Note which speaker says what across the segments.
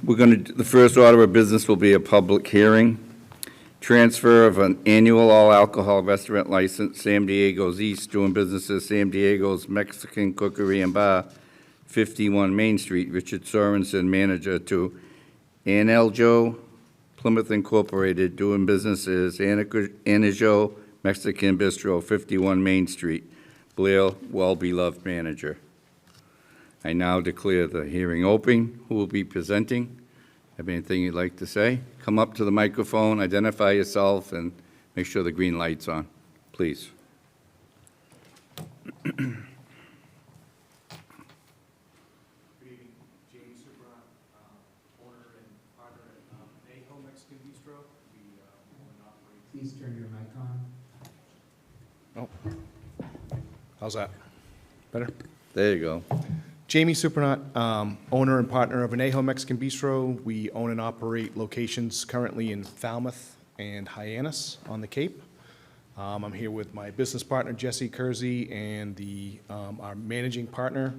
Speaker 1: The first order of business will be a public hearing. Transfer of an annual all-alcohol restaurant license, San Diego's East, doing business as San Diego's Mexican Cookery and Bar, 51 Main Street. Richard Sorensen, manager, to Aneljo Plymouth Incorporated, doing business as Anajo Mexican Bistro, 51 Main Street. Blair Well-Beloved, manager. I now declare the hearing open. Who will be presenting? Have anything you'd like to say? Come up to the microphone, identify yourself, and make sure the green light's on, please.
Speaker 2: Good evening, James Supra, owner and partner at Ajo Mexican Bistro. We own and operate.
Speaker 3: Please turn your mic on.
Speaker 2: Oh, how's that? Better?
Speaker 1: There you go.
Speaker 2: Jamie Supernat, owner and partner of Ajo Mexican Bistro. We own and operate locations currently in Falmouth and Hyannis on the Cape. I'm here with my business partner, Jesse Kersey, and our managing partner,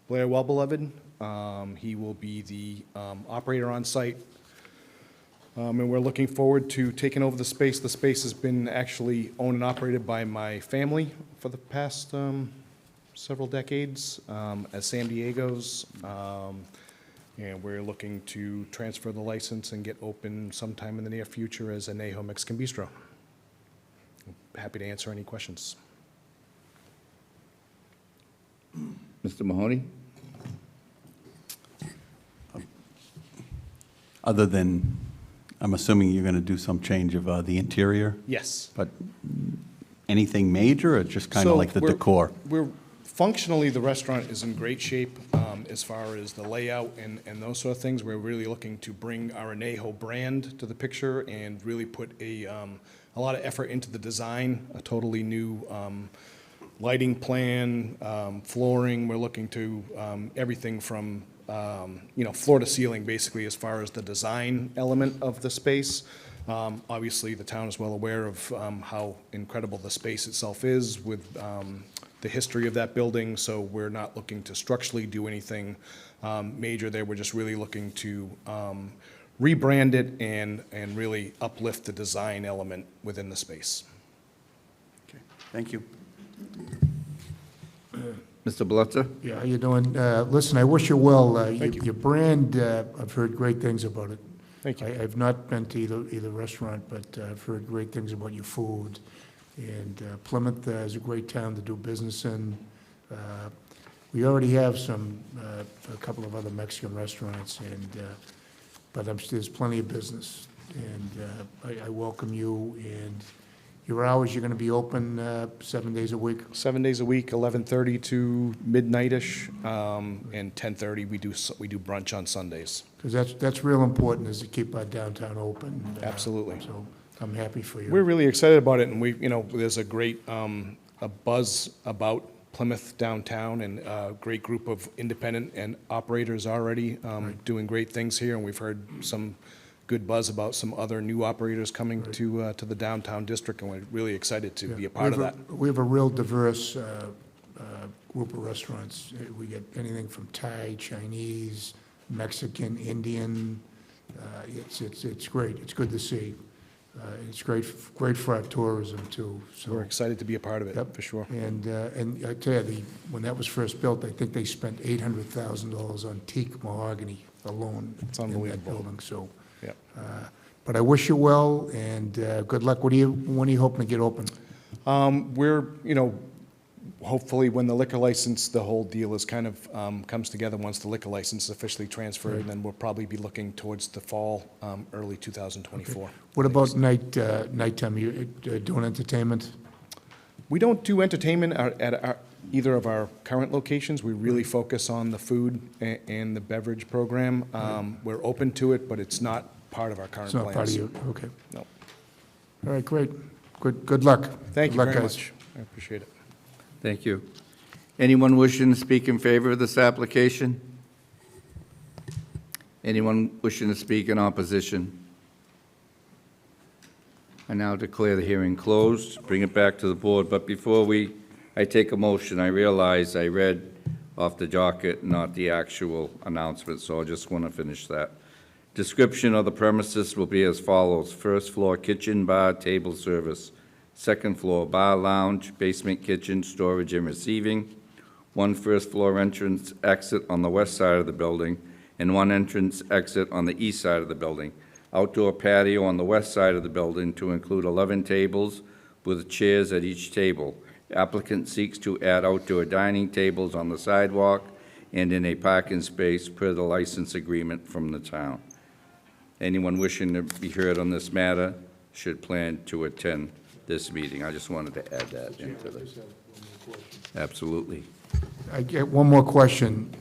Speaker 2: Blair Wellbeloved. He will be the operator on site. And we're looking forward to taking over the space. The space has been actually owned and operated by my family for the past several decades as San Diego's, and we're looking to transfer the license and get open sometime in the near future as an Ajo Mexican Bistro. Happy to answer any questions.
Speaker 1: Mr. Mahoney?
Speaker 4: Other than, I'm assuming you're going to do some change of the interior,
Speaker 2: Yes.
Speaker 4: but anything major or just kind of
Speaker 2: So
Speaker 4: like the
Speaker 2: we're-
Speaker 4: decor?
Speaker 2: Functionally, the restaurant is in great shape as far as the layout and those sort of things. We're really looking to bring our Anejo brand to the picture and really put a lot of effort into the design, a totally new lighting plan, flooring. We're looking to everything from floor to ceiling, basically, as far as the design element of the space. Obviously, the town is well aware of how incredible the space itself is with the history of that building, so we're not looking to structurally do anything major there. We're just really looking to rebrand it and really uplift the design element within the space.
Speaker 4: Okay, thank you.
Speaker 1: Mr. Blutzer?
Speaker 3: Yeah, how you doing? Listen, I wish you well.
Speaker 2: Thank you.
Speaker 3: Your brand, I've heard great things about it.
Speaker 2: Thank you.
Speaker 3: I've not been to either restaurant, but I've heard great things about your food. And Plymouth is a great town to do business in. We already have a couple of other Mexican restaurants, but there's plenty of business. And I welcome you. And your hours, you're going to be open 7 days a week?
Speaker 2: 7 days a week, 11:30 to midnight-ish, and 10:30 we do brunch on Sundays.
Speaker 3: Because that's real important, is to keep our downtown open.
Speaker 2: Absolutely.
Speaker 3: So I'm happy for you.
Speaker 2: We're really excited about it, and there's a great a buzz about Plymouth downtown, and a great group of independent and operators already doing great things here, and we've heard some good buzz about some other new operators coming to the downtown district, and we're really excited to be a part of that.
Speaker 3: We have a real diverse group of restaurants. We get anything from Thai, Chinese, Mexican, Indian. It's great. It's good to see. It's great for our tourism too. So
Speaker 2: We're excited to be a part of it,
Speaker 3: Yep.
Speaker 2: for sure.
Speaker 3: And I tell you, when that was first built, I think they spent $800,000 on teak mahogany alone.
Speaker 2: It's
Speaker 3: In that
Speaker 2: unbelievable.
Speaker 3: building. So,
Speaker 2: Yep.
Speaker 3: but I wish you well and good luck. When are you hoping to get open?
Speaker 2: We're, hopefully when the liquor license, the whole deal is kind of comes together once the liquor license is officially transferred, and then we'll probably be looking towards the fall, early 2024.
Speaker 3: What about nighttime? You doing entertainment?
Speaker 2: We don't do entertainment at either of our current locations. We really focus on the food and the beverage program. We're open to it, but it's not part of our current
Speaker 3: It's
Speaker 2: plans.
Speaker 3: not part of you, okay.
Speaker 2: No.
Speaker 3: All right, great. Good luck.
Speaker 2: Thank
Speaker 3: Good
Speaker 2: you
Speaker 3: luck,
Speaker 2: very
Speaker 3: guys.
Speaker 2: much. I appreciate it.
Speaker 1: Thank you. Anyone wishing to speak in favor of this application? Anyone wishing to speak in opposition? I now declare the hearing closed. Bring it back to the board, but before I take a motion, I realize I read off the docket, not the actual announcement, so I just want to finish that. Description of the premises will be as follows. First floor, kitchen, bar, table service. Second floor, bar, lounge, basement, kitchen, storage, and receiving. One first floor entrance exit on the west side of the building, and one entrance exit on the east side of the building. Outdoor patio on the west side of the building to include 11 tables with chairs at each table. Applicant seeks to add outdoor dining tables on the sidewalk and in a parking space per the license agreement from the town. Anyone wishing to be heard on this matter should plan to attend this meeting. I just wanted to add that into the... Absolutely.
Speaker 3: I get one more question.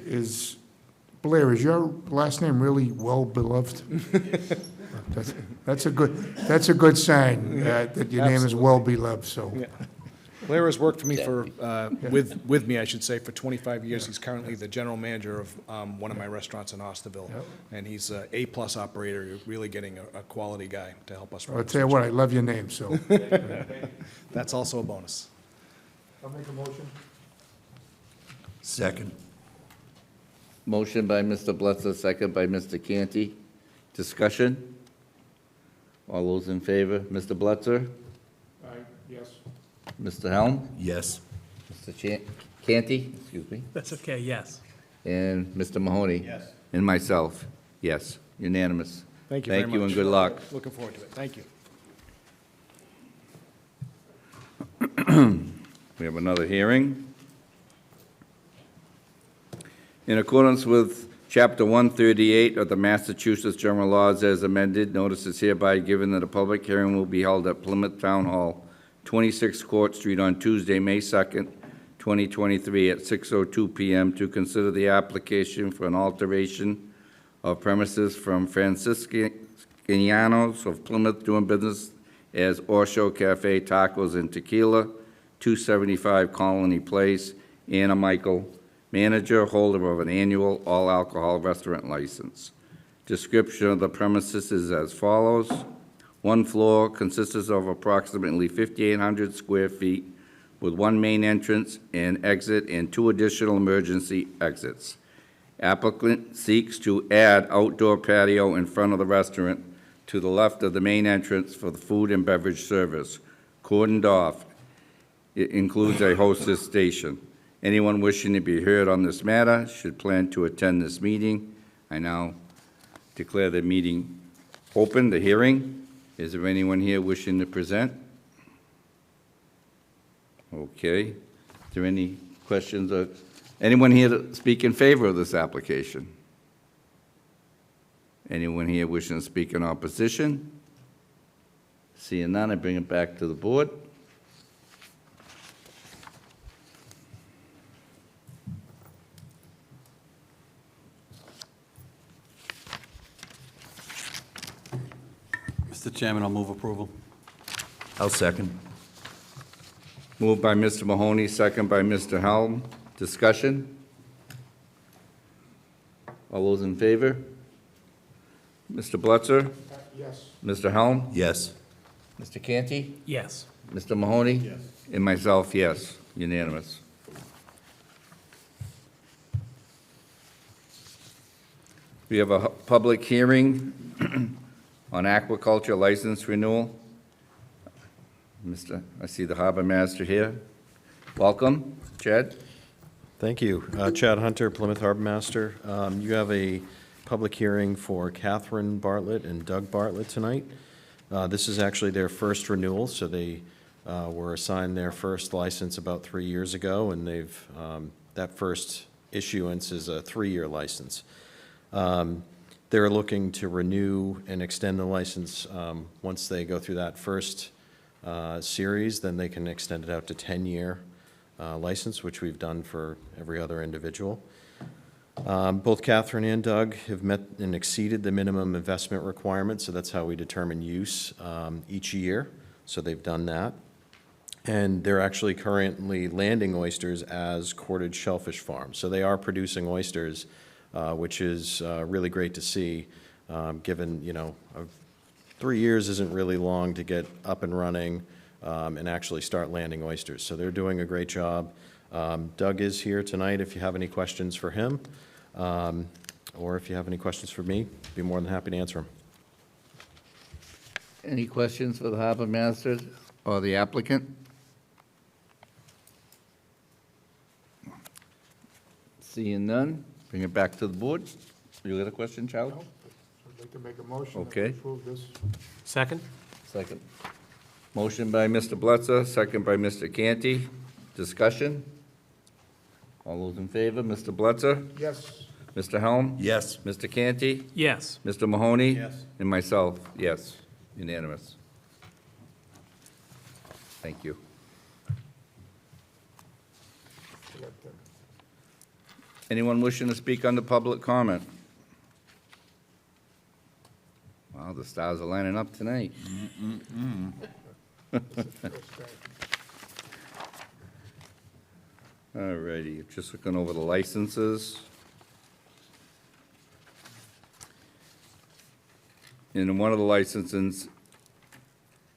Speaker 3: Blair, is your last name really well-beloved? That's a good sign, that your name is
Speaker 2: Absolutely.
Speaker 3: well-beloved, so.
Speaker 2: Yeah. Blair has worked for me with me, I should say, for 25 years. He's currently the general manager of one of my restaurants in Osterville.
Speaker 3: Yep.
Speaker 2: And he's an A-plus operator. You're really getting a quality guy to help us run.
Speaker 3: I'll tell you what, I love your name, so.
Speaker 2: That's also a bonus.
Speaker 3: I'll make a motion.
Speaker 1: Second. Motion by Mr. Blitzer, second by Mr. Canty. Discussion? All those in favor? Mr. Blitzer?
Speaker 3: Yes.
Speaker 1: Mr. Helm?
Speaker 5: Yes.
Speaker 1: Mr. Canty? Excuse me.
Speaker 6: That's okay, yes.
Speaker 1: And Mr. Mahoney? Yes. And myself, yes. Unanimous.
Speaker 2: Thank you very much.
Speaker 1: Thank you and good luck.
Speaker 2: Looking forward to it. Thank you.
Speaker 1: We have another hearing. In accordance with Chapter 138 of the Massachusetts General Laws as amended, notice is hereby given that a public hearing will be held at Plymouth Town Hall, 26 Court Street on Tuesday, May 2nd, 2023 at 6:02 p.m. to consider the application for an alteration of premises from Franciscanos of Plymouth doing business as Orsho Cafe Tacos and Tequila, 275 Colony Place, Anna Michael, manager, holder of an annual all-alcohol restaurant license. Description of the premises is as follows. One floor consists of approximately 5,800 square feet with one main entrance and exit and two additional emergency exits. Applicant seeks to add outdoor patio in front of the restaurant to the left of the main entrance for the food and beverage service. Cordoned off. It includes a hostess station. Anyone wishing to be heard on this matter should plan to attend this meeting. I now declare the meeting open, the hearing. Is there anyone here wishing to present? Okay. Is there any questions? Anyone here to speak in favor of this application? Anyone here wishing to speak in opposition? Seeing none, I bring it back to the board.
Speaker 4: Mr. Chairman, I'll move approval.
Speaker 5: I'll second.
Speaker 1: Moved by Mr. Mahoney, second by Mr. Helm. Discussion? All those in favor? Mr. Blitzer?
Speaker 3: Yes.
Speaker 1: Mr. Helm?
Speaker 5: Yes.
Speaker 1: Mr. Canty?
Speaker 6: Yes.
Speaker 1: Mr. Mahoney? Yes. And myself, yes. Unanimous. We have a public hearing on aquaculture license renewal. I see the harbor master here. Welcome, Chad.
Speaker 7: Thank you. Chad Hunter, Plymouth Harbor Master. You have a public hearing for Catherine Bartlett and Doug Bartlett tonight. This is actually their first renewal, so they were assigned their first license about 3 years ago, and they've that first issuance is a 3-year license. They're looking to renew and extend the license. Once they go through that first series, then they can extend it out to 10-year license, which we've done for every other individual. Both Catherine and Doug have met and exceeded the minimum investment requirement, so that's how we determine use each year. So they've done that. And they're actually currently landing oysters as Corded Shellfish Farm. So they are producing oysters, which is really great to see, given, 3 years isn't really long to get up and running and actually start landing oysters. So they're doing a great job. Doug is here tonight if you have any questions for him, or if you have any questions for me, be more than happy to answer them.
Speaker 1: Any questions for the harbor master or the applicant? Seeing none, bring it back to the board. You got a question, Charlie?
Speaker 3: I'd like to make a motion that we
Speaker 1: Okay.
Speaker 3: approve this.
Speaker 6: Second?
Speaker 1: Second. Motion by Mr. Blitzer, second by Mr. Canty. Discussion? All those in favor, Mr. Blitzer?
Speaker 3: Yes.
Speaker 1: Mr. Helm?
Speaker 5: Yes.
Speaker 1: Mr. Canty?
Speaker 6: Yes.
Speaker 1: Mr. Mahoney?
Speaker 7: Yes.
Speaker 1: And myself, yes. Unanimous. Thank you. Anyone wishing to speak under public comment? Wow, the stars are lining up tonight. All righty, just looking over the licenses. In one of the licenses,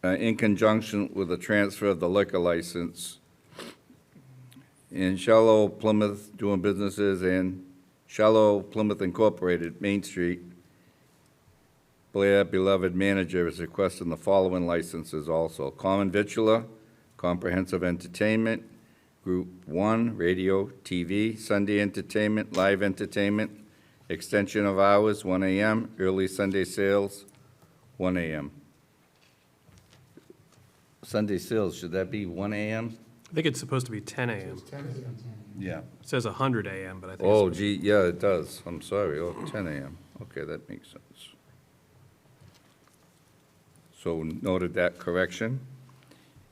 Speaker 1: in conjunction with the transfer of the liquor license, in Shallow, Plymouth, doing businesses in Shallow, Plymouth Incorporated, Main Street, Blair Beloved Manager is requesting the following licenses also: Common Vitula, Comprehensive Entertainment, Group 1, Radio, TV, Sunday Entertainment, Live Entertainment, Extension of Hours, 1 a.m., Early Sunday Sales, 1 a.m. Sunday sales, should that be 1 a.m.?
Speaker 6: I think it's supposed to be 10 a.m.
Speaker 1: Yeah.
Speaker 6: It says 100 a.m., but I think
Speaker 1: Oh,
Speaker 6: it's,
Speaker 1: gee, yeah, it does. I'm sorry. Oh, 10 a.m. Okay, that makes sense. So noted that correction.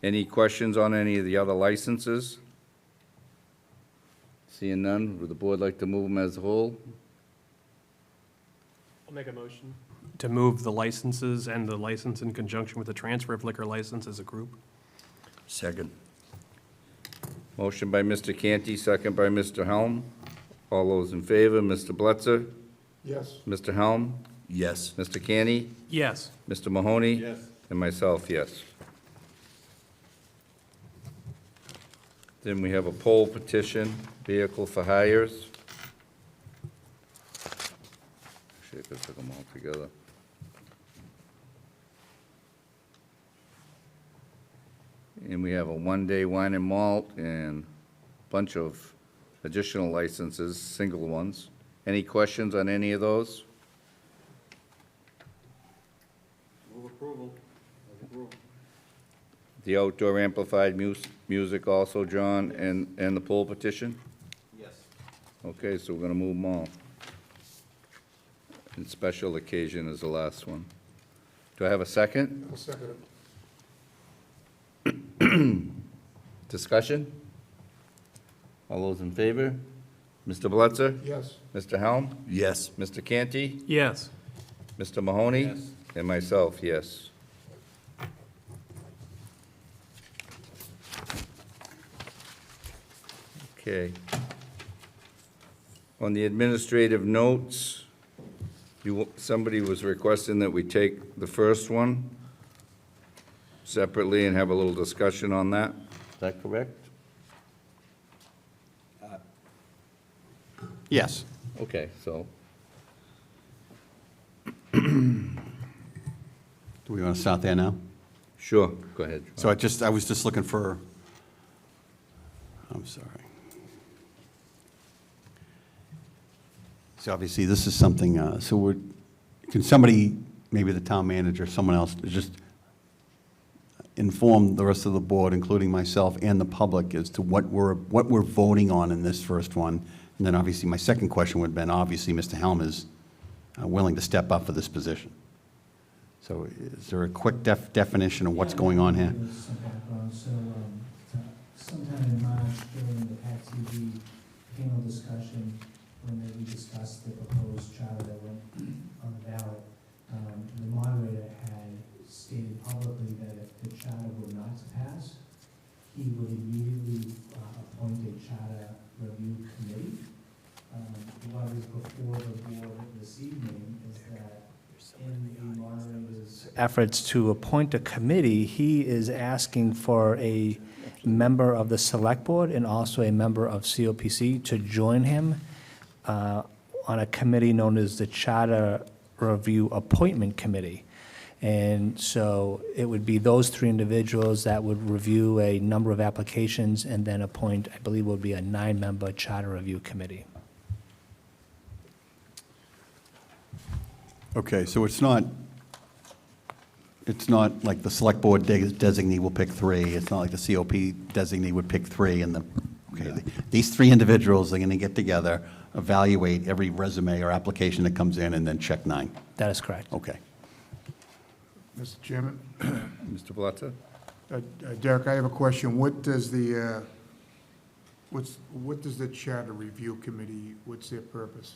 Speaker 1: Any questions on any of the other licenses? Seeing none, would the board like to move them as a whole?
Speaker 6: I'll make a motion to move the licenses and the license in conjunction with the transfer of liquor license as a group.
Speaker 5: Second.
Speaker 1: Motion by Mr. Canty, second by Mr. Helm. All those in favor, Mr. Blitzer?
Speaker 3: Yes.
Speaker 1: Mr. Helm?
Speaker 5: Yes.
Speaker 1: Mr. Canty?
Speaker 6: Yes.
Speaker 1: Mr. Mahoney?
Speaker 7: Yes.
Speaker 1: And myself, yes. Then we have a poll petition, vehicle for hires. Actually, I could took them all together. And we have a one-day wine and malt and a bunch of additional licenses, single ones. Any questions on any of those?
Speaker 7: Move approval.
Speaker 1: The outdoor amplified music also, John, and the poll petition?
Speaker 7: Yes.
Speaker 1: Okay, so we're gonna move them all. And special occasion is the last one. Do I have a second?
Speaker 3: I'll second it.
Speaker 1: Discussion? All those in favor? Mr. Blitzer?
Speaker 3: Yes.
Speaker 1: Mr. Helm?
Speaker 5: Yes.
Speaker 1: Mr. Canty?
Speaker 6: Yes.
Speaker 1: Mr. Mahoney?
Speaker 7: Yes.
Speaker 1: And myself, yes. Okay. On the administrative notes, somebody was requesting that we take the first one separately and have a little discussion on that. Is that correct?
Speaker 7: Yes.
Speaker 1: Okay, so,
Speaker 4: Do we want to start there now?
Speaker 1: sure, go ahead.
Speaker 4: So I was just looking for, I'm sorry. So obviously, this is something, can somebody, maybe the town manager, someone else, just inform the rest of the board, including myself and the public, as to what we're voting on in this first one? And then obviously, my second question would have been, obviously, Mr. Helm is willing to step up for this position. So is there a quick definition of what's going on here?
Speaker 8: There's some background. So sometime in March during the PAC TV panel discussion, when we discussed the proposed charter that went on the ballot, the moderator had stated publicly that if the charter were not to pass, he would immediately appoint a charter review committee. What is before the board this evening is that in the moderator's efforts to appoint a committee, he is asking for a member of the select board and also a member of COPC to join him
Speaker 9: on a committee known as the Charter Review Appointment Committee. And so it would be those three individuals that would review a number of applications and then appoint, I believe, would be a 9-member Charter Review Committee.
Speaker 4: Okay, so it's not like the select board designee will pick 3, it's not like the COP designee would pick 3, and these 3 individuals are going to get together, evaluate every resume or application that comes in, and then check 9.
Speaker 9: That is correct.
Speaker 4: Okay.
Speaker 3: Mr. Chairman?
Speaker 1: Mr. Blatter?
Speaker 3: Derek, I have a question. What does the Charter Review Committee, what's their purpose?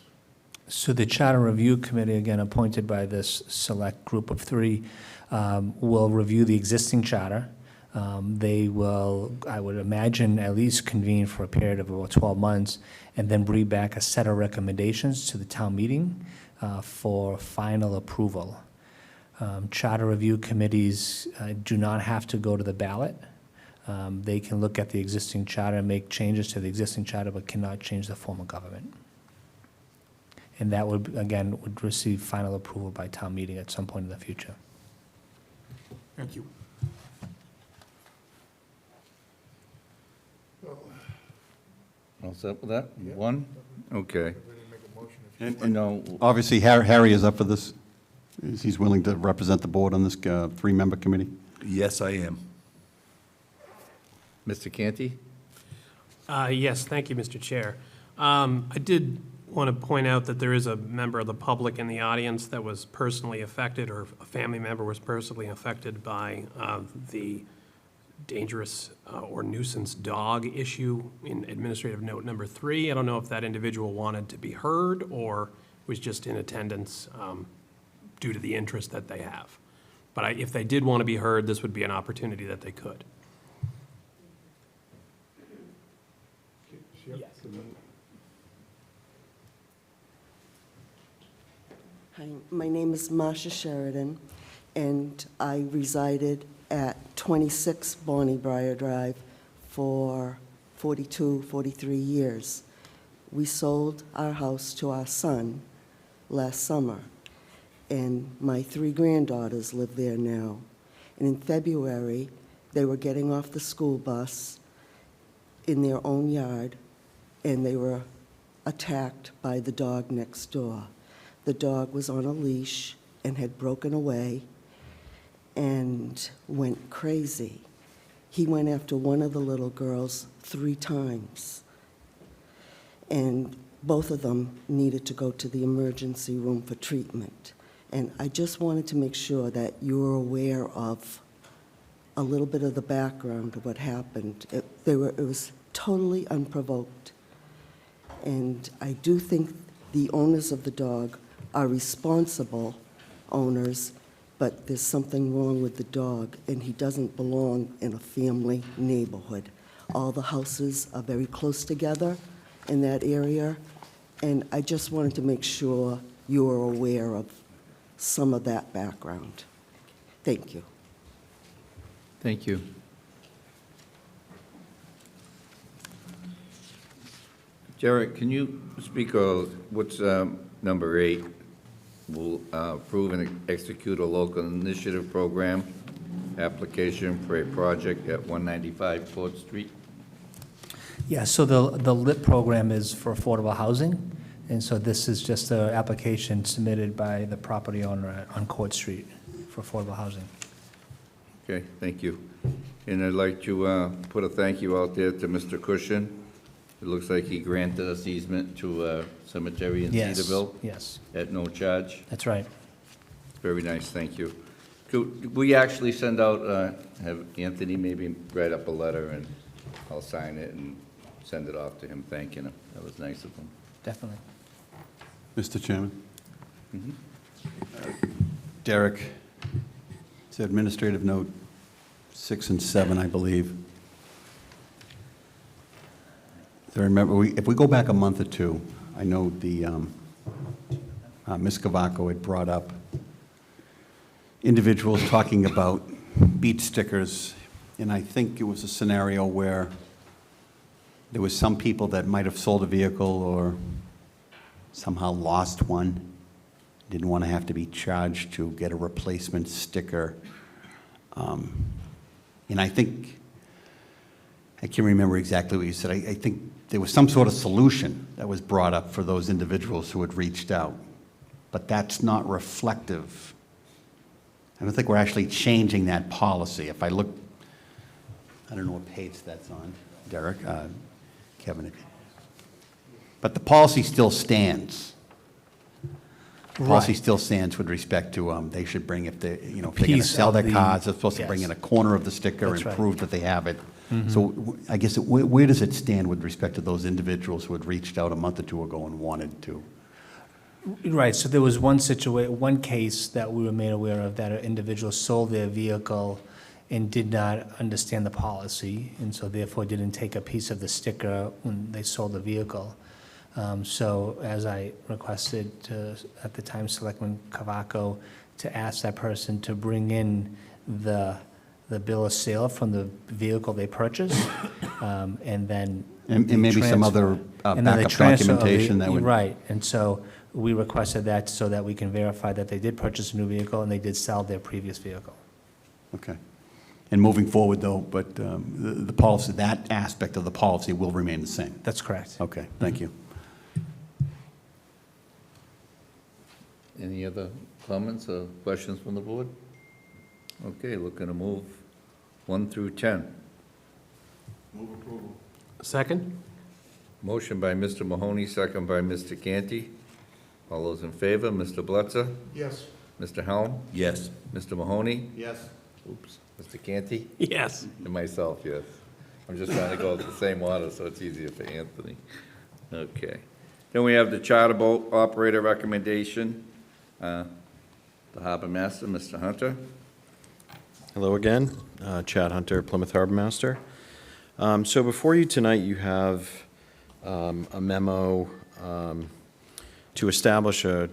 Speaker 9: So the Charter Review Committee, again appointed by this select group of 3, will review the existing charter. They will, I would imagine, at least convene for a period of about 12 months, and then bring back a set of recommendations to the town meeting for final approval. Charter review committees do not have to go to the ballot. They can look at the existing charter and make changes to the existing charter, but cannot change the form of government. And that would, again, would receive final approval by town meeting at some point in the future.
Speaker 3: Thank you.
Speaker 1: All set with that? One? Okay.
Speaker 4: And
Speaker 1: No,
Speaker 4: obviously, Harry is up for this. He's willing to represent the board on this 3-member committee?
Speaker 5: Yes, I am.
Speaker 1: Mr. Canty?
Speaker 6: Yes, thank you, Mr. Chair. I did want to point out that there is a member of the public in the audience that was personally affected, or a family member was personally affected by the dangerous or nuisance dog issue in administrative note number 3. I don't know if that individual wanted to be heard or was just in attendance due to the interest that they have. But if they did want to be heard, this would be an opportunity that they could.
Speaker 10: Hi, my name is Marcia Sheridan, and I resided at 26 Bonnie Briar Drive for 43 years. We sold our house to our son last summer, and my 3 granddaughters live there now. And in February, they were getting off the school bus in their own yard, and they were attacked by the dog next door. The dog was on a leash and had broken away and went crazy. He went after one of the little girls 3 times, and both of them needed to go to the emergency room for treatment. And I just wanted to make sure that you were aware of a little bit of the background of what happened. It was totally unprovoked. And I do think the owners of the dog are responsible owners, but there's something wrong with the dog, and he doesn't belong in a family neighborhood. All the houses are very close together in that area, and I just wanted to make sure you were aware of some of that background. Thank you.
Speaker 1: Thank you. Derek, can you speak of what's number 8? Will approve and execute a local initiative program application for a project at 195 Fort Street?
Speaker 9: Yeah, so the LIP program is for affordable housing, and so this is just an application submitted by the property owner on Court Street for affordable housing.
Speaker 1: Okay, thank you. And I'd like to put a thank you out there to Mr. Cushion. It looks like he granted us easement to a cemetery in
Speaker 9: Yes,
Speaker 1: Cedarville
Speaker 9: yes,
Speaker 1: at no charge.
Speaker 9: that's right.
Speaker 1: Very nice, thank you. Could we actually send out, have Anthony maybe write up a letter, and I'll sign it and send it off to him, thanking him. That was nice of him.
Speaker 9: Definitely.
Speaker 4: Mr. Chairman? Derek, it's administrative note 6 and 7, I believe. I remember, if we go back a month or 2, I know the, Ms. Cavaco had brought up individuals talking about beat stickers, and I think it was a scenario where there was some people that might have sold a vehicle or somehow lost one, didn't want to have to be charged to get a replacement sticker. And I think, I can't remember exactly what you said. I think there was some sort of solution that was brought up for those individuals who had reached out. But that's not reflective. I don't think we're actually changing that policy. If I look, I don't know what page that's on, Derek, Kevin. But the policy still stands. The policy
Speaker 9: Right.
Speaker 4: still stands with respect to, they should bring, if they, if they're going to
Speaker 9: Piece
Speaker 4: sell
Speaker 9: of
Speaker 4: their
Speaker 9: the-
Speaker 4: cars, they're supposed to bring in
Speaker 9: yes.
Speaker 4: a corner of the sticker
Speaker 9: That's
Speaker 4: and
Speaker 9: right.
Speaker 4: prove that they have it. So I guess, where does it stand with respect to those individuals who had reached out a month or two ago and wanted to?
Speaker 9: Right, so there was one case that we were made aware of, that an individual sold their vehicle and did not understand the policy, and so therefore didn't take a piece of the sticker when they sold the vehicle. So as I requested at the time, Selectman Cavaco, to ask that person to bring in the bill of sale from the vehicle they purchased, and then.
Speaker 4: And
Speaker 9: the
Speaker 4: maybe some
Speaker 9: transfer.
Speaker 4: other
Speaker 9: And then the
Speaker 4: backup
Speaker 9: transfer of the-
Speaker 4: documentation that would.
Speaker 9: Right, and so we requested that so that we can verify that they did purchase a new vehicle and they did sell their previous vehicle.
Speaker 4: Okay. And moving forward, though, but the policy, that aspect of the policy will remain the same?
Speaker 9: That's correct.
Speaker 4: Okay, thank you.
Speaker 1: Any other comments or questions from the board? Okay, looking to move 1 through 10.
Speaker 6: Second?
Speaker 1: Motion by Mr. Mahoney, second by Mr. Canty. All those in favor, Mr. Blitzer?
Speaker 3: Yes.
Speaker 1: Mr. Helm?
Speaker 5: Yes.
Speaker 1: Mr. Mahoney?
Speaker 4: Yes.
Speaker 1: Oops. Mr. Canty?
Speaker 6: Yes.
Speaker 1: And myself, yes. I'm just trying to go with the same order, so it's easier for Anthony. Okay. Then we have the charter boat operator recommendation. The harbor master, Mr. Hunter.
Speaker 7: Hello again, Chad Hunter, Plymouth Harbor Master. So before you tonight, you have a memo to establish a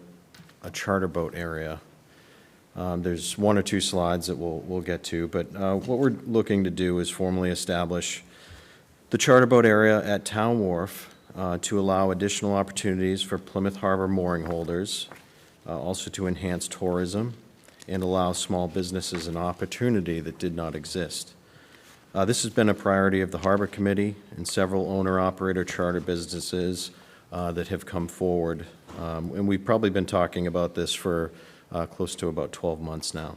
Speaker 7: charter boat area. There's 1 or 2 slides that we'll get to, but what we're looking to do is formally establish the charter boat area at Town Wharf to allow additional opportunities for Plymouth Harbor mooring holders, also to enhance tourism and allow small businesses an opportunity that did not exist. This has been a priority of the Harbor Committee and several owner-operator charter businesses that have come forward. And we've probably been talking about this for close to about 12 months now.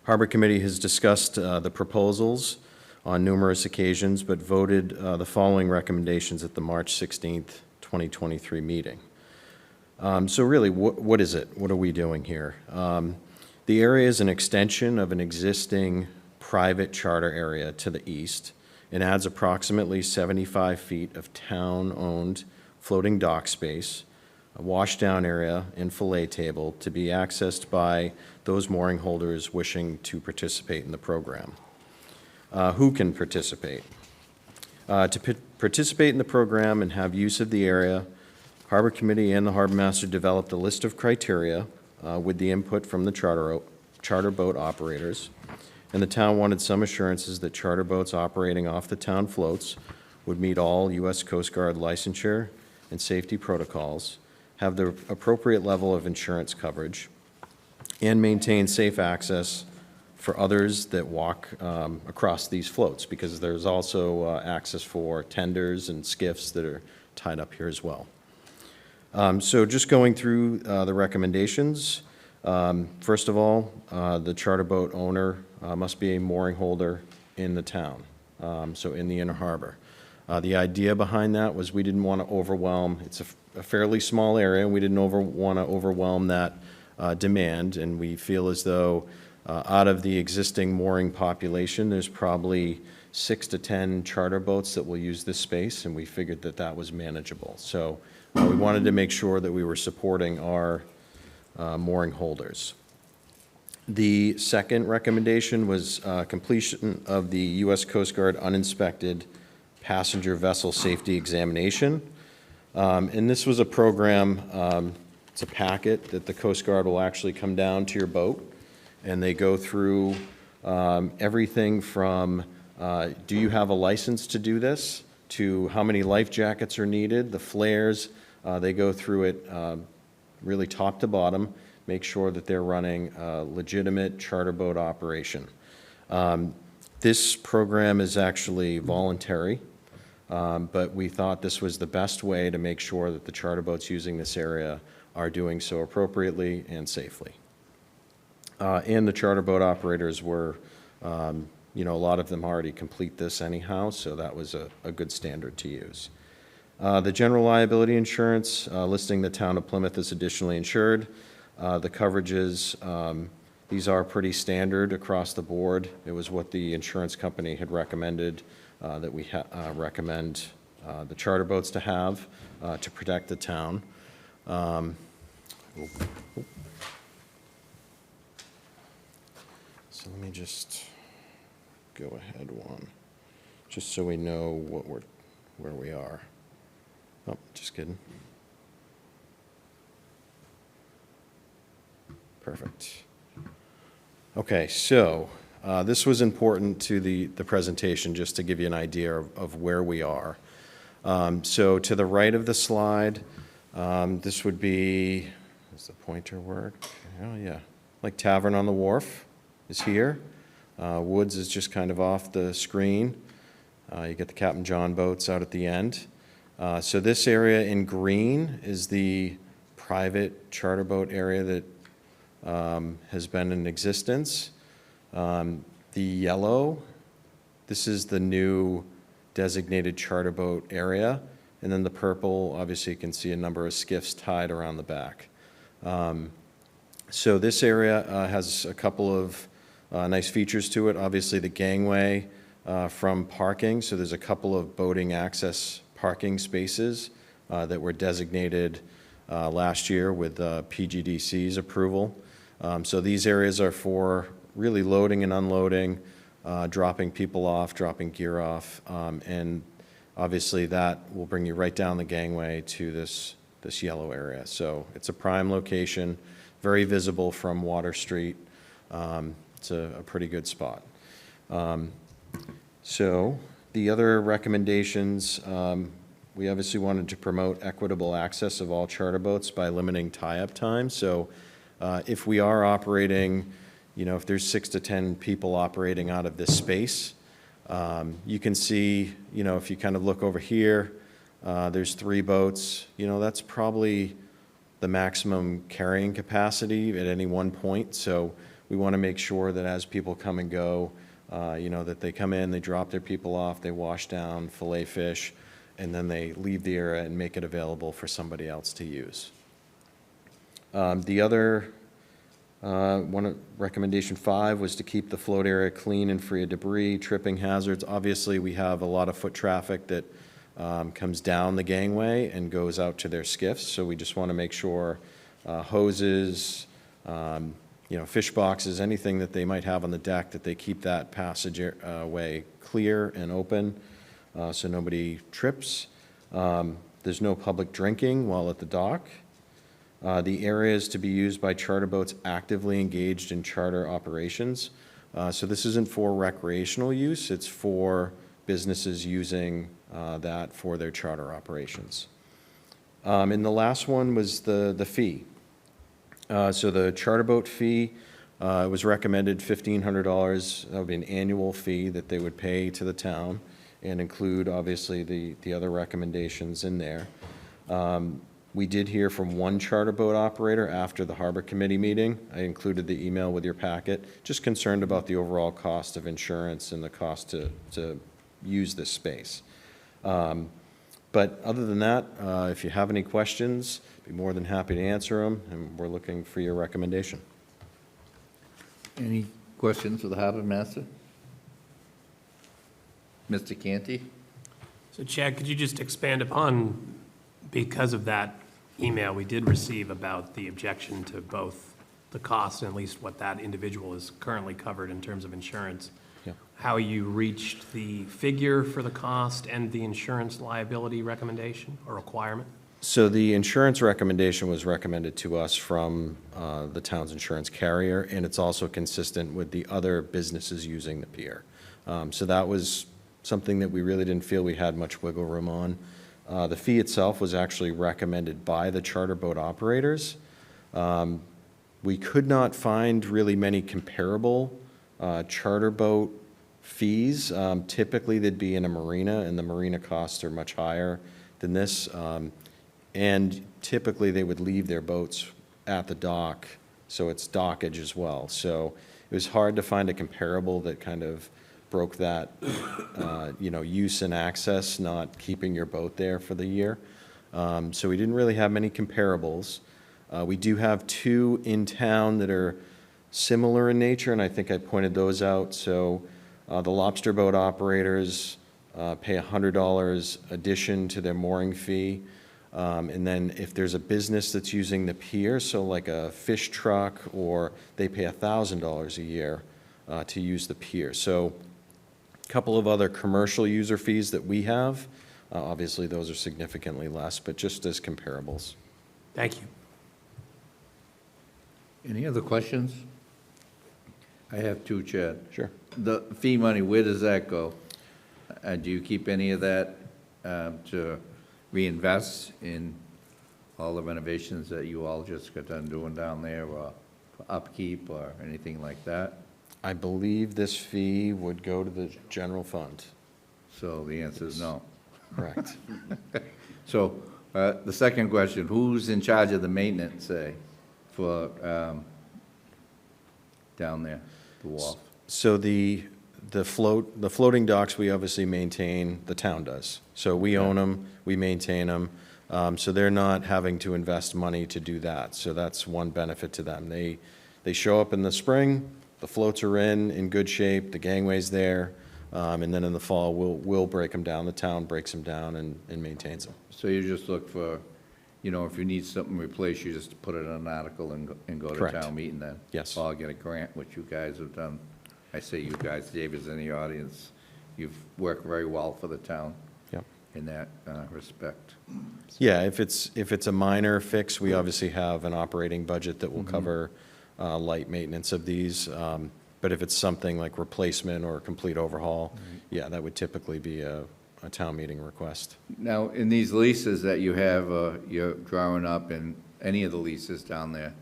Speaker 7: Harbor Committee has discussed the proposals on numerous occasions, but voted the following recommendations at the March 16th, 2023 meeting. So really, what is it? What are we doing here? The area is an extension of an existing private charter area to the east. It adds approximately 75 feet of town-owned floating dock space, a washdown area, and fillet table to be accessed by those mooring holders wishing to participate in the program. Who can participate? To participate in the program and have use of the area, Harbor Committee and the Harbor Master developed a list of criteria with the input from the charter boat operators. And the town wanted some assurances that charter boats operating off the town floats would meet all U.S. Coast Guard licensure and safety protocols, have the appropriate level of insurance coverage, and maintain safe access for others that walk across these floats, because there's also access for tenders and skiffs that are tied up here as well. So just going through the recommendations. First of all, the charter boat owner must be a mooring holder in the town, so in the inner harbor. The idea behind that was we didn't want to overwhelm, it's a fairly small area, and we didn't want to overwhelm that demand, and we feel as though out of the existing mooring population, there's probably 6 to 10 charter boats that will use this space, and we figured that that was manageable. So we wanted to make sure that we were supporting our mooring holders. The second recommendation was completion of the U.S. Coast Guard uninspected passenger vessel safety examination. And this was a program, it's a packet that the Coast Guard will actually come down to your boat, and they go through everything from do you have a license to do this, to how many life jackets are needed, the flares, They go through it really top to bottom, make sure that they're running a legitimate charter boat operation. This program is actually voluntary, but we thought this was the best way to make sure that the charter boats using this area are doing so appropriately and safely. And the charter boat operators were, a lot of them already complete this anyhow, so that was a good standard to use. The general liability insurance, listing the town of Plymouth as additionally insured. The coverages, these are pretty standard across the board. It was what the insurance company had recommended, that we recommend the charter boats to have to protect the town. So let me just go ahead one, just so we know where we are. Oh, just kidding. Perfect. Okay, so this was important to the presentation, just to give you an idea of where we are. So to the right of the slide, this would be, does the pointer work? Oh, yeah. Like Tavern on the Wharf is here. Woods is just kind of off the screen. You get the Captain John boats out at the end. So this area in green is the private charter boat area that has been in existence. The yellow, this is the new designated charter boat area. And then the purple, obviously you can see a number of skiffs tied around the back. So this area has a couple of nice features to it. Obviously the gangway from parking, so there's a couple of boating access parking spaces that were designated last year with PGDC's approval. So these areas are for really loading and unloading, dropping people off, dropping gear off, and obviously that will bring you right down the gangway to this yellow area. So it's a prime location, very visible from Water Street. It's a pretty good spot. So the other recommendations, we obviously wanted to promote equitable access of all charter boats by limiting tie-up time. So if we are operating, if there's 6 to 10 people operating out of this space, you can see, if you kind of look over here, there's 3 boats. That's probably the maximum carrying capacity at any one point. So we want to make sure that as people come and go, that they come in, they drop their people off, they wash down, fillet fish, and then they leave the area and make it available for somebody else to use. The other recommendation 5 was to keep the float area clean and free of debris, tripping hazards. Obviously, we have a lot of foot traffic that comes down the gangway and goes out to their skiffs, so we just want to make sure hoses, fish boxes, anything that they might have on the deck, that they keep that passageway clear and open so nobody trips. There's no public drinking while at the dock. The area is to be used by charter boats actively engaged in charter operations. So this isn't for recreational use, it's for businesses using that for their charter operations. And the last one was the fee. So the charter boat fee was recommended $1,500. That would be an annual fee that they would pay to the town and include, obviously, the other recommendations in there. We did hear from one charter boat operator after the Harbor Committee meeting. I included the email with your packet, just concerned about the overall cost of insurance and the cost to use this space. But other than that, if you have any questions, be more than happy to answer them, and we're looking for your recommendation.
Speaker 1: Any questions for the harbor master? Mr. Canty?
Speaker 6: So Chad, could you just expand upon, because of that email we did receive about the objection to both the cost and at least what that individual is currently covered in terms of insurance,
Speaker 7: Yeah.
Speaker 6: how you reached the figure for the cost and the insurance liability recommendation or requirement?
Speaker 7: So the insurance recommendation was recommended to us from the town's insurance carrier, and it's also consistent with the other businesses using the pier. So that was something that we really didn't feel we had much wiggle room on. The fee itself was actually recommended by the charter boat operators. We could not find really many comparable charter boat fees. Typically, they'd be in a marina, and the marina costs are much higher than this. And typically, they would leave their boats at the dock, so it's dockage as well. So it was hard to find a comparable that kind of broke that, use and access, not keeping your boat there for the year. So we didn't really have many comparables. We do have two in town that are similar in nature, and I think I pointed those out. So the lobster boat operators pay $100 addition to their mooring fee. And then if there's a business that's using the pier, so like a fish truck, or they pay $1,000 a year to use the pier. So a couple of other commercial user fees that we have, obviously those are significantly less, but just as comparables.
Speaker 6: Thank you.
Speaker 1: Any other questions? I have two, Chad.
Speaker 7: Sure.
Speaker 1: The fee money, where does that go? Do you keep any of that to reinvest in all the renovations that you all just got done doing down there, or for upkeep or anything like that?
Speaker 7: I believe this fee would go to the general fund.
Speaker 1: So the answer is no.
Speaker 7: Correct.
Speaker 1: So the second question, who's in charge of the maintenance, say, for down there, the wharf?
Speaker 7: So the floating docks, we obviously maintain, the town does. So we own them, we maintain them, so they're not having to invest money to do that. So that's one benefit to them. They show up in the spring, the floats are in good shape, the gangway's there, and then in the fall, we'll break them down. The town breaks them down and maintains them.
Speaker 1: So you just look for, if you need something replaced, you just put it in an article and go to
Speaker 7: Correct.
Speaker 1: town meeting then?
Speaker 7: Yes.
Speaker 1: Or get a grant, which you guys have done. I say you guys, David's in the audience. You've worked very well for the town
Speaker 7: Yep.
Speaker 1: in that respect.
Speaker 7: Yeah, if it's a minor fix, we obviously have an operating budget that will cover light maintenance of these. But if it's something like replacement or complete overhaul, yeah, that would typically be a town meeting request.
Speaker 1: Now, in these leases that you have, you're drawing up, in any of the leases down there,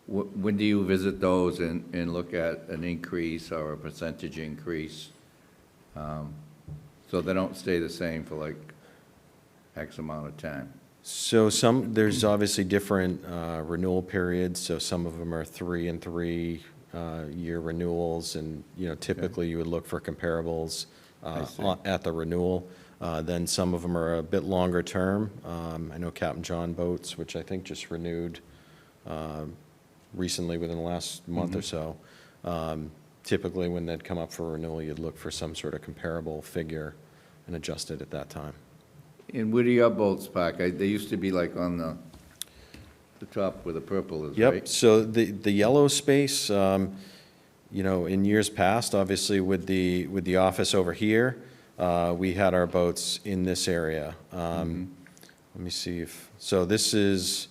Speaker 1: when do you visit those and look at an increase or a percentage increase? So they don't stay the same for like X amount of time?
Speaker 7: So there's obviously different renewal periods, so some of them are 3 and 3 year renewals, and, typically you would look for comparables at the renewal. Then some of them are a bit longer term. I know Captain John Boats, which I think just renewed recently within the last month or so. Typically, when they'd come up for renewal, you'd look for some sort of comparable figure and adjust it at that time.
Speaker 1: And where do your boats park? They used to be like on the top where the purple is, right?
Speaker 7: Yep, so the yellow space, in years past, obviously with the office over here, we had our boats in this area. Let me see so this is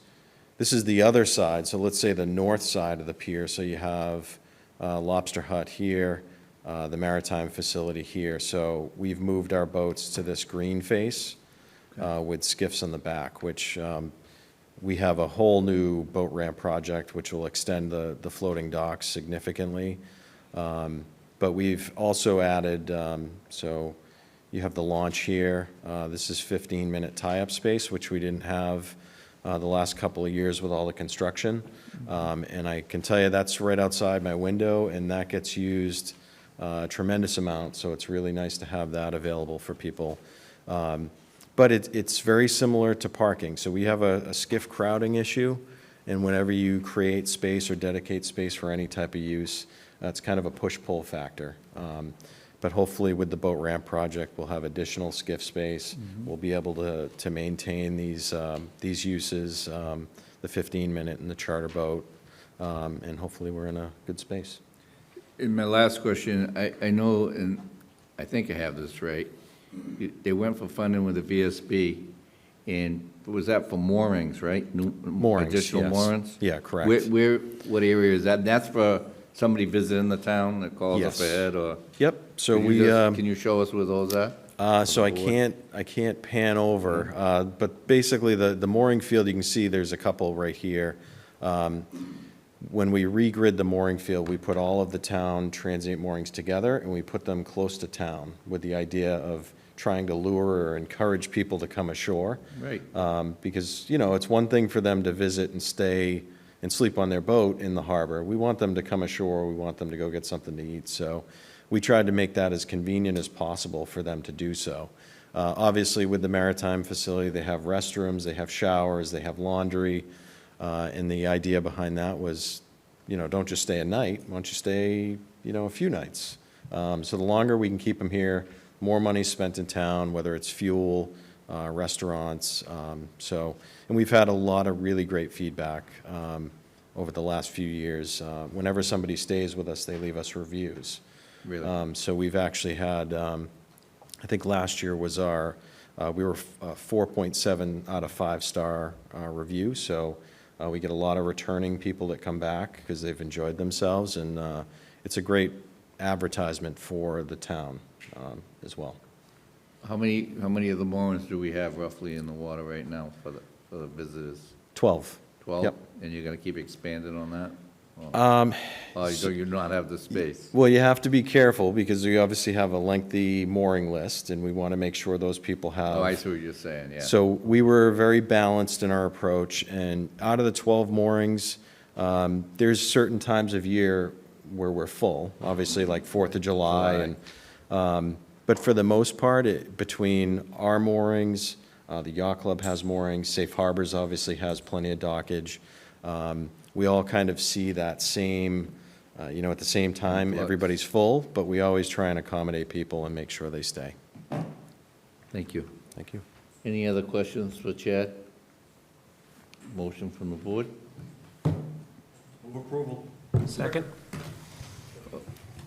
Speaker 7: the other side, so let's say the north side of the pier, so you have Lobster Hut here, the maritime facility here. So we've moved our boats to this green face with skiffs on the back, which we have a whole new boat ramp project which will extend the floating docks significantly. But we've also added, so you have the launch here. This is 15-minute tie-up space, which we didn't have the last couple of years with all the construction. And I can tell you that's right outside my window, and that gets used a tremendous amount, so it's really nice to have that available for people. But it's very similar to parking. So we have a skiff crowding issue, and whenever you create space or dedicate space for any type of use, that's kind of a push-pull factor. But hopefully with the boat ramp project, we'll have additional skiff space. We'll be able to maintain these uses, the 15-minute and the charter boat, and hopefully we're in a good space.
Speaker 1: And my last question, I know, and I think I have this right, they went for funding with the VSB, and was that for moorings, right?
Speaker 7: Moorings,
Speaker 1: Additional
Speaker 7: yes.
Speaker 1: moorings?
Speaker 7: Yeah, correct.
Speaker 1: What area is that? That's for somebody visiting the town that calls up
Speaker 7: Yes.
Speaker 1: ahead, or?
Speaker 7: Yep, so
Speaker 1: Can you
Speaker 7: we,
Speaker 1: just- Can you show us where those are?
Speaker 7: So I can't pan over, but basically the mooring field, you can see there's a couple right here. When we regrid the mooring field, we put all of the town transient moorings together and we put them close to town with the idea of trying to lure or encourage people to come ashore.
Speaker 1: Right.
Speaker 7: Because, you know, it's one thing for them to visit and stay and sleep on their boat in the harbor. We want them to come ashore, we want them to go get something to eat. So we tried to make that as convenient as possible for them to do so. Obviously, with the maritime facility, they have restrooms, they have showers, they have laundry. And the idea behind that was, you know, don't just stay a night, why don't you stay, you know, a few nights? So the longer we can keep them here, more money spent in town, whether it's fuel, restaurants. And we've had a lot of really great feedback over the last few years. Whenever somebody stays with us, they leave us reviews.
Speaker 1: Really?
Speaker 7: So we've actually had, I think last year was our, we were 4.7 out of 5-star review. So we get a lot of returning people that come back because they've enjoyed themselves. And it's a great advertisement for the town as well.
Speaker 1: How many of the moorings do we have roughly in the water right now for the visitors?
Speaker 7: 12.
Speaker 1: 12?
Speaker 7: Yep.
Speaker 1: And you're gonna keep expanding on that? Or do you not have the space?
Speaker 7: Well, you have to be careful because we obviously have a lengthy mooring list and we want to make sure those people have.
Speaker 1: Oh, I see what you're saying, yeah.
Speaker 7: So we were very balanced in our approach, and out of the 12 moorings, there's certain times of year where we're full, obviously like 4th of July. And but for the most part, between our moorings, the yacht club has moorings, Safe Harbors obviously has plenty of dockage. We all kind of see that same, you know, at the same time,
Speaker 1: Influx.
Speaker 7: everybody's full, but we always try and accommodate people and make sure they stay.
Speaker 1: Thank you.
Speaker 7: Thank you.
Speaker 1: Any other questions for Chad? Motion from the board?
Speaker 6: Second?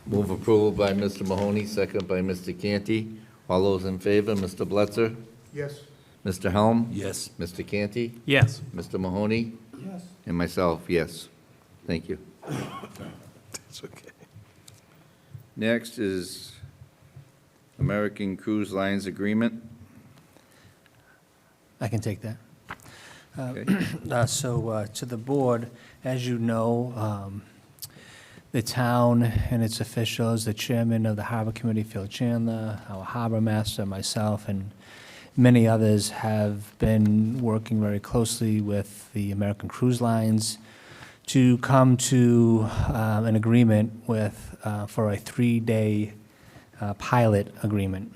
Speaker 1: Move approval by Mr. Mahoney, second by Mr. Canty. All those in favor, Mr. Blitzer?
Speaker 3: Yes.
Speaker 1: Mr. Helm?
Speaker 5: Yes.
Speaker 1: Mr. Canty?
Speaker 6: Yes.
Speaker 1: Mr. Mahoney?
Speaker 3: Yes.
Speaker 1: And myself, yes. Thank you.
Speaker 7: That's okay.
Speaker 1: Next is American Cruise Lines Agreement.
Speaker 9: I can take that.
Speaker 1: Okay.
Speaker 9: So to the board, as you know, the town and its officials, the chairman of the Harbor Committee, Phil Chandler, our harbor master, myself, and many others have been working very closely with the American Cruise Lines to come to an agreement with, for a 3-day pilot agreement.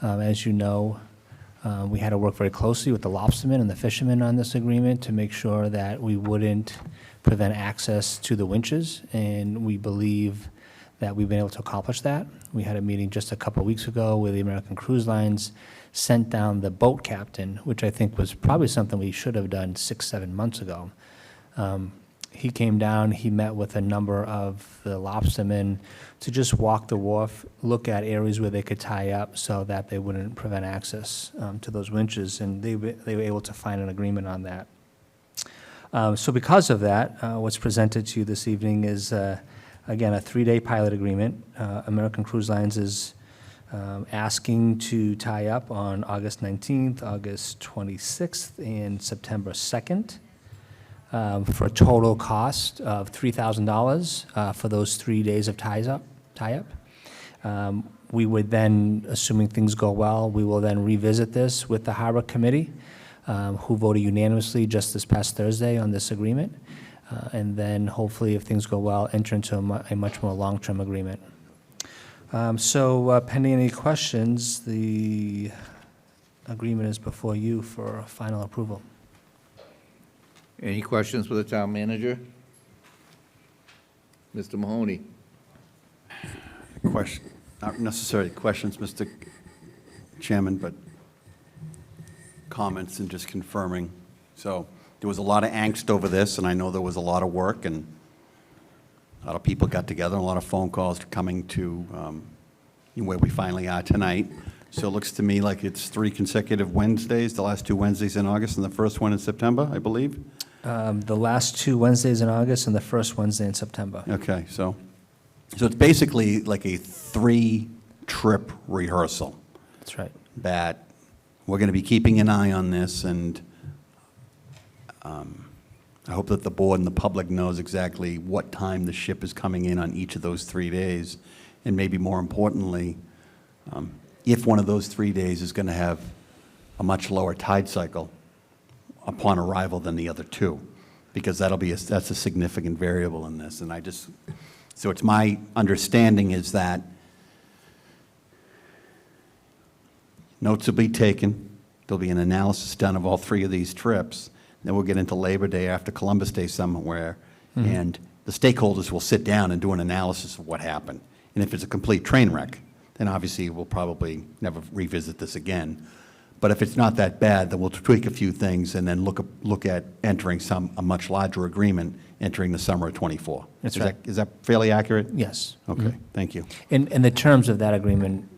Speaker 9: As you know, we had to work very closely with the lobstermen and the fishermen on this agreement to make sure that we wouldn't prevent access to the winches, and we believe that we've been able to accomplish that. We had a meeting just a couple of weeks ago where the American Cruise Lines sent down the boat captain, which I think was probably something we should have done 6-7 months ago. He came down, he met with a number of the lobstermen to just walk the wharf, look at areas where they could tie up so that they wouldn't prevent access to those winches, and they were able to find an agreement on that. So because of that, what's presented to you this evening is, again, a 3-day pilot agreement. American Cruise Lines is asking to tie up on August 19th, August 26th, and September 2nd. For a total cost of $3,000 for those 3 days of tie-up. We would then, assuming things go well, we will then revisit this with the Harbor Committee, who voted unanimously just this past Thursday on this agreement. And then hopefully, if things go well, enter into a much more long-term agreement. So pending any questions, the agreement is before you for final approval.
Speaker 1: Any questions for the town manager? Mr. Mahoney?
Speaker 4: Question, not necessarily questions, Mr. Chairman, but comments and just confirming. So there was a lot of angst over this, and I know there was a lot of work, and a lot of people got together, and a lot of phone calls coming to where we finally are tonight. So it looks to me like it's 3 consecutive Wednesdays, the last 2 Wednesdays in August and the first one in September, I believe.
Speaker 9: The last 2 Wednesdays in August and the first Wednesday in September.
Speaker 4: Okay, so it's basically like a 3-trip rehearsal.
Speaker 9: That's right.
Speaker 4: that we're going to be keeping an eye on this, and I hope that the board and the public knows exactly what time the ship is coming in on each of those 3 days, and maybe more importantly, if one of those 3 days is going to have a much lower tide cycle upon arrival than the other two, because that's a significant variable in this. And so it's my understanding is that notes will be taken, there'll be an analysis done of all 3 of these trips, then we'll get into Labor Day after Columbus Day somewhere, and the stakeholders will sit down and do an analysis of what happened. And if it's a complete train wreck, then obviously we'll probably never revisit this again. But if it's not that bad, then we'll tweak a few things and then look at entering a much larger agreement entering the summer of '24.
Speaker 9: That's right.
Speaker 4: Is that fairly accurate?
Speaker 9: Yes.
Speaker 4: Okay, thank you.
Speaker 9: And the terms of that agreement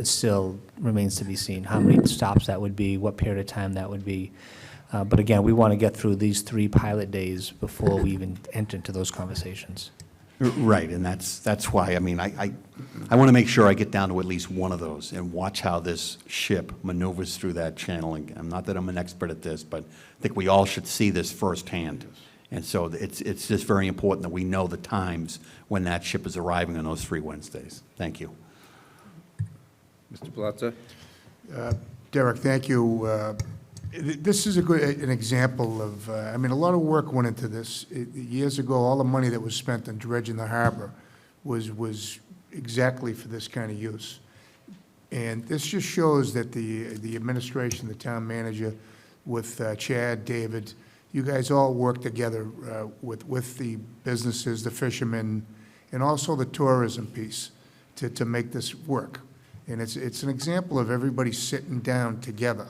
Speaker 9: still remains to be seen, how many stops that would be, what period of time that would be. But again, we want to get through these 3 pilot days before we even enter into those conversations.
Speaker 4: Right, and that's why, I mean, I want to make sure I get down to at least one of those and watch how this ship maneuvers through that channel. And not that I'm an expert at this, but I think we all should see this firsthand. And so it's just very important that we know the times when that ship is arriving on those 3 Wednesdays. Thank you.
Speaker 1: Mr. Plaza?
Speaker 3: Derek, thank you. This is an example of, I mean, a lot of work went into this. Years ago, all the money that was spent on dredging the harbor was exactly for this kind of use. And this just shows that the administration, the town manager, with Chad, David, you guys all work together with the businesses, the fishermen, and also the tourism piece to make this work. And it's an example of everybody sitting down together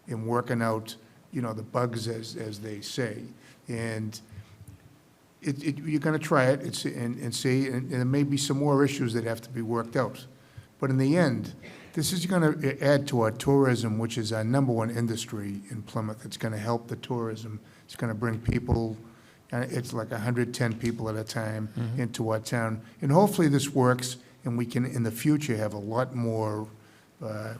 Speaker 3: and working out, the bugs, as they say. And you're going to try it and see, and there may be some more issues that have to be worked out. But in the end, this is going to add to our tourism, which is our #1 industry in Plymouth. It's going to help the tourism. It's going to bring people, it's like 110 people at a time into our town. And hopefully this works, and we can, in the future, have a lot more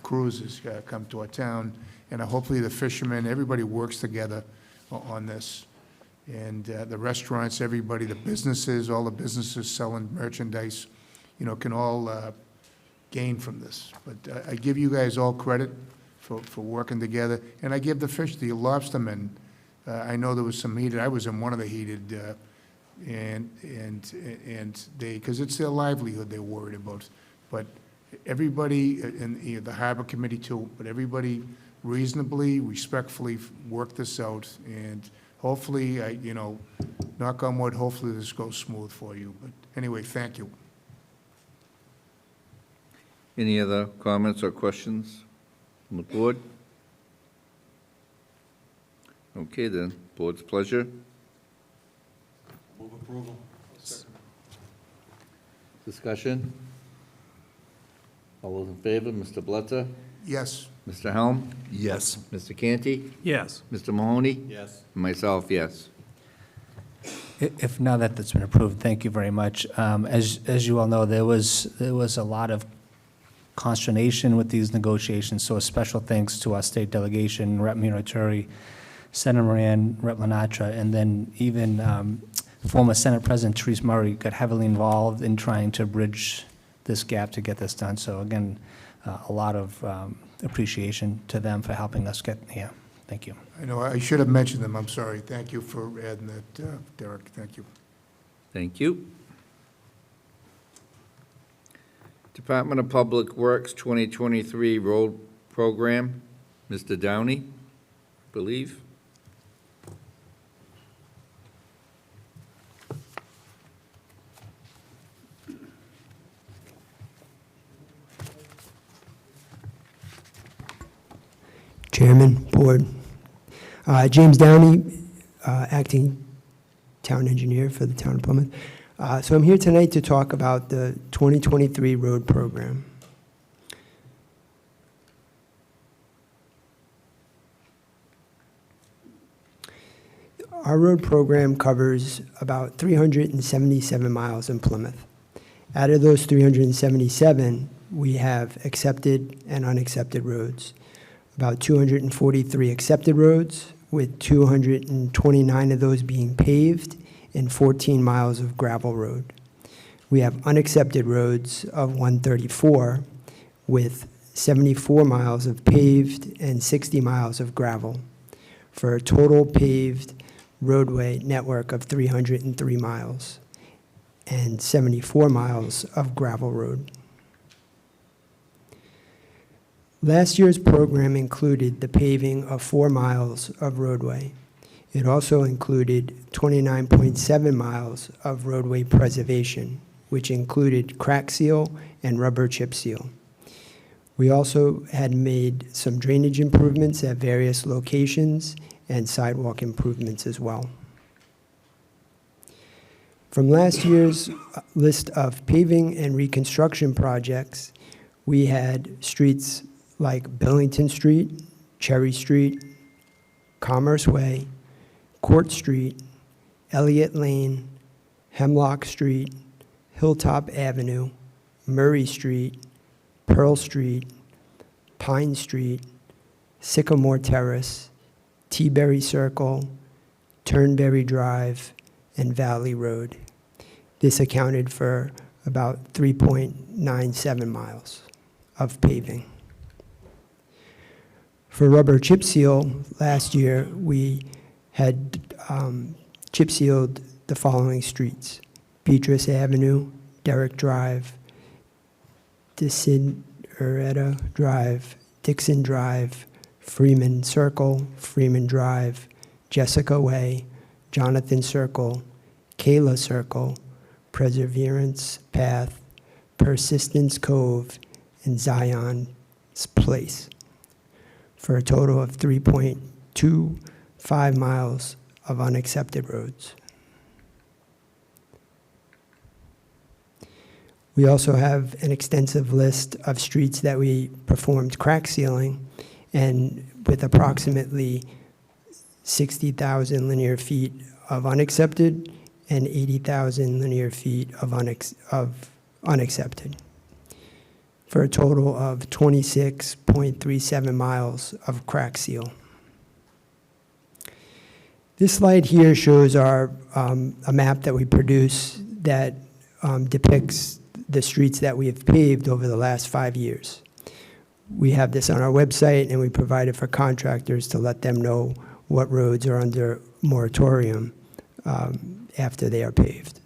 Speaker 3: cruises come to our town. And hopefully the fishermen, everybody works together on this. And the restaurants, everybody, the businesses, all the businesses selling merchandise, can all gain from this. But I give you guys all credit for working together. And I give the lobstermen, I know there was some heated, I was in one of the heated, and they, because it's their livelihood they're worried about. But everybody, and the harbor committee too, but everybody reasonably, respectfully work this out, and hopefully, knock on wood, hopefully this goes smooth for you. But anyway, thank you.
Speaker 1: Any other comments or questions from the board? Okay, then, board's pleasure.
Speaker 4: Move approval.
Speaker 1: Discussion? All those in favor, Mr. Blutta?
Speaker 3: Yes.
Speaker 1: Mr. Helm?
Speaker 5: Yes.
Speaker 1: Mr. Canty?
Speaker 6: Yes.
Speaker 1: Mr. Mahoney?
Speaker 4: Yes.
Speaker 1: Myself, yes.
Speaker 9: If now that that's been approved, thank you very much. As you all know, there was a lot of consternation with these negotiations, so a special thanks to our state delegation, Rep. Muraturi, Senator Moran, Rep. Lenatra, and then even former Senate President Therese Murray got heavily involved in trying to bridge this gap to get this done. So again, a lot of appreciation to them for helping us get here. Thank you.
Speaker 3: I know, I should have mentioned them, I'm sorry. Thank you for adding that, Derek, thank you.
Speaker 1: Thank you. Department of Public Works 2023 Road Program, Mr. Downey, I believe.
Speaker 11: Chairman, Board. James Downey, Acting Town Engineer for the Town of Plymouth. So I'm here tonight to talk about the 2023 road program. Our road program covers about 377 miles in Plymouth. Out of those 377, we have accepted and unaccepted roads. About 243 accepted roads, with 229 of those being paved and 14 miles of gravel road. We have unaccepted roads of 134, with 74 miles of paved and 60 miles of gravel, for a total paved roadway network of 303 miles and 74 miles of gravel road. Last year's program included the paving of 4 miles of roadway. It also included 29.7 miles of roadway preservation, which included crack seal and rubber chip seal. We also had made some drainage improvements at various locations and sidewalk improvements as well. From last year's list of paving and reconstruction projects, we had streets like Billington Street, Cherry Street, Commerce Way, Court Street, Elliott Lane, Hemlock Street, Hilltop Avenue, Murray Street, Pearl Street, Pine Street, Sycamore Terrace, Teaberry Circle, Turnberry Drive, and Valley Road. This accounted for about 3.97 miles of paving. For rubber chip seal, last year we had chip sealed the following streets: Beatrice Avenue, Derrick Drive, Desiderato Drive, Dixon Drive, Freeman Circle, Freeman Drive, Jessica Way, Jonathan Circle, Kayla Circle, Perseverance Path, Persistence Cove, and Zion's Place, for a total of 3.25 miles of unaccepted roads. We also have an extensive list of streets that we performed crack sealing, and with approximately 60,000 linear feet of unaccepted and 80,000 linear feet of unaccepted, for a total of 26.37 miles of crack seal. This slide here shows a map that we produce that depicts the streets that we have paved over the last 5 years. We have this on our website, and we provide it for contractors to let them know what roads are under moratorium after they are paved.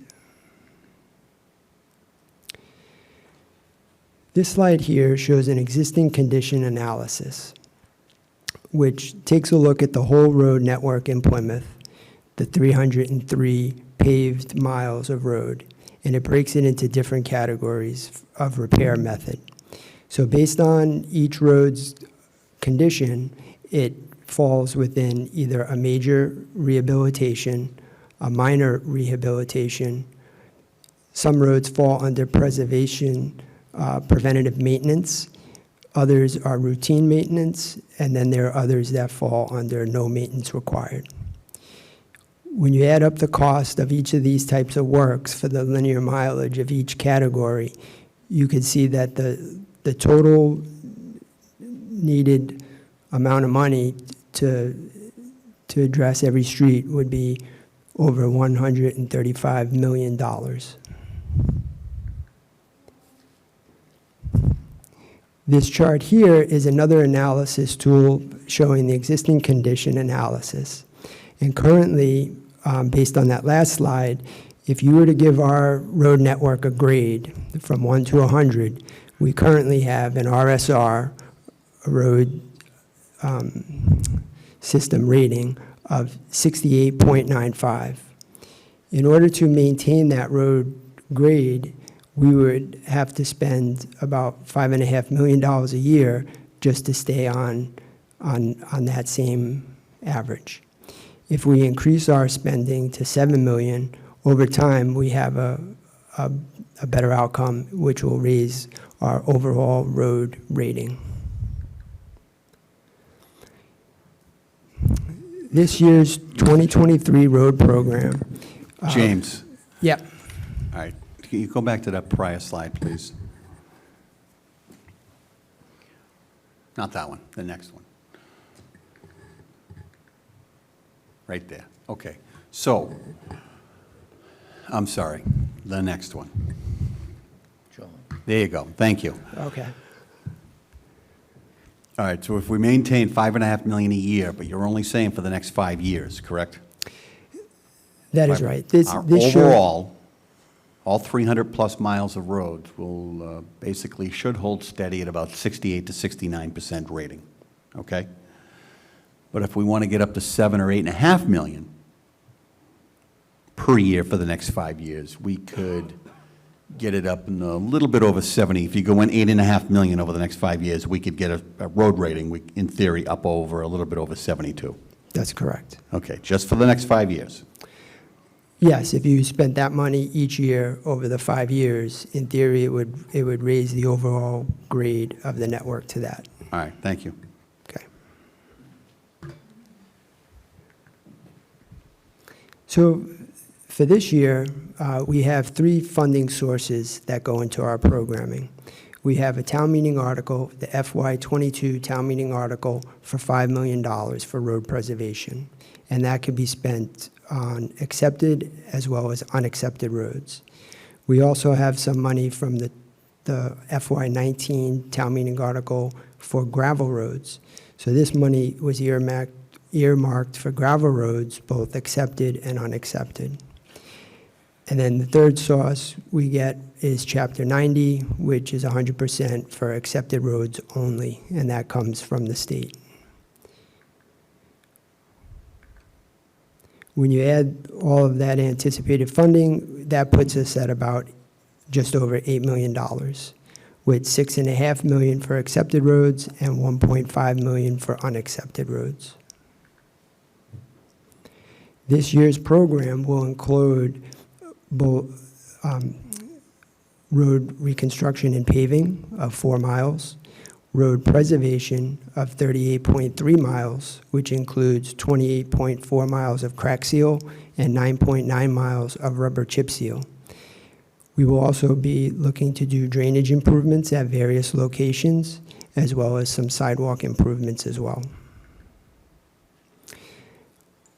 Speaker 11: This slide here shows an existing condition analysis, which takes a look at the whole road network in Plymouth, the 303 paved miles of road, and it breaks it into different categories of repair method. So based on each road's condition, it falls within either a major rehabilitation, a minor rehabilitation. Some roads fall under preservation, preventative maintenance. Others are routine maintenance, and then there are others that fall under no maintenance required. When you add up the cost of each of these types of works for the linear mileage of each category, you can see that the total needed amount of money to address every street would be over $135 million. This chart here is another analysis tool showing the existing condition analysis. And currently, based on that last slide, if you were to give our road network a grade from 1 to 100, we currently have an RSR, a road system rating of 68.95. In order to maintain that road grade, we would have to spend about $5.5 million a year just to stay on that same average. If we increase our spending to $7 million, over time we have a better outcome, which will raise our overall road rating. This year's 2023 road program.
Speaker 4: James,
Speaker 11: Yeah.
Speaker 4: all right, can you go back to that prior slide, please? Not that one, the next one. Right there, okay. So, I'm sorry, the next one.
Speaker 5: John.
Speaker 4: There you go, thank you.
Speaker 11: Okay.
Speaker 4: All right, so if we maintain 5.5 million a year, but you're only saying for the next 5 years, correct?
Speaker 11: That is right. This
Speaker 4: Our
Speaker 11: this show-
Speaker 4: overall, all 300-plus miles of roads will basically should hold steady at about 68 to 69% rating, okay? But if we want to get up to 7 or 8.5 million per year for the next 5 years, we could get it up in a little bit over 70. If you go in 8.5 million over the next 5 years, we could get a road rating, in theory, up over a little bit over 72.
Speaker 11: That's correct.
Speaker 4: Okay, just for the next 5 years.
Speaker 11: Yes, if you spent that money each year over the 5 years, in theory, it would raise the overall grade of the network to that.
Speaker 4: All right, thank you.
Speaker 11: Okay. So for this year, we have 3 funding sources that go into our programming. We have a town meeting article, the FY22 town meeting article for $5 million for road preservation, and that can be spent on accepted as well as unaccepted roads. We also have some money from the FY19 town meeting article for gravel roads. So this money was earmarked for gravel roads, both accepted and unaccepted. And then the third source we get is Chapter 90, which is 100% for accepted roads only, and that comes from the state. When you add all of that anticipated funding, that puts us at about just over $8 million, with $6.5 million for accepted roads and $1.5 million for unaccepted roads. This year's program will include both road reconstruction and paving of 4 miles, road preservation of 38.3 miles, which includes 28.4 miles of crack seal and 9.9 miles of rubber chip seal. We will also be looking to do drainage improvements at various locations, as well as some sidewalk improvements as well.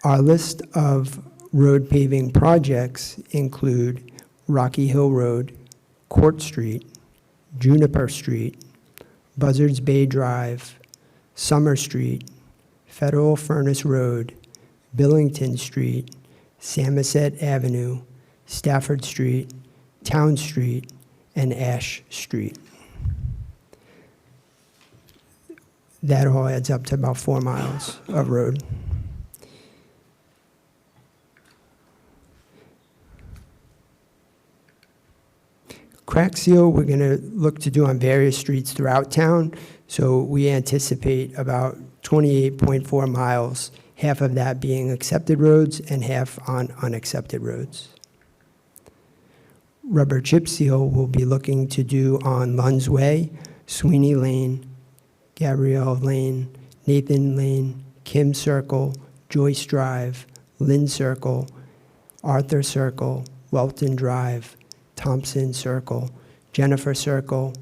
Speaker 11: Our list of road paving projects include Rocky Hill Road, Court Street, Juniper Street, Buzzards Bay Drive, Summer Street, Federal Furnace Road, Billington Street, Samoset Avenue, Stafford Street, Town Street, and Ash Street. That all adds up to about 4 miles of road. Crack seal, we're going to look to do on various streets throughout town. So we anticipate about 28.4 miles, half of that being accepted roads and half on unaccepted roads. Rubber chip seal we'll be looking to do on Lunds Way, Sweeney Lane, Gabrielle Lane, Nathan Lane, Kim Circle, Joyce Drive, Lynn Circle, Arthur Circle, Welton Drive, Thompson Circle, Jennifer Circle,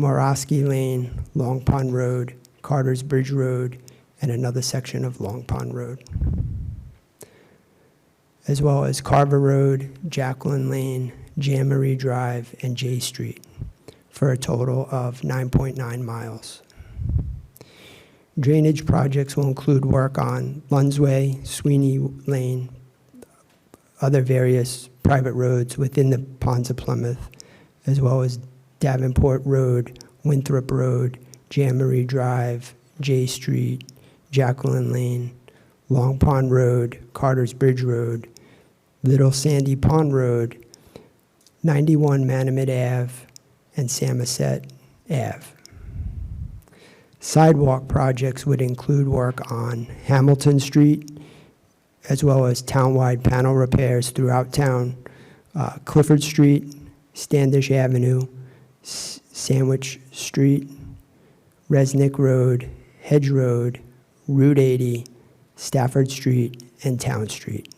Speaker 11: Morosky Lane, Long Pond Road, Carter's Bridge Road, and another section of Long Pond Road, as well as Carver Road, Jacqueline Lane, Jamboree Drive, and J Street, for a total of 9.9 miles. Drainage projects will include work on Lunds Way, Sweeney Lane, other various private roads within the Ponds of Plymouth, as well as Davenport Road, Winthrop Road, Jamboree Drive, J Street, Jacqueline Lane, Long Pond Road, Carter's Bridge Road, Little Sandy Pond Road, 91 Manamet Ave, and Samoset Ave. Sidewalk projects would include work on Hamilton Street, as well as townwide panel repairs throughout town, Clifford Street, Standish Avenue, Sandwich Street, Resnick Road, Hedge Road, Route 80, Stafford Street, and Town Street.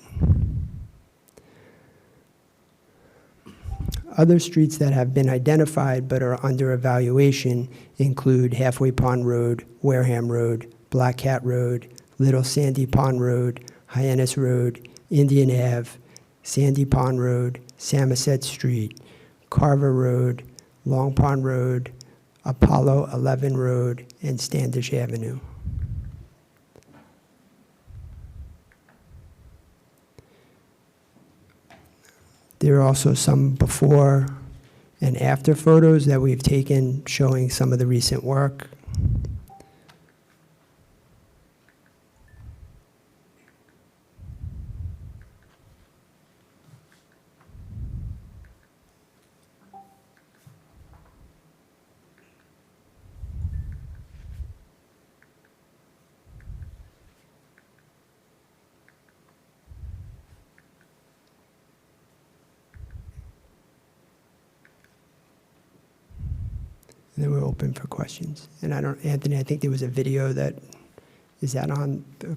Speaker 11: Other streets that have been identified but are under evaluation include Halfway Pond Road, Wareham Road, Black Cat Road, Little Sandy Pond Road, Hyannis Road, Indian Ave, Sandy Pond Road, Samoset Street, Carver Road, Long Pond Road, Apollo 11 Road, and Standish Avenue. There are also some before and after photos that we've taken showing some of the recent work. And then we're open for questions. And I don't, Anthony, I think there was a video that, is that on? And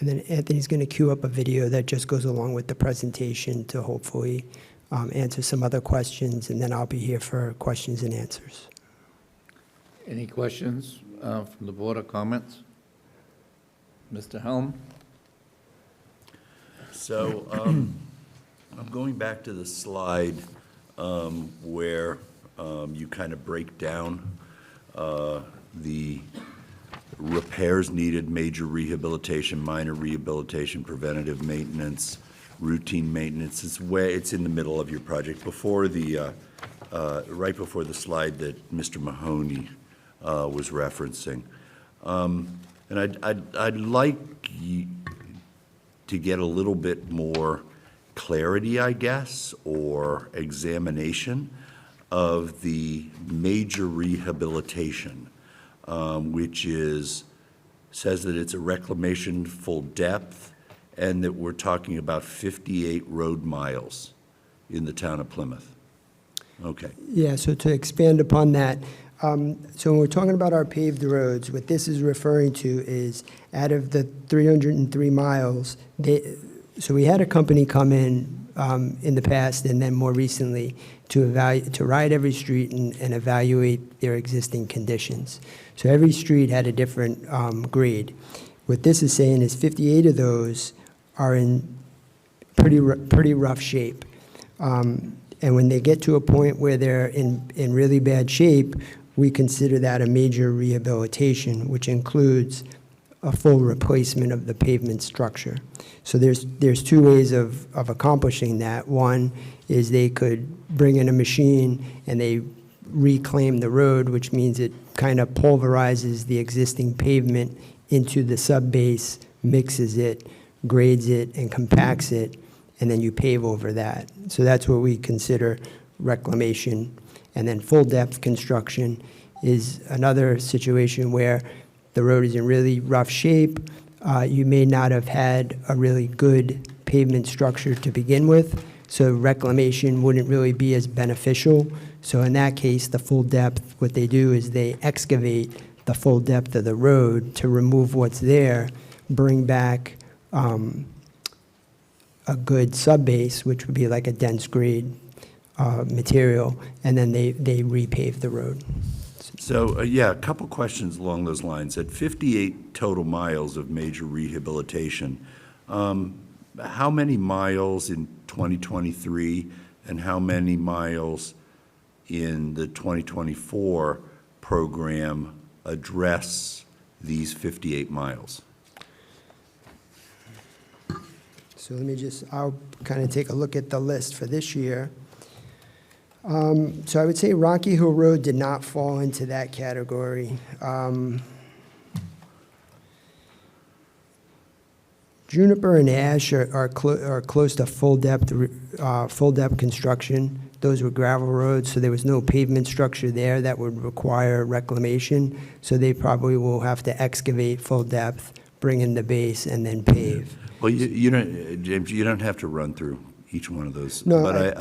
Speaker 11: then Anthony's going to queue up a video that just goes along with the presentation to hopefully answer some other questions, and then I'll be here for questions and answers.
Speaker 1: Any questions from the board or comments? Mr. Helm?
Speaker 12: So I'm going back to the slide where you kind of break down the repairs needed, major rehabilitation, minor rehabilitation, preventative maintenance, routine maintenance. It's in the middle of your project, before the right before the slide that Mr. Mahoney was referencing. And I'd like to get a little bit more clarity, I guess, or examination of the major rehabilitation, which says that it's a reclamation full depth, and that we're talking about 58 road miles in the town of Plymouth. Okay.
Speaker 11: Yeah, so to expand upon that, so when we're talking about our paved roads, what this is referring to is out of the 303 miles, so we had a company come in the past and then more recently to ride every street and evaluate their existing conditions. So every street had a different grade. What this is saying is 58 of those are in pretty rough shape. And when they get to a point where they're in really bad shape, we consider that a major rehabilitation, which includes a full replacement of the pavement structure. So there's two ways of accomplishing that. One is they could bring in a machine and they reclaim the road, which means it kind of pulverizes the existing pavement into the subbase, mixes it, grades it, and compacts it, and then you pave over that. So that's what we consider reclamation. And then full depth construction is another situation where the road is in really rough shape. You may not have had a really good pavement structure to begin with, so reclamation wouldn't really be as beneficial. So in that case, the full depth, what they do is they excavate the full depth of the road to remove what's there, bring back a good subbase, which would be like a dense grade material, and then they repave the road.
Speaker 12: So, yeah, a couple questions along those lines. At 58 total miles of major rehabilitation, how many miles in 2023 and how many miles in the 2024 program address these 58 miles?
Speaker 11: So I'll kind of take a look at the list for this year. So I would say Rocky Hill Road did not fall into that category. Juniper and Ash are close to full depth construction. Those were gravel roads, so there was no pavement structure there that would require reclamation. So they probably will have to excavate full depth, bring in the base, and then pave.
Speaker 12: Well, you don't, James, you don't have to run through each one of those.
Speaker 11: No,
Speaker 12: but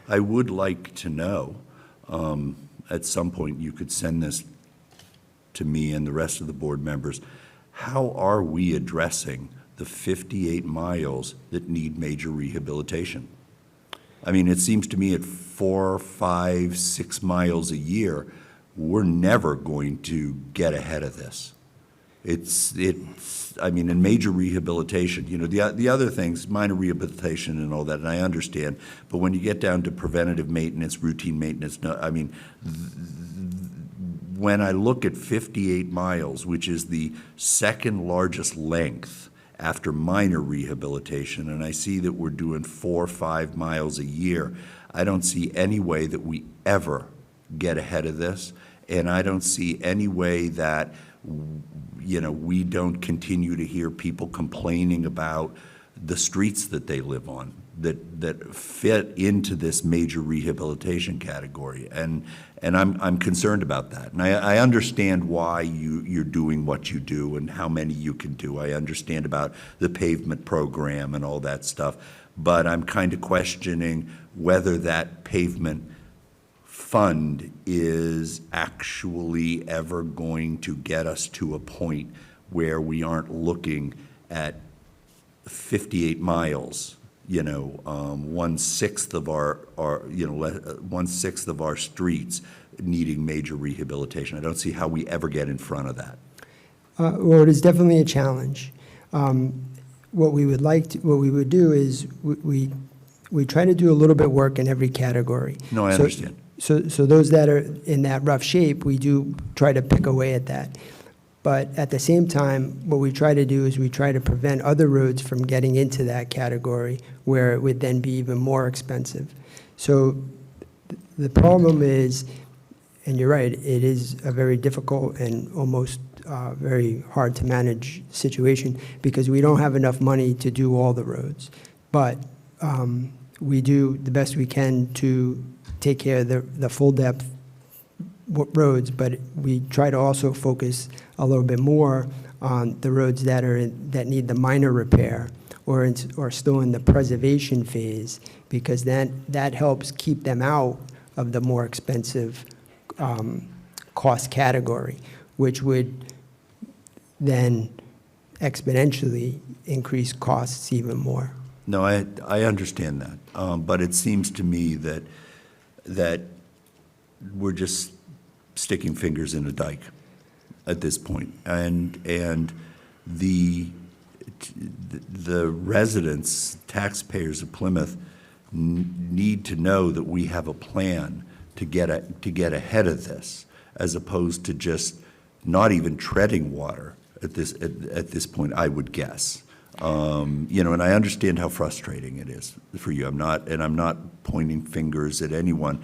Speaker 12: I would like to know, at some point, you could send this to me and the rest of the board members, how are we addressing the 58 miles that need major rehabilitation. I mean, it seems to me at 4, 5, 6 miles a year, we're never going to get ahead of this. I mean, in major rehabilitation, you know, the other things, minor rehabilitation and all that, and I understand, but when you get down to preventative maintenance, routine maintenance, no, I mean, when I look at 58 miles, which is the second largest length after minor rehabilitation, and I see that we're doing 4 or 5 miles a year, I don't see any way that we ever get ahead of this, and I don't see any way that, you know, we don't continue to hear people complaining about the streets that they live on that fit into this major rehabilitation category, and I'm concerned about that. And I understand why you're doing what you do and how many you can do. I understand about the pavement program and all that stuff, but I'm kind of questioning whether that pavement fund is actually ever going to get us to a point where we aren't looking at 58 miles, you know, 1/6 of our 1/6 of our streets needing major rehabilitation. I don't see how we ever get in front of that.
Speaker 11: Well, it is definitely a challenge. What we would do is we try to do a little bit of work in every category.
Speaker 12: No, I understand.
Speaker 11: So those that are in that rough shape, we do try to pick away at that. But at the same time, what we try to do is we try to prevent other roads from getting into that category where it would then be even more expensive. So the problem is, and you're right, it is a very difficult and almost very hard to manage situation because we don't have enough money to do all the roads. But we do the best we can to take care of the full depth roads, but we try to also focus a little bit more on the roads that need the minor repair or still in the preservation phase, because that helps keep them out of the more expensive cost category, which would then exponentially increase costs even more.
Speaker 12: No, I understand that, but it seems to me that we're just sticking fingers in a dike at this point, and the residents, taxpayers of Plymouth, need to know that we have a plan to get ahead of this, as opposed to just not even treading water at this point, I would guess. You know, and I understand how frustrating it is for you. I'm not pointing fingers at anyone.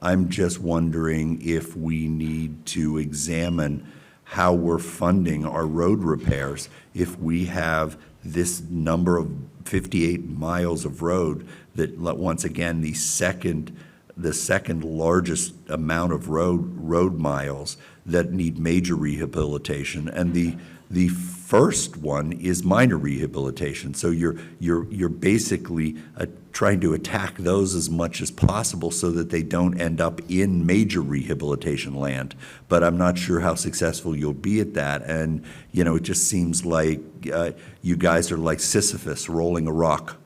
Speaker 12: I'm just wondering if we need to examine how we're funding our road repairs if we have this number of 58 miles of road that, once again, the second largest amount of road miles that need major rehabilitation, and the first one is minor rehabilitation. So you're basically trying to attack those as much as possible so that they don't end up in major rehabilitation land. But I'm not sure how successful you'll be at that. And, you know, it just seems like you guys are like Sisyphus rolling a rock,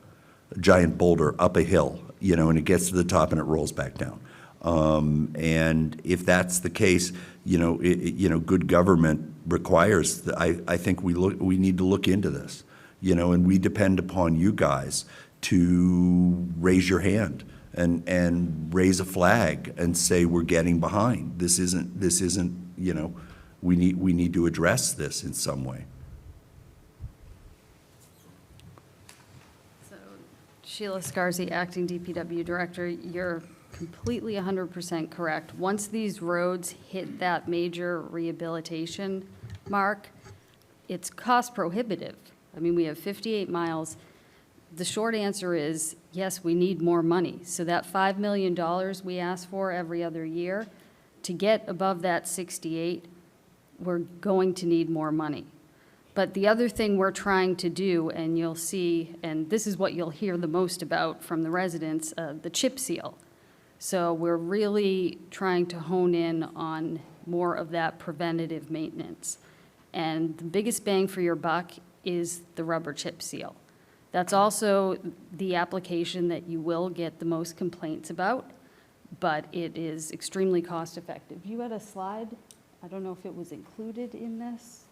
Speaker 12: a giant boulder up a hill, you know, and it gets to the top and it rolls back down. And if that's the case, you know, good government requires, I think we need to look into this, you know, and we depend upon you guys to raise your hand and raise a flag and say we're getting behind. This isn't, you know, we need to address this in some way.
Speaker 13: So, Sheila Scarzi, Acting DPW Director, you're completely 100% correct. Once these roads hit that major rehabilitation mark, it's cost prohibitive. I mean, we have 58 miles. The short answer is, yes, we need more money. So that $5 million we ask for every other year, to get above that 68, we're going to need more money. But the other thing we're trying to do, and you'll see, and this is what you'll hear the most about from the residents, the chip seal. So we're really trying to hone in on more of that preventative maintenance. And the biggest bang for your buck is the rubber chip seal. That's also the application that you will get the most complaints about, but it is extremely cost-effective. You had a slide, I don't know if it was included in this,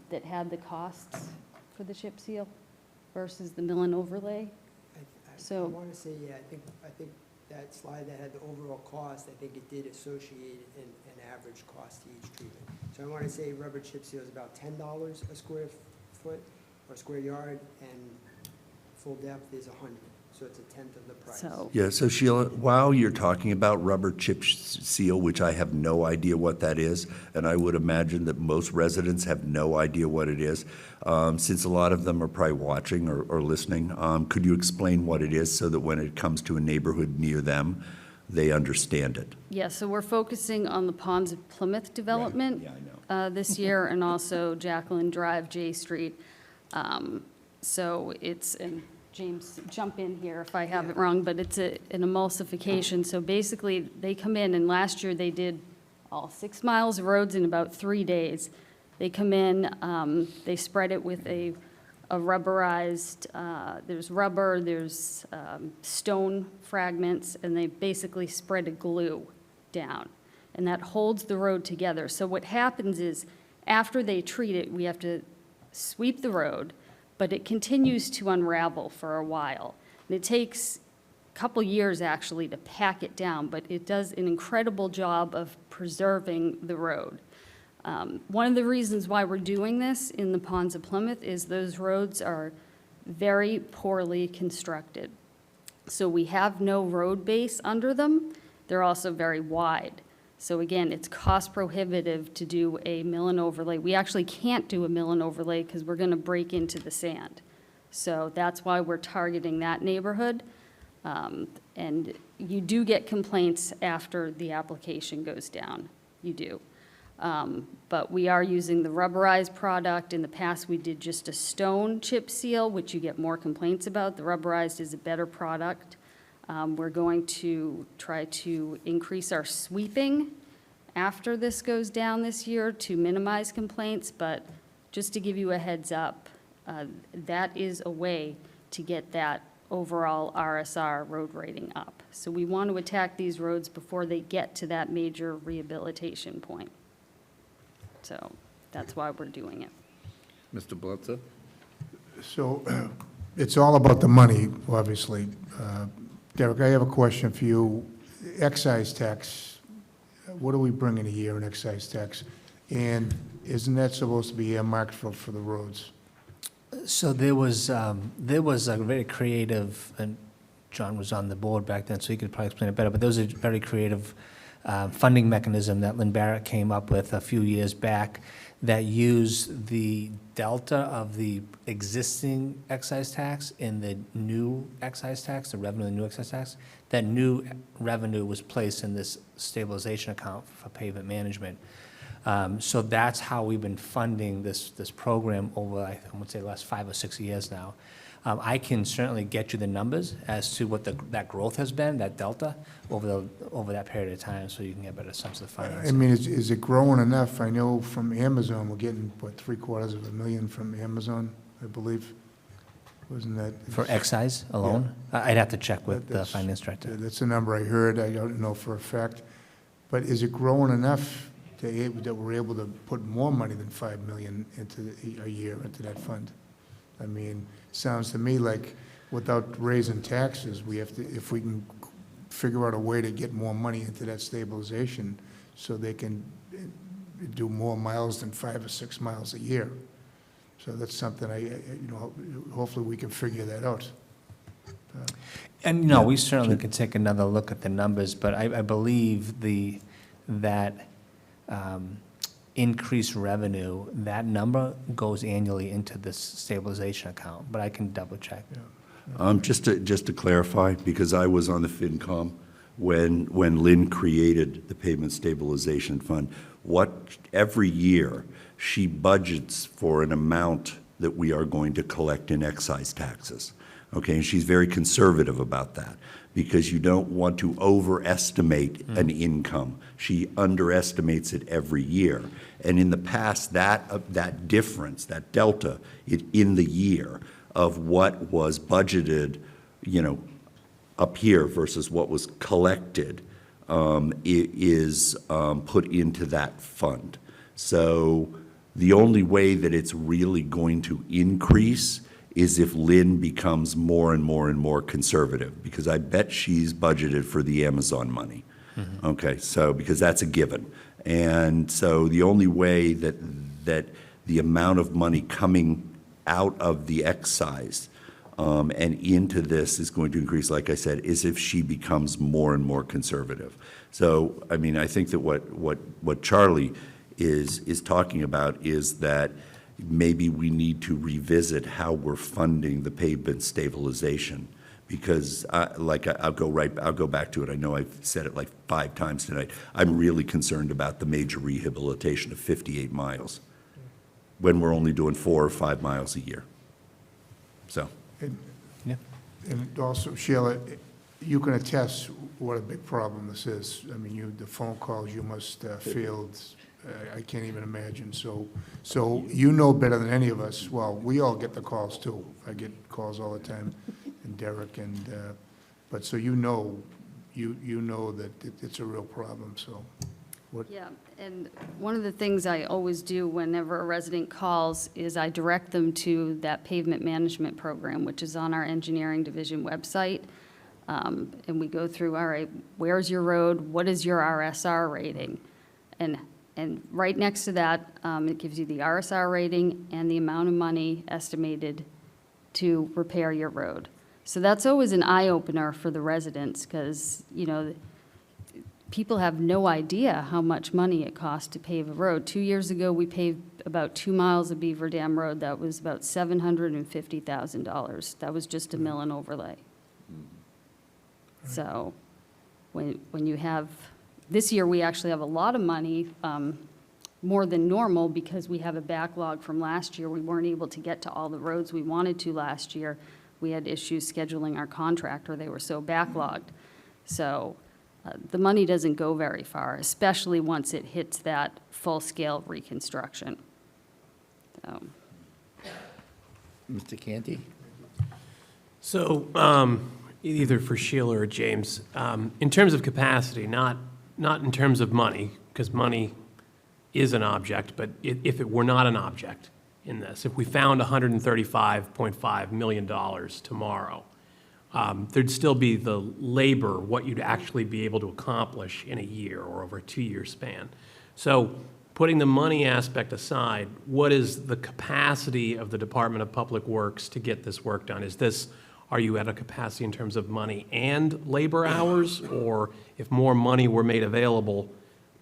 Speaker 13: that had the costs for the chip seal versus the mill and overlay.
Speaker 11: I
Speaker 13: So-
Speaker 11: want to say, yeah, I think that slide that had the overall cost, I think it did associate an average cost to each treatment. So I want to say rubber chip seal is about $10 a square foot or square yard, and full depth is 100. So it's a tenth of the price.
Speaker 13: So,
Speaker 12: Yeah, so Sheila, while you're talking about rubber chip seal, which I have no idea what that is, and I would imagine that most residents have no idea what it is, since a lot of them are probably watching or listening, could you explain what it is so that when it comes to a neighborhood near them, they understand it?
Speaker 13: yeah, so we're focusing on the Ponds of Plymouth development
Speaker 12: Yeah, I know.
Speaker 13: this year, and also Jacqueline Drive, J Street. So it's, and James, jump in here if I have it wrong, but it's an emulsification. So basically, they come in, and last year they did all 6 miles of roads in about 3 days. They come in, they spread it with a rubberized, there's rubber, there's stone fragments, and they basically spread a glue down. And that holds the road together. So what happens is, after they treat it, we have to sweep the road, but it continues to unravel for a while. And it takes a couple years, actually, to pack it down, but it does an incredible job of preserving the road. One of the reasons why we're doing this in the Ponds of Plymouth is those roads are very poorly constructed. So we have no road base under them. They're also very wide. So again, it's cost prohibitive to do a mill and overlay. We actually can't do a mill and overlay because we're going to break into the sand. So that's why we're targeting that neighborhood. And you do get complaints after the application goes down. You do. But we are using the rubberized product. In the past, we did just a stone chip seal, which you get more complaints about. The rubberized is a better product. We're going to try to increase our sweeping after this goes down this year to minimize complaints, but just to give you a heads up, that is a way to get that overall RSR road rating up. So we want to attack these roads before they get to that major rehabilitation point. So that's why we're doing it.
Speaker 1: Mr. Blitzer?
Speaker 3: So it's all about the money, obviously. Derek, I have a question for you. Excise tax, what do we bring in a year in excise tax? And isn't that supposed to be earmarked for the roads?
Speaker 9: So there was a very creative, and John was on the board back then, so he could probably explain it better, but there was a very creative funding mechanism that Lynn Barrett came up with a few years back that used the delta of the existing excise tax and the new excise tax, the revenue of the new excise tax. That new revenue was placed in this stabilization account for pavement management. So that's how we've been funding this program over, I would say, the last 5 or 6 years now. I can certainly get you the numbers as to what that growth has been, that delta, over that period of time, so you can get a better sense of the
Speaker 3: I
Speaker 9: financing.
Speaker 3: mean, is it growing enough? I know from Amazon, we're getting, what, $750,000 from Amazon, I believe? Wasn't that?
Speaker 9: For excise alone? I'd have to check with the
Speaker 3: That's-
Speaker 9: finance director.
Speaker 3: That's a number I heard, I don't know for a fact. But is it growing enough that we're able to put more money than $5 million a year into that fund? I mean, sounds to me like without raising taxes, we have to, if we can figure out a way to get more money into that stabilization so they can do more miles than 5 or 6 miles a year. So that's something hopefully we can figure that out.
Speaker 9: And, we certainly could take another look at the numbers, but I believe that increased revenue, that number goes annually into this stabilization account, but I can double check.
Speaker 12: Just to clarify, because I was on the FinCom when Lynn created the Pavement Stabilization Fund, every year, she budgets for an amount that we are going to collect in excise taxes. Okay, and she's very conservative about that, because you don't want to overestimate an income. She underestimates it every year. And in the past, that difference, that delta in the year of what was budgeted, up here versus what was collected, is put into that fund. So the only way that it's really going to increase is if Lynn becomes more and more and more conservative, because I bet she's budgeted for the Amazon money. Okay, so, because that's a given. And so the only way that the amount of money coming out of the excise and into this is going to increase, like I said, is if she becomes more and more conservative. So, I mean, I think that what Charlie is talking about is that maybe we need to revisit how we're funding the pavement stabilization. Because, I'll go back to it. I know I've said it like 5 times tonight. I'm really concerned about the major rehabilitation of 58 miles when we're only doing 4 or 5 miles a year. So.
Speaker 3: And also, Sheila, you can attest what a big problem this is. I mean, the phone calls you must field, I can't even imagine. So you know better than any of us. Well, we all get the calls too. I get calls all the time, and Derek, but so you know that it's a real problem, so.
Speaker 13: Yeah, and one of the things I always do whenever a resident calls is I direct them to that pavement management program, which is on our engineering division website. And we go through, all right, where's your road? What is your RSR rating? And right next to that, it gives you the RSR rating and the amount of money estimated to repair your road. So that's always an eye-opener for the residents, because, people have no idea how much money it costs to pave a road. 2 years ago, we paved about 2 miles of Beaver Dam Road. That was about $750,000. That was just a mill and overlay. So when you have, this year, we actually have a lot of money, more than normal, because we have a backlog from last year. We weren't able to get to all the roads we wanted to last year. We had issues scheduling our contractor. They were so backlogged. So the money doesn't go very far, especially once it hits that full-scale reconstruction. So.
Speaker 5: Mr. Canty?
Speaker 6: So, either for Sheila or James, in terms of capacity, not in terms of money, because money is an object, but if it were not an object in this, if we found $135.5 million tomorrow, there'd still be the labor, what you'd actually be able to accomplish in a year or over a 2-year span. So putting the money aspect aside, what is the capacity of the Department of Public Works to get this work done? Are you at a capacity in terms of money and labor hours? Or if more money were made available,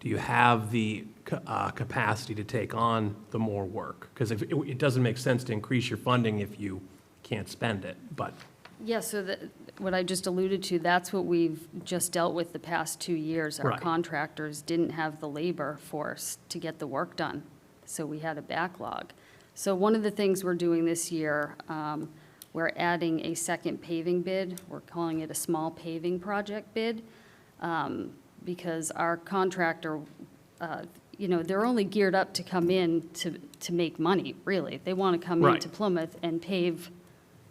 Speaker 6: do you have the capacity to take on the more work? Because it doesn't make sense to increase your funding if you can't spend it, but.
Speaker 13: Yeah, so what I just alluded to, that's what we've just dealt with the past 2 years. Our
Speaker 6: Right.
Speaker 13: contractors didn't have the labor force to get the work done, so we had a backlog. So one of the things we're doing this year, we're adding a second paving bid. We're calling it a small paving project bid, because our contractor, they're only geared up to come in to make money, really. They want to come
Speaker 6: Right.
Speaker 13: into Plymouth and pave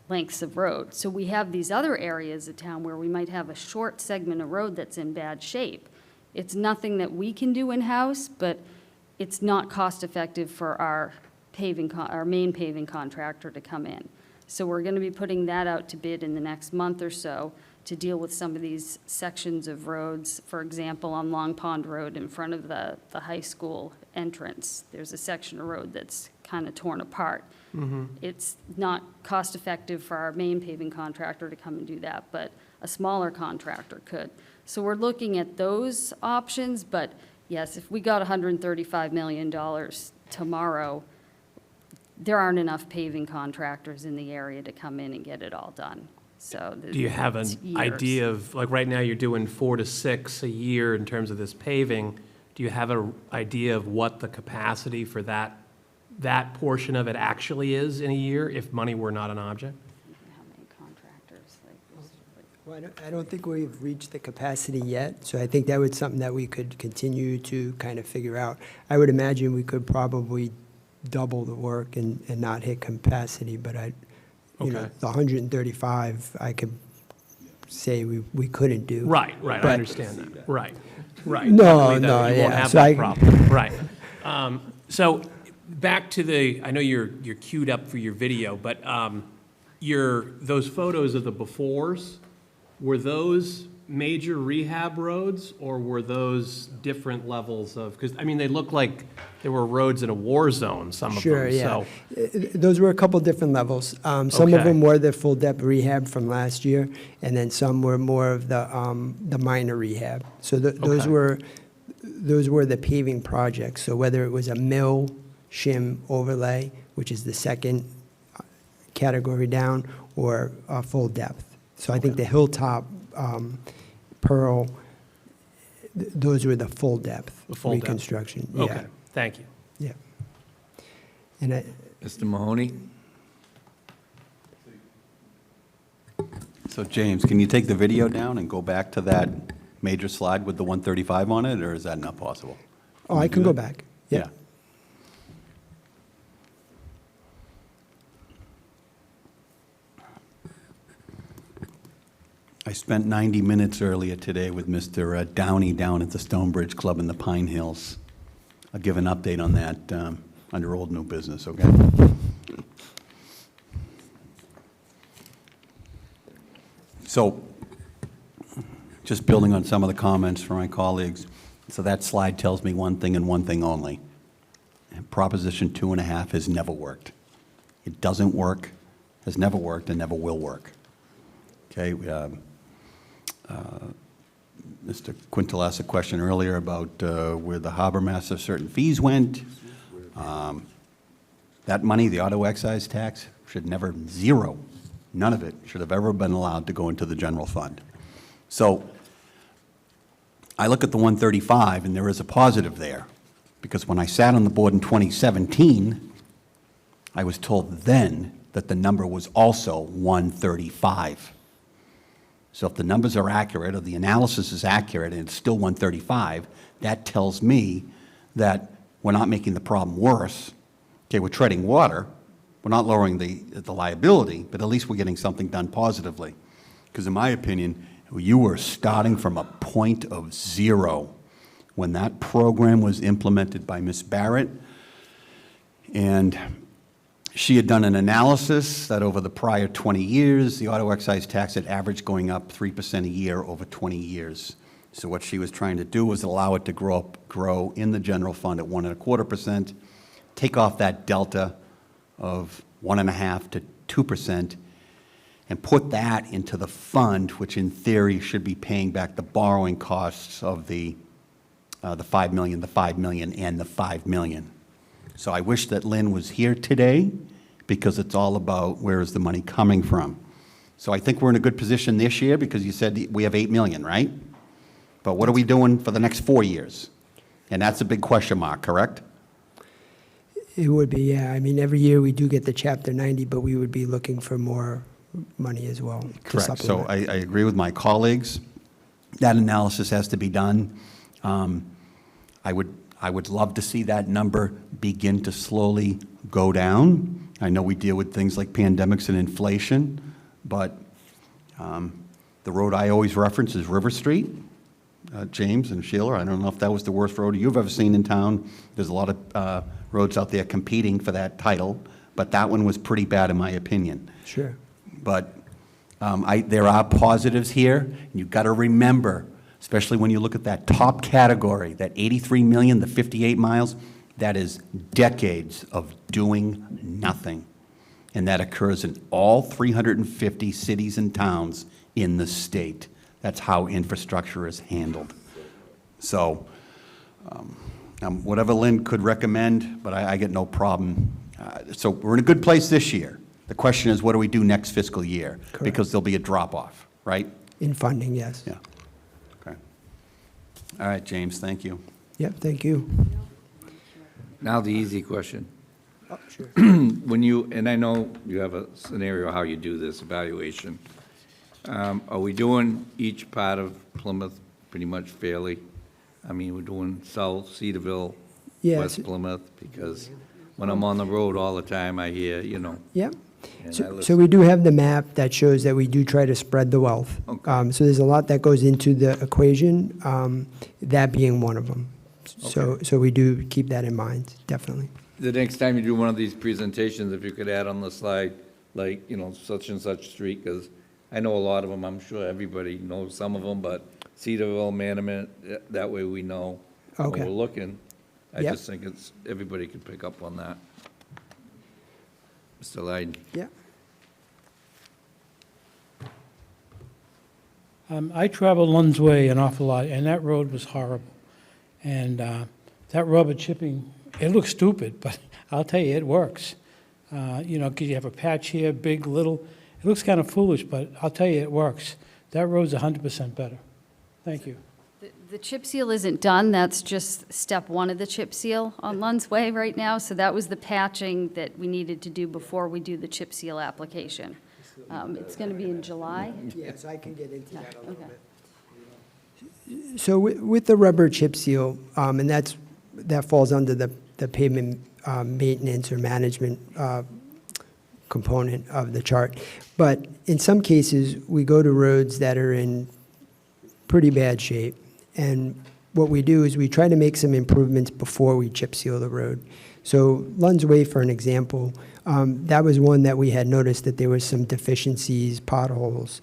Speaker 13: lengths of road. So we have these other areas of town where we might have a short segment of road that's in bad shape. It's nothing that we can do in-house, but it's not cost-effective for our main paving contractor to come in. So we're going to be putting that out to bid in the next month or so to deal with some of these sections of roads. For example, on Long Pond Road in front of the high school entrance, there's a section of road that's kind of torn apart. It's not cost-effective for our main paving contractor to come and do that, but a smaller contractor could. So we're looking at those options, but yes, if we got $135 million tomorrow, there aren't enough paving contractors in the area to come in and get it all done. So
Speaker 6: Do you have an
Speaker 13: it's years.
Speaker 6: idea of, like right now, you're doing 4 to 6 a year in terms of this paving. Do you have an idea of what the capacity for that portion of it actually is in a year if money were not an object?
Speaker 13: How many contractors?
Speaker 11: Well, I don't think we've reached the capacity yet, so I think that was something that we could continue to kind of figure out. I would imagine we could probably double the work and not hit capacity, but you know,
Speaker 6: Okay.
Speaker 11: the 135, I could say we couldn't do.
Speaker 6: Right, I
Speaker 11: But-
Speaker 6: understand that. Right.
Speaker 11: No,
Speaker 6: I believe that
Speaker 11: no,
Speaker 6: You won't
Speaker 11: yeah.
Speaker 6: have
Speaker 11: So
Speaker 6: that
Speaker 11: I-
Speaker 6: problem, right. So back to I know you're queued up for your video, but those photos of the befores, were those major rehab roads, or were those different levels of, because, I mean, they look like there were roads in a war zone, some of them,
Speaker 11: Sure, yeah.
Speaker 6: so.
Speaker 11: Those were a couple different levels. Some of
Speaker 6: Okay.
Speaker 11: them were the full depth rehab from last year, and then some were more of the minor rehab. So those
Speaker 6: Okay.
Speaker 11: were the paving projects. So whether it was a mill shim overlay, which is the second category down, or a full depth. So I think the Hilltop, Pearl, those were the full depth
Speaker 6: The full depth.
Speaker 11: reconstruction. Yeah,
Speaker 6: Okay, thank you.
Speaker 11: yeah. And
Speaker 1: Mr. Mahoney?
Speaker 4: So James, can you take the video down and go back to that major slide with the 135 on it, or is that not possible?
Speaker 11: oh, I can go back.
Speaker 4: Yeah. I spent 90 minutes earlier today with Mr. Downey down at the Stonebridge Club in the Pine Hills. I'll give an update on that under old new business, okay? So, just building on some of the comments from my colleagues, so that slide tells me one thing and one thing only. Proposition 2.5 has never worked. It doesn't work, has never worked, and never will work. Okay, Mr. Quintal asked a question earlier about where the harbor master certain fees went. That money, the auto excise tax, should never, zero, none of it should have ever been allowed to go into the general fund. So I look at the 135, and there is a positive there, because when I sat on the board in 2017, I was told then that the number was also 135. So if the numbers are accurate, or the analysis is accurate, and it's still 135, that tells me that we're not making the problem worse. Okay, we're treading water, we're not lowering the liability, but at least we're getting something done positively. Because in my opinion, you were starting from a point of zero when that program was implemented by Ms. Barrett, and she had done an analysis that over the prior 20 years, the auto excise tax had averaged going up 3% a year over 20 years. So what she was trying to do was allow it to grow in the general fund at 1.25%, take off that delta of 1.5% to 2%, and put that into the fund, which in theory should be paying back the borrowing costs of the 5 million, the 5 million, and the 5 million. So I wish that Lynn was here today, because it's all about where is the money coming from. So I think we're in a good position this year, because you said we have 8 million, right? But what are we doing for the next 4 years? And that's a big question mark, correct?
Speaker 11: It would be, yeah. I mean, every year we do get the Chapter 90, but we would be looking for more money as well to
Speaker 4: Correct. So
Speaker 11: supplement.
Speaker 4: I agree with my colleagues. That analysis has to be done. I would love to see that number begin to slowly go down. I know we deal with things like pandemics and inflation, but the road I always reference is River Street. James and Sheila, I don't know if that was the worst road you've ever seen in town. There's a lot of roads out there competing for that title, but that one was pretty bad in my opinion.
Speaker 11: Sure.
Speaker 4: But there are positives here, and you've got to remember, especially when you look at that top category, that 83 million, the 58 miles, that is decades of doing nothing. And that occurs in all 350 cities and towns in the state. That's how infrastructure is handled. So whatever Lynn could recommend, but I get no problem. So we're in a good place this year. The question is, what do we do next fiscal year?
Speaker 11: Correct.
Speaker 4: Because there'll be a drop-off, right?
Speaker 11: In funding, yes.
Speaker 4: Yeah. Okay. All right, James, thank you.
Speaker 11: Yep, thank you.
Speaker 1: Now the easy question.
Speaker 11: Oh, sure.
Speaker 1: When you, and I know you have a scenario how you do this evaluation, Are we doing each part of Plymouth pretty much fairly? I mean, we're doing South Cedarville,
Speaker 11: Yeah,
Speaker 1: West Plymouth, because when I'm on the road all the time, I hear,
Speaker 11: Yep.
Speaker 1: and I
Speaker 11: So
Speaker 1: listen.
Speaker 11: we do have the map that shows that we do try to spread the wealth.
Speaker 1: Okay.
Speaker 11: So there's a lot that goes into the equation, that being one of them. So we do keep that in mind, definitely.
Speaker 1: The next time you do one of these presentations, if you could add on the slide, like, such and such street, because I know a lot of them, I'm sure everybody knows some of them, but Cedarville, Manamin, that way we know when
Speaker 11: Okay.
Speaker 1: we're looking. I
Speaker 11: Yep.
Speaker 1: just think everybody could pick up on that. Mr. Lydon.
Speaker 11: Yeah.
Speaker 14: I traveled Lund's Way an awful lot, and that road was horrible. And that rubber chipping, it looks stupid, but I'll tell you, it works. Because you have a patch here, big, little. It looks kind of foolish, but I'll tell you, it works. That road's 100% better. Thank you.
Speaker 13: The chip seal isn't done, that's just step one of the chip seal on Lund's Way right now. So that was the patching that we needed to do before we do the chip seal application. It's going to be in July.
Speaker 11: Yes, I can get into that a little
Speaker 13: Okay.
Speaker 11: bit. So with the rubber chip seal, and that falls under the pavement maintenance or management component of the chart. But in some cases, we go to roads that are in pretty bad shape. And what we do is we try to make some improvements before we chip seal the road. So Lund's Way, for an example, that was one that we had noticed that there was some deficiencies, potholes,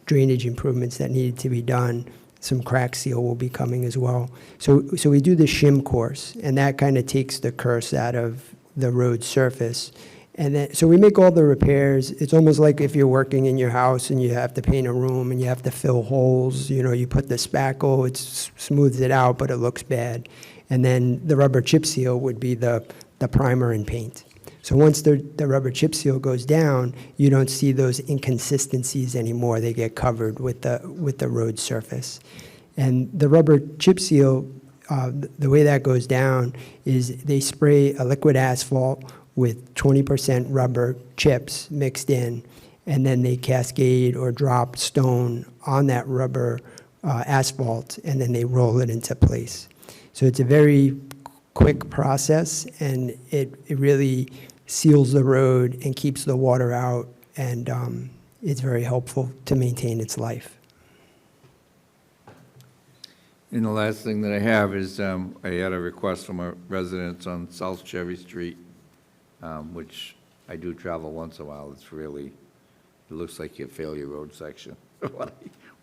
Speaker 11: drainage improvements that needed to be done. Some crack seal will be coming as well. So we do the shim course, and that kind of takes the curse out of the road surface. And then, so we make all the repairs. It's almost like if you're working in your house and you have to paint a room and you have to fill holes, you put the spackle, it smooths it out, but it looks bad. And then the rubber chip seal would be the primer and paint. So once the rubber chip seal goes down, you don't see those inconsistencies anymore. They get covered with the road surface. And the rubber chip seal, the way that goes down is they spray a liquid asphalt with 20% rubber chips mixed in, and then they cascade or drop stone on that rubber asphalt, and then they roll it into place. So it's a very quick process, and it really seals the road and keeps the water out, and it's very helpful to maintain its life.
Speaker 1: And the last thing that I have is, I had a request from a resident on South Cherry Street, which I do travel once in a while. It's really, it looks like your failure road section.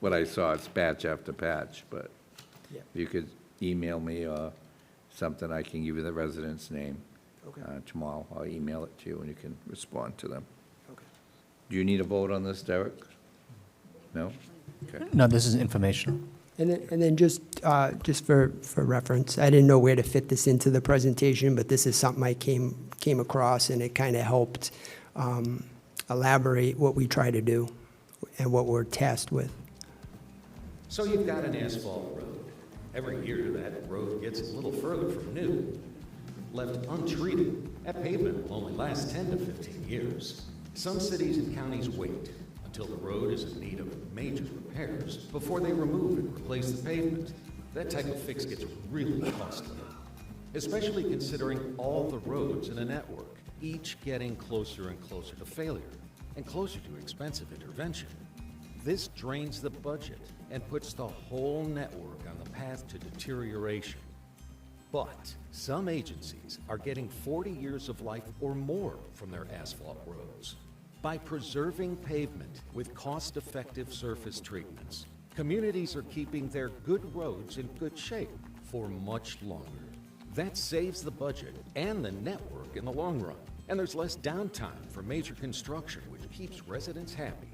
Speaker 1: What I saw, it's patch after patch, but
Speaker 11: Yeah.
Speaker 1: if you could email me or something, I can give you the resident's name.
Speaker 11: Okay.
Speaker 1: Tomorrow, I'll email it to you and you can respond to them.
Speaker 11: Okay.
Speaker 1: Do you need a vote on this, Derek? No? Okay.
Speaker 9: No, this is informational.
Speaker 11: And then just for reference, I didn't know where to fit this into the presentation, but this is something I came across, and it kind of helped elaborate what we try to do and what we're tasked with.
Speaker 15: So you've got an asphalt road. Every year, that road gets a little further from new. Left untreated, that pavement will only last 10 to 15 years. Some cities and counties wait until the road is in need of major repairs before they remove and replace the pavement. That type of fix gets really costly, especially considering all the roads in a network, each getting closer and closer to failure and closer to expensive intervention. This drains the budget and puts the whole network on the path to deterioration. But some agencies are getting 40 years of life or more from their asphalt roads. By preserving pavement with cost-effective surface treatments, communities are keeping their good roads in good shape for much longer. That saves the budget and the network in the long run. And there's less downtime for major construction, which keeps residents happy.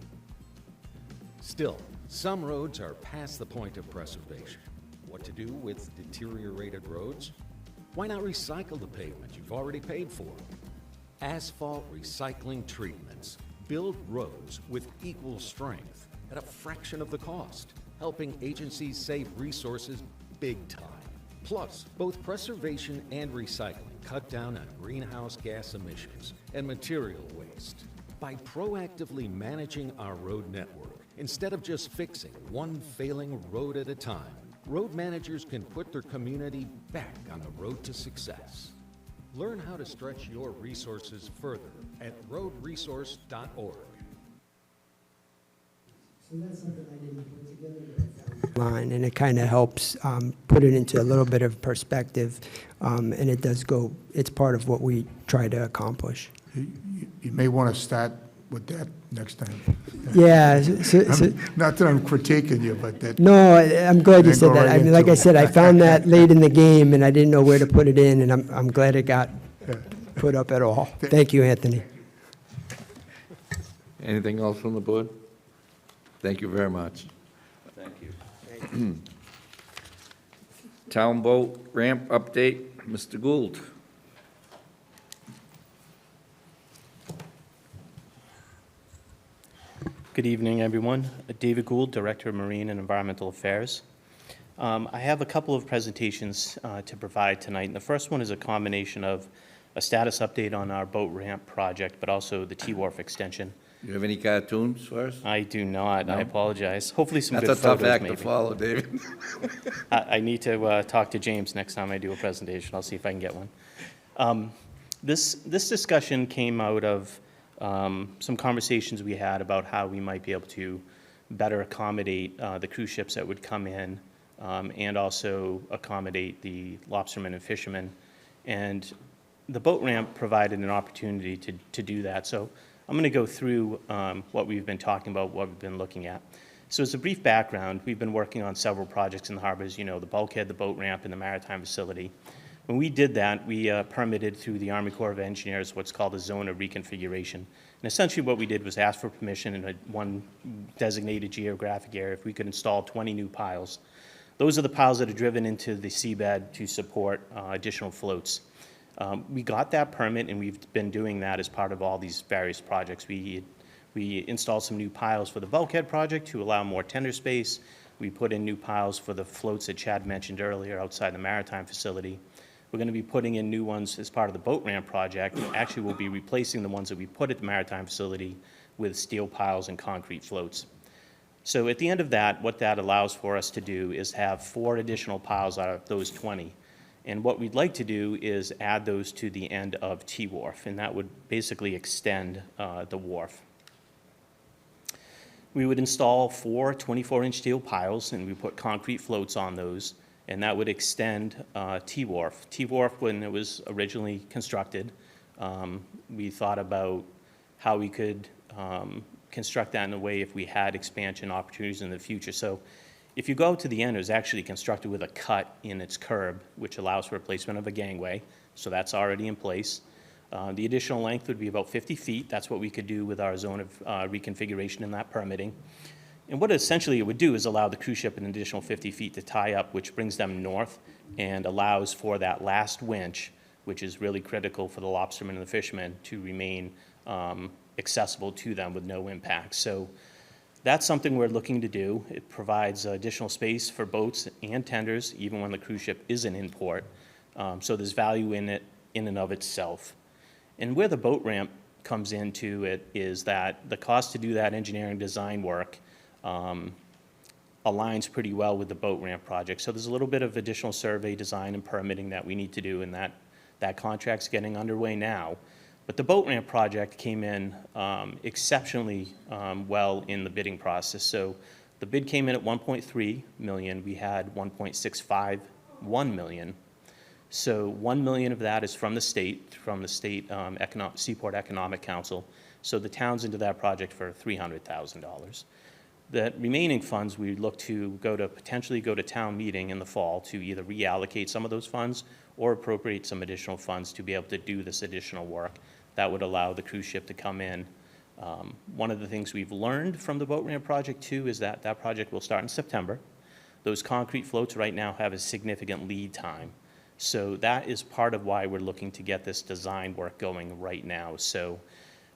Speaker 15: Still, some roads are past the point of preservation. What to do with deteriorated roads? Why not recycle the pavement you've already paid for? Asphalt recycling treatments build roads with equal strength at a fraction of the cost, helping agencies save resources big time. Plus, both preservation and recycling cut down on greenhouse gas emissions and material waste. By proactively managing our road network, Instead of just fixing one failing road at a time, road managers can put their community back on the road to success. Learn how to stretch your resources further at roadresource.org.
Speaker 11: So that's something I didn't put together, but I found line, and it kind of helps put it into a little bit of perspective, and it does go, it's part of what we try to accomplish.
Speaker 3: You may want to start with that next time.
Speaker 11: Yeah,
Speaker 3: Not that I'm critiquing you, but that.
Speaker 11: no, I'm glad you
Speaker 3: Then
Speaker 11: said
Speaker 3: go
Speaker 11: that.
Speaker 3: right
Speaker 11: I mean, like
Speaker 3: into
Speaker 11: I
Speaker 3: it.
Speaker 11: said, I found that late in the game, and I didn't know where to put it in, and I'm glad it got put up at all. Thank you, Anthony.
Speaker 1: Anything else from the board? Thank you very much.
Speaker 12: Thank you.
Speaker 1: Town boat ramp update, Mr. Gould.
Speaker 16: Good evening, everyone. David Gould, Director of Marine and Environmental Affairs. I have a couple of presentations to provide tonight. And the first one is a combination of a status update on our boat ramp project, but also the T-Wharf extension.
Speaker 1: You have any cartoons for us?
Speaker 16: I do not.
Speaker 1: No?
Speaker 16: I apologize. Hopefully some
Speaker 1: That's
Speaker 16: good
Speaker 1: a tough
Speaker 16: photos,
Speaker 1: act to
Speaker 16: maybe.
Speaker 1: follow, David.
Speaker 16: I need to talk to James next time I do a presentation. I'll see if I can get one. This discussion came out of some conversations we had about how we might be able to better accommodate the cruise ships that would come in, and also accommodate the lobstermen and fishermen. And the boat ramp provided an opportunity to do that. So I'm going to go through what we've been talking about, what we've been looking at. So as a brief background, we've been working on several projects in the harbor, as you know, the bulkhead, the boat ramp, and the maritime facility. When we did that, we permitted through the Army Corps of Engineers what's called a zone of reconfiguration. And essentially what we did was ask for permission in one designated geographic area if we could install 20 new piles. Those are the piles that are driven into the seabed to support additional floats. We got that permit, and we've been doing that as part of all these various projects. We installed some new piles for the bulkhead project to allow more tender space. We put in new piles for the floats that Chad mentioned earlier outside the maritime facility. We're going to be putting in new ones as part of the boat ramp project. Actually, we'll be replacing the ones that we put at the maritime facility with steel piles and concrete floats. So at the end of that, what that allows for us to do is have 4 additional piles out of those 20. And what we'd like to do is add those to the end of T-Wharf, and that would basically extend the wharf. We would install 4 24-inch steel piles, and we put concrete floats on those, and that would extend T-Wharf. T-Wharf, when it was originally constructed, we thought about how we could construct that in a way if we had expansion opportunities in the future. So if you go to the end, it was actually constructed with a cut in its curb, which allows for replacement of a gangway, so that's already in place. The additional length would be about 50 feet. That's what we could do with our zone of reconfiguration in that permitting. And what essentially it would do is allow the cruise ship an additional 50 feet to tie up, which brings them north and allows for that last winch, which is really critical for the lobstermen and the fishermen, to remain accessible to them with no impact. So that's something we're looking to do. It provides additional space for boats and tenders, even when the cruise ship isn't in port. So there's value in it in and of itself. And where the boat ramp comes into it is that the cost to do that engineering design work aligns pretty well with the boat ramp project. So there's a little bit of additional survey design and permitting that we need to do, and that contract's getting underway now. But the boat ramp project came in exceptionally well in the bidding process. So the bid came in at 1.3 million. We had 1.651 million. So 1 million of that is from the state Seaport Economic Council. So the town's into that project for $300,000. The remaining funds, we look to potentially go to town meeting in the fall to either reallocate some of those funds or appropriate some additional funds to be able to do this additional work. That would allow the cruise ship to come in. One of the things we've learned from the boat ramp project too is that that project will start in September. Those concrete floats right now have a significant lead time. So that is part of why we're looking to get this design work going right now. So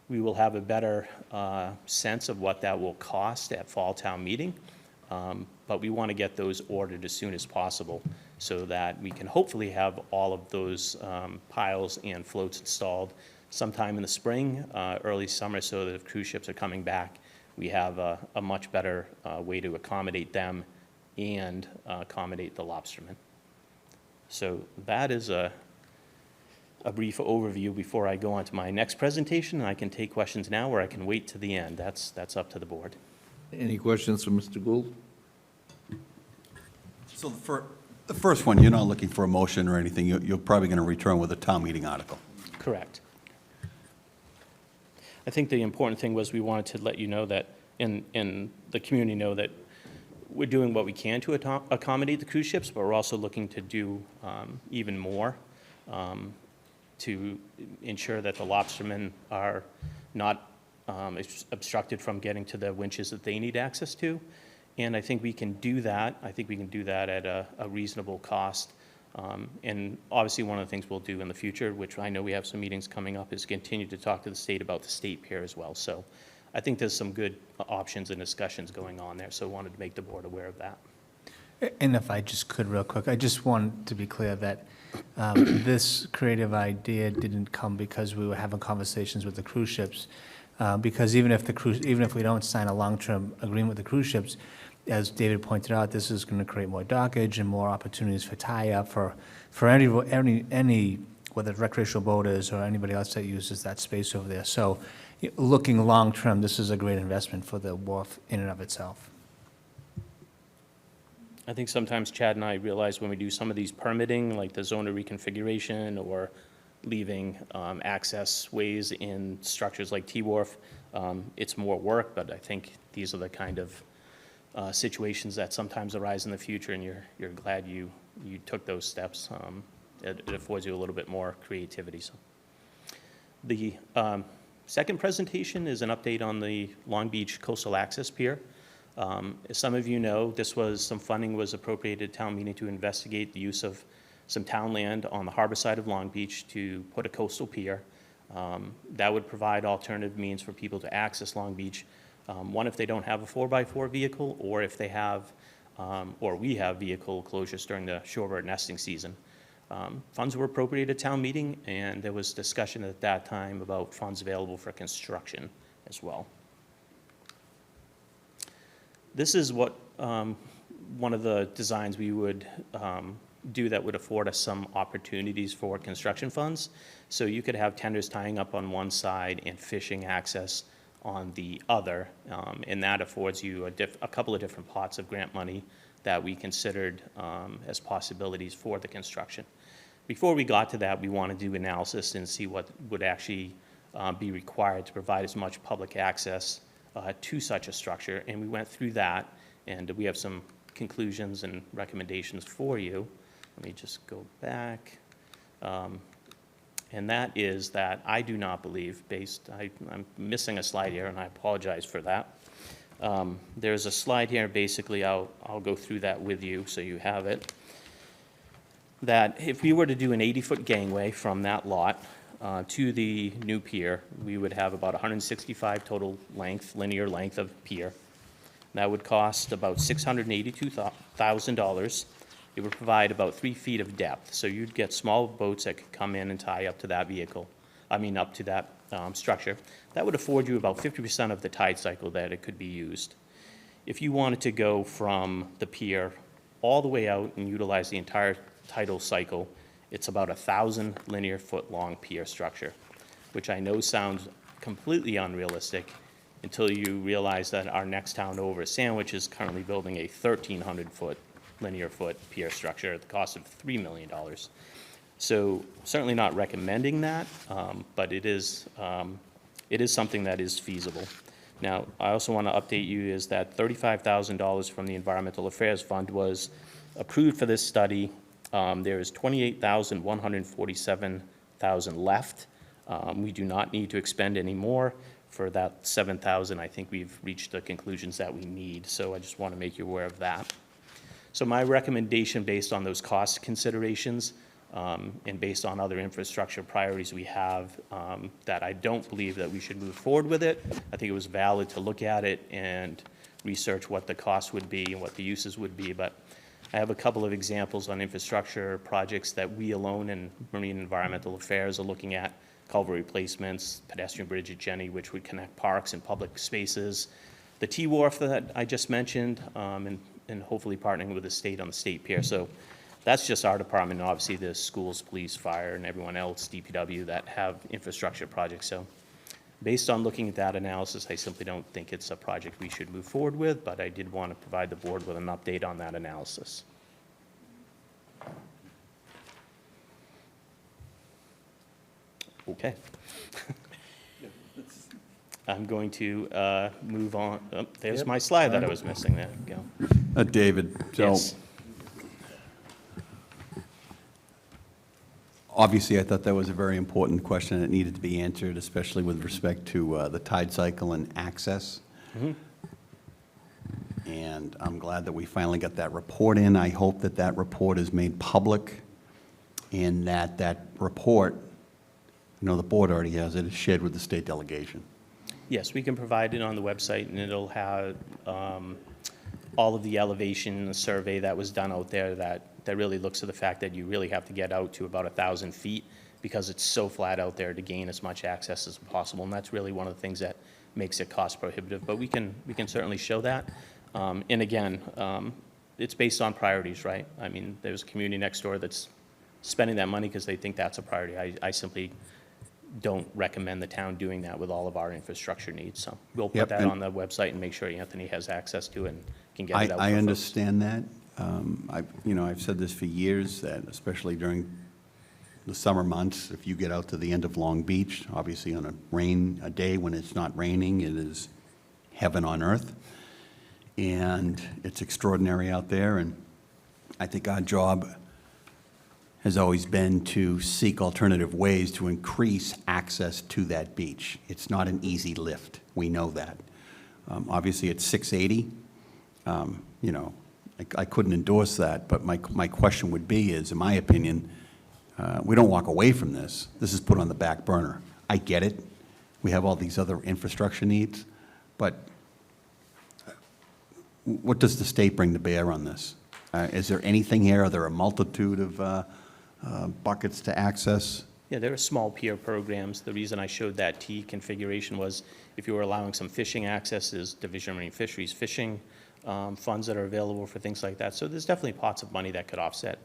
Speaker 16: we will have a better sense of what that will cost at fall town meeting, but we want to get those ordered as soon as possible so that we can hopefully have all of those piles and floats installed sometime in the spring, early summer, so that if cruise ships are coming back, we have a much better way to accommodate them and accommodate the lobstermen. So that is a brief overview before I go on to my next presentation. I can take questions now, or I can wait to the end. That's up to the board.
Speaker 1: Any questions for Mr. Gould?
Speaker 4: So the first one, you're not looking for a motion or anything. You're probably going to return with a town meeting article.
Speaker 16: Correct. I think the important thing was we wanted to let you know that, and the community know that we're doing what we can to accommodate the cruise ships, but we're also looking to do even more to ensure that the lobstermen are not obstructed from getting to the winches that they need access to. And I think we can do that. I think we can do that at a reasonable cost. And obviously, one of the things we'll do in the future, which I know we have some meetings coming up, is continue to talk to the state about the state pier as well. So I think there's some good options and discussions going on there. So I wanted to make the board aware of that.
Speaker 9: And if I just could real quick, I just want to be clear that this creative idea didn't come because we were having conversations with the cruise ships. Because even if we don't sign a long-term agreement with the cruise ships, as David pointed out, this is going to create more dockage and more opportunities for tie-up for any, whether it's recreational boaters or anybody else that uses that space over there. So looking long-term, this is a great investment for the wharf in and of itself.
Speaker 16: I think sometimes Chad and I realize when we do some of these permitting, like the zone of reconfiguration or leaving access ways in structures like T-Wharf, it's more work, but I think these are the kind of situations that sometimes arise in the future, and you're glad you took those steps. It affords you a little bit more creativity. So the second presentation is an update on the Long Beach Coastal Access Pier. As some of you know, some funding was appropriated at town meeting to investigate the use of some town land on the harbor side of Long Beach to put a coastal pier. That would provide alternative means for people to access Long Beach. One, if they don't have a 4x4 vehicle, or if they have, or we have vehicle closures during the shorebird nesting season. Funds were appropriated at town meeting, and there was discussion at that time about funds available for construction as well. This is what one of the designs we would do that would afford us some opportunities for construction funds. So you could have tenders tying up on one side and fishing access on the other, and that affords you a couple of different pots of grant money that we considered as possibilities for the construction. Before we got to that, we want to do analysis and see what would actually be required to provide as much public access to such a structure, and we went through that, and we have some conclusions and recommendations for you. Let me just go back. And that is that I do not believe, I'm missing a slide here, and I apologize for that. There's a slide here, basically, I'll go through that with you so you have it. That if we were to do an 80-foot gangway from that lot to the new pier, we would have about 165 total linear length of pier. That would cost about $682,000. It would provide about 3 feet of depth. So you'd get small boats that could come in and tie up to that up to that structure. That would afford you about 50% of the tide cycle that it could be used. If you wanted to go from the pier all the way out and utilize the entire tidal cycle, it's about 1,000 linear foot long pier structure, which I know sounds completely unrealistic until you realize that our next town over, Sandwich, is currently building a 1,300 linear foot pier structure at the cost of $3 million. So certainly not recommending that, but it is something that is feasible. Now, I also want to update you is that $35,000 from the Environmental Affairs Fund was approved for this study. There is $28,147 left. We do not need to expend any more. For that $7,000, I think we've reached the conclusions that we need. So I just want to make you aware of that. So my recommendation, based on those cost considerations and based on other infrastructure priorities we have, that I don't believe that we should move forward with it. I think it was valid to look at it and research what the cost would be and what the uses would be. But I have a couple of examples on infrastructure projects that we alone in Marine Environmental Affairs are looking at. Culvert replacements, pedestrian bridge at Jenny, which would connect parks and public spaces, the T-Wharf that I just mentioned, and hopefully partnering with the state on the state pier. So that's just our department. Obviously, there's schools, police, fire, and everyone else, DPW, that have infrastructure projects. So based on looking at that analysis, I simply don't think it's a project we should move forward with, but I did want to provide the board with an update on that analysis. Okay. I'm going to move on. Oh, there's my slide that I was missing. There we go.
Speaker 4: David, so
Speaker 16: Yes.
Speaker 4: obviously I thought that was a very important question that needed to be answered, especially with respect to the tide cycle and access. And I'm glad that we finally got that report in. I hope that that report is made public and that that report, the board already has it, is shared with the state delegation.
Speaker 16: Yes, we can provide it on the website, and it'll have all of the elevation survey that was done out there that really looks at the fact that you really have to get out to about 1,000 feet because it's so flat out there to gain as much access as possible. And that's really one of the things that makes it cost prohibitive. But we can certainly show that. And again, it's based on priorities, right? I mean, there's a community next door that's spending that money because they think that's a priority. I simply don't recommend the town doing that with all of our infrastructure needs. So we'll put
Speaker 4: Yep,
Speaker 16: that
Speaker 4: and-
Speaker 16: on the website and make sure Anthony has access to it and can get it out.
Speaker 4: I
Speaker 16: for folks.
Speaker 4: understand that. I've said this for years, that especially during the summer months, if you get out to the end of Long Beach, obviously on a day when it's not raining, it is heaven on earth. And it's extraordinary out there, and I think our job has always been to seek alternative ways to increase access to that beach. It's not an easy lift. We know that. Obviously, it's 680. I couldn't endorse that, but my question would be is, in my opinion, we don't walk away from this. This is put on the back burner. I get it. We have all these other infrastructure needs, but what does the state bring to bear on this? Is there anything here? Are there a multitude of buckets to access?
Speaker 16: Yeah, there are small pier programs. The reason I showed that T configuration was if you were allowing some fishing access, there's Division of Marine Fisheries fishing funds that are available for things like that. So there's definitely pots of money that could offset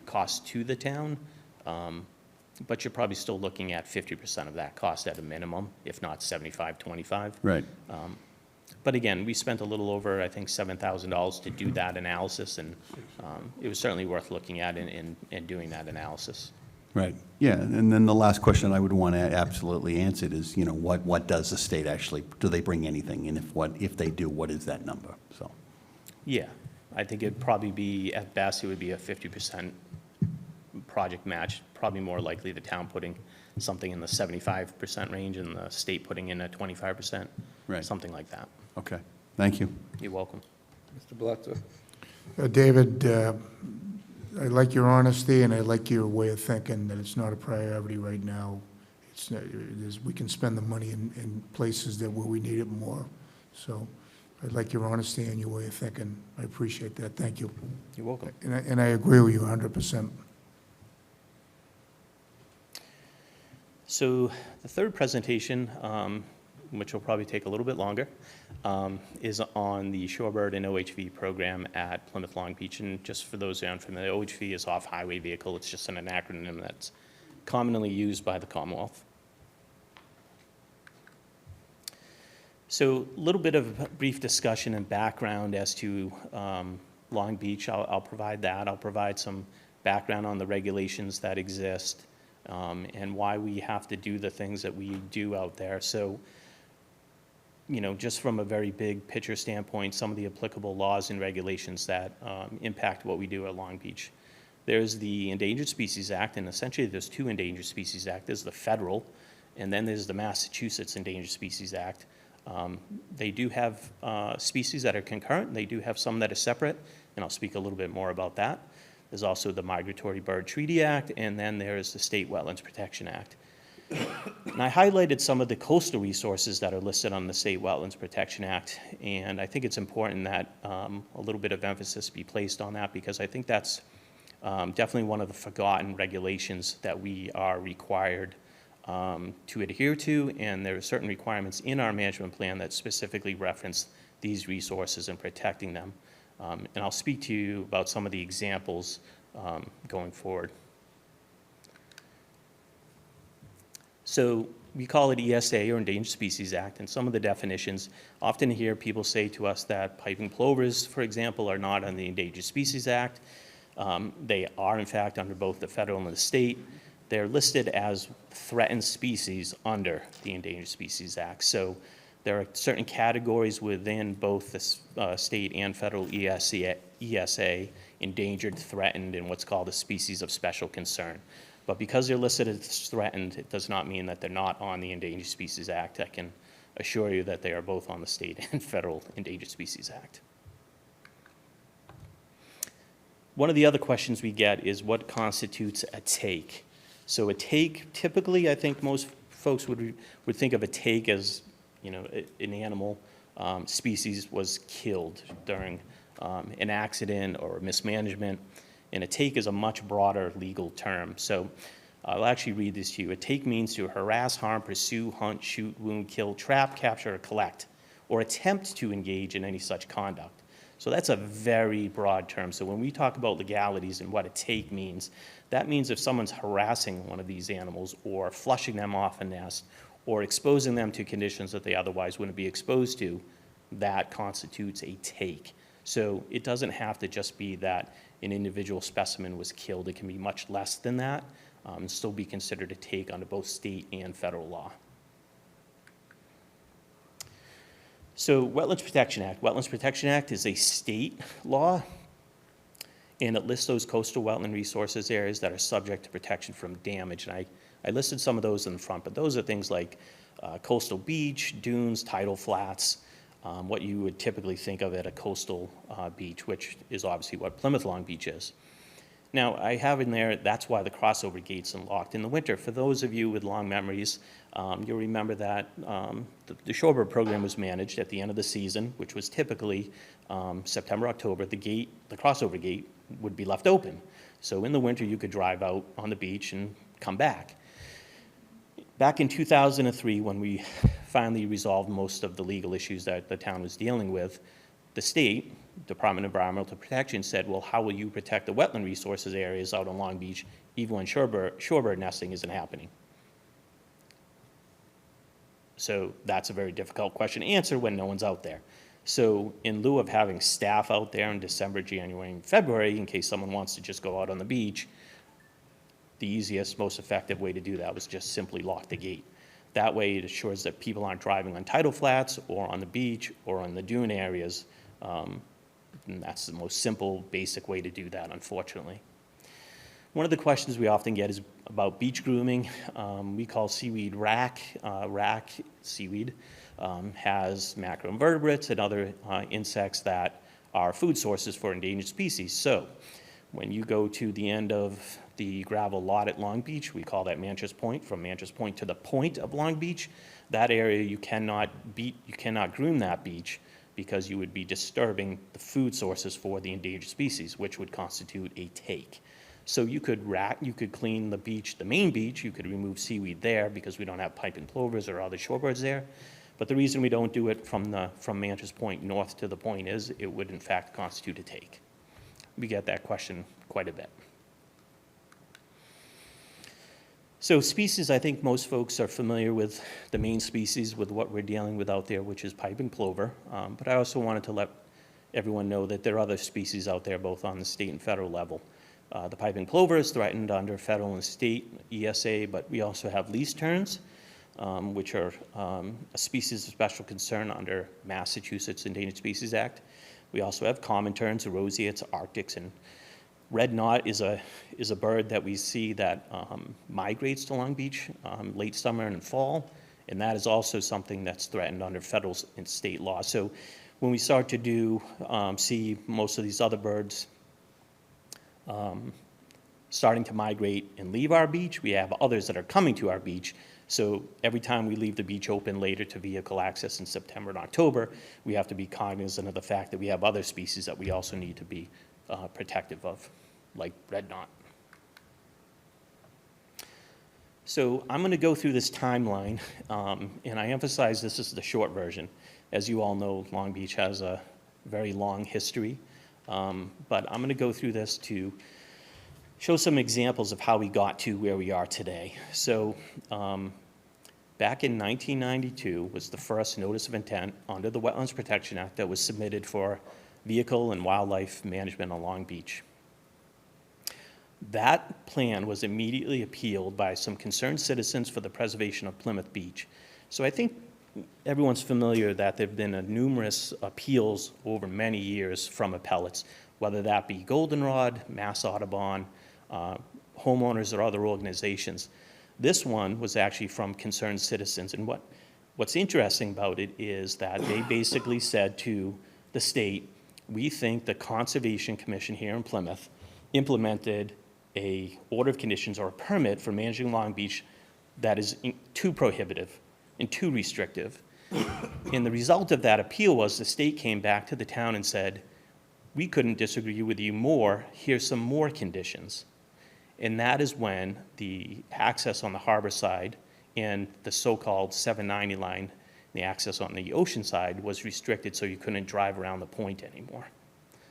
Speaker 16: costs to the town. But you're probably still looking at 50% of that cost at a minimum, if not 75-25.
Speaker 4: Right.
Speaker 16: But again, we spent a little over, I think, $7,000 to do that analysis, and it was certainly worth looking at and doing that analysis.
Speaker 4: Right. Yeah, and then the last question I would want to absolutely answer is, what does the state actually, do they bring anything? And if they do, what is that number? So.
Speaker 16: Yeah, I think it'd probably be, at best, it would be a 50% project match, probably more likely the town putting something in the 75% range and the state putting in a 25%,
Speaker 4: Right.
Speaker 16: something like that.
Speaker 4: Okay, thank you.
Speaker 16: You're welcome.
Speaker 1: Mr. Blatzer?
Speaker 3: David, I like your honesty, and I like your way of thinking that it's not a priority right now. We can spend the money in places where we need it more. So I like your honesty and your way of thinking. I appreciate that. Thank you.
Speaker 16: You're welcome.
Speaker 3: And I agree with you 100%.
Speaker 16: So the third presentation, which will probably take a little bit longer, is on the Shorebird and OHV program at Plymouth Long Beach. And just for those who aren't familiar, OHV is off-highway vehicle. It's just an acronym that's commonly used by the Commonwealth. So a little bit of a brief discussion and background as to Long Beach. I'll provide that. I'll provide some background on the regulations that exist and why we have to do the things that we do out there. So, just from a very big picture standpoint, some of the applicable laws and regulations that impact what we do at Long Beach. There's the Endangered Species Act, and essentially there's two Endangered Species Act. There's the federal, and then there's the Massachusetts Endangered Species Act. They do have species that are concurrent, and they do have some that are separate, and I'll speak a little bit more about that. There's also the Migratory Bird Treaty Act, and then there's the State Wetlands Protection Act. And I highlighted some of the coastal resources that are listed on the State Wetlands Protection Act, and I think it's important that a little bit of emphasis be placed on that, because I think that's definitely one of the forgotten regulations that we are required to adhere to, and there are certain requirements in our management plan that specifically reference these resources and protecting them. And I'll speak to you about some of the examples going forward. So we call it ESA, or Endangered Species Act, and some of the definitions, often hear people say to us that piping plovers, for example, are not on the Endangered Species Act. They are, in fact, under both the federal and the state. They're listed as threatened species under the Endangered Species Act. So there are certain categories within both the state and federal ESA, endangered, threatened, and what's called a species of special concern. But because they're listed as threatened, it does not mean that they're not on the Endangered Species Act. I can assure you that they are both on the state and federal Endangered Species Act. One of the other questions we get is what constitutes a take? So a take, typically, I think most folks would think of a take as, you know, an animal species was killed during an accident or mismanagement. And a take is a much broader legal term. So I'll actually read this to you. A take means to harass, harm, pursue, hunt, shoot, wound, kill, trap, capture, or collect, or attempt to engage in any such conduct. So that's a very broad term. So when we talk about legalities and what a take means, that means if someone's harassing one of these animals or flushing them off a nest or exposing them to conditions that they otherwise wouldn't be exposed to, that constitutes a take. So it doesn't have to just be that an individual specimen was killed. It can be much less than that and still be considered a take under both state and federal law. So Wetlands Protection Act. Wetlands Protection Act is a state law, and it lists those coastal wetland resources areas that are subject to protection from damage. And I listed some of those in the front, but those are things like coastal beach, dunes, tidal flats, what you would typically think of at a coastal beach, which is obviously what Plymouth Long Beach is. Now, I have in there, that's why the crossover gate's unlocked in the winter. For those of you with long memories, you'll remember that the shorebird program was managed at the end of the season, which was typically September, October. The crossover gate would be left open. So in the winter, you could drive out on the beach and come back. Back in 2003, when we finally resolved most of the legal issues that the town was dealing with, the state, Department of Environmental Protection, said, well, how will you protect the wetland resources areas out on Long Beach even when shorebird nesting isn't happening? So that's a very difficult question to answer when no one's out there. So in lieu of having staff out there in December, January, and February, in case someone wants to just go out on the beach, the easiest, most effective way to do that was just simply lock the gate. That way it assures that people aren't driving on tidal flats or on the beach or on the dune areas. And that's the most simple, basic way to do that, unfortunately. One of the questions we often get is about beach grooming. We call seaweed rack. Rack seaweed has macroinvertebrates and other insects that are food sources for endangered species. So when you go to the end of the gravel lot at Long Beach, we call that Manchester Point. From Manchester Point to the point of Long Beach, that area you cannot groom that beach because you would be disturbing the food sources for the endangered species, which would constitute a take. So you could clean the beach, the main beach, you could remove seaweed there because we don't have piping plovers or other shorebirds there. But the reason we don't do it from Manchester Point north to the point is it would in fact constitute a take. We get that question quite a bit. So species, I think most folks are familiar with the main species, with what we're dealing with out there, which is piping plover. But I also wanted to let everyone know that there are other species out there, both on the state and federal level. The piping plover is threatened under federal and state ESA, but we also have least terns, which are a species of special concern under Massachusetts Endangered Species Act. We also have common terns, roseates, arctics, and red knot is a bird that we see that migrates to Long Beach late summer and fall, and that is also something that's threatened under federal and state law. So when we start to see most of these other birds starting to migrate and leave our beach, we have others that are coming to our beach. So every time we leave the beach open later to vehicle access in September and October, we have to be cognizant of the fact that we have other species that we also need to be protective of, like red knot. So I'm going to go through this timeline, and I emphasize this is the short version. As you all know, Long Beach has a very long history, but I'm going to go through this to show some examples of how we got to where we are today. So back in 1992 was the first notice of intent under the Wetlands Protection Act that was submitted for vehicle and wildlife management on Long Beach. That plan was immediately appealed by some concerned citizens for the preservation of Plymouth Beach. So I think everyone's familiar that there have been numerous appeals over many years from appellates, whether that be Goldenrod, Mass Audubon, homeowners or other organizations. This one was actually from concerned citizens. And what's interesting about it is that they basically said to the state, we think the Conservation Commission here in Plymouth implemented a order of conditions or a permit for managing Long Beach that is too prohibitive and too restrictive. And the result of that appeal was the state came back to the town and said, we couldn't disagree with you more, here's some more conditions. And that is when the access on the harbor side and the so-called 790 line, the access on the ocean side, was restricted so you couldn't drive around the point anymore.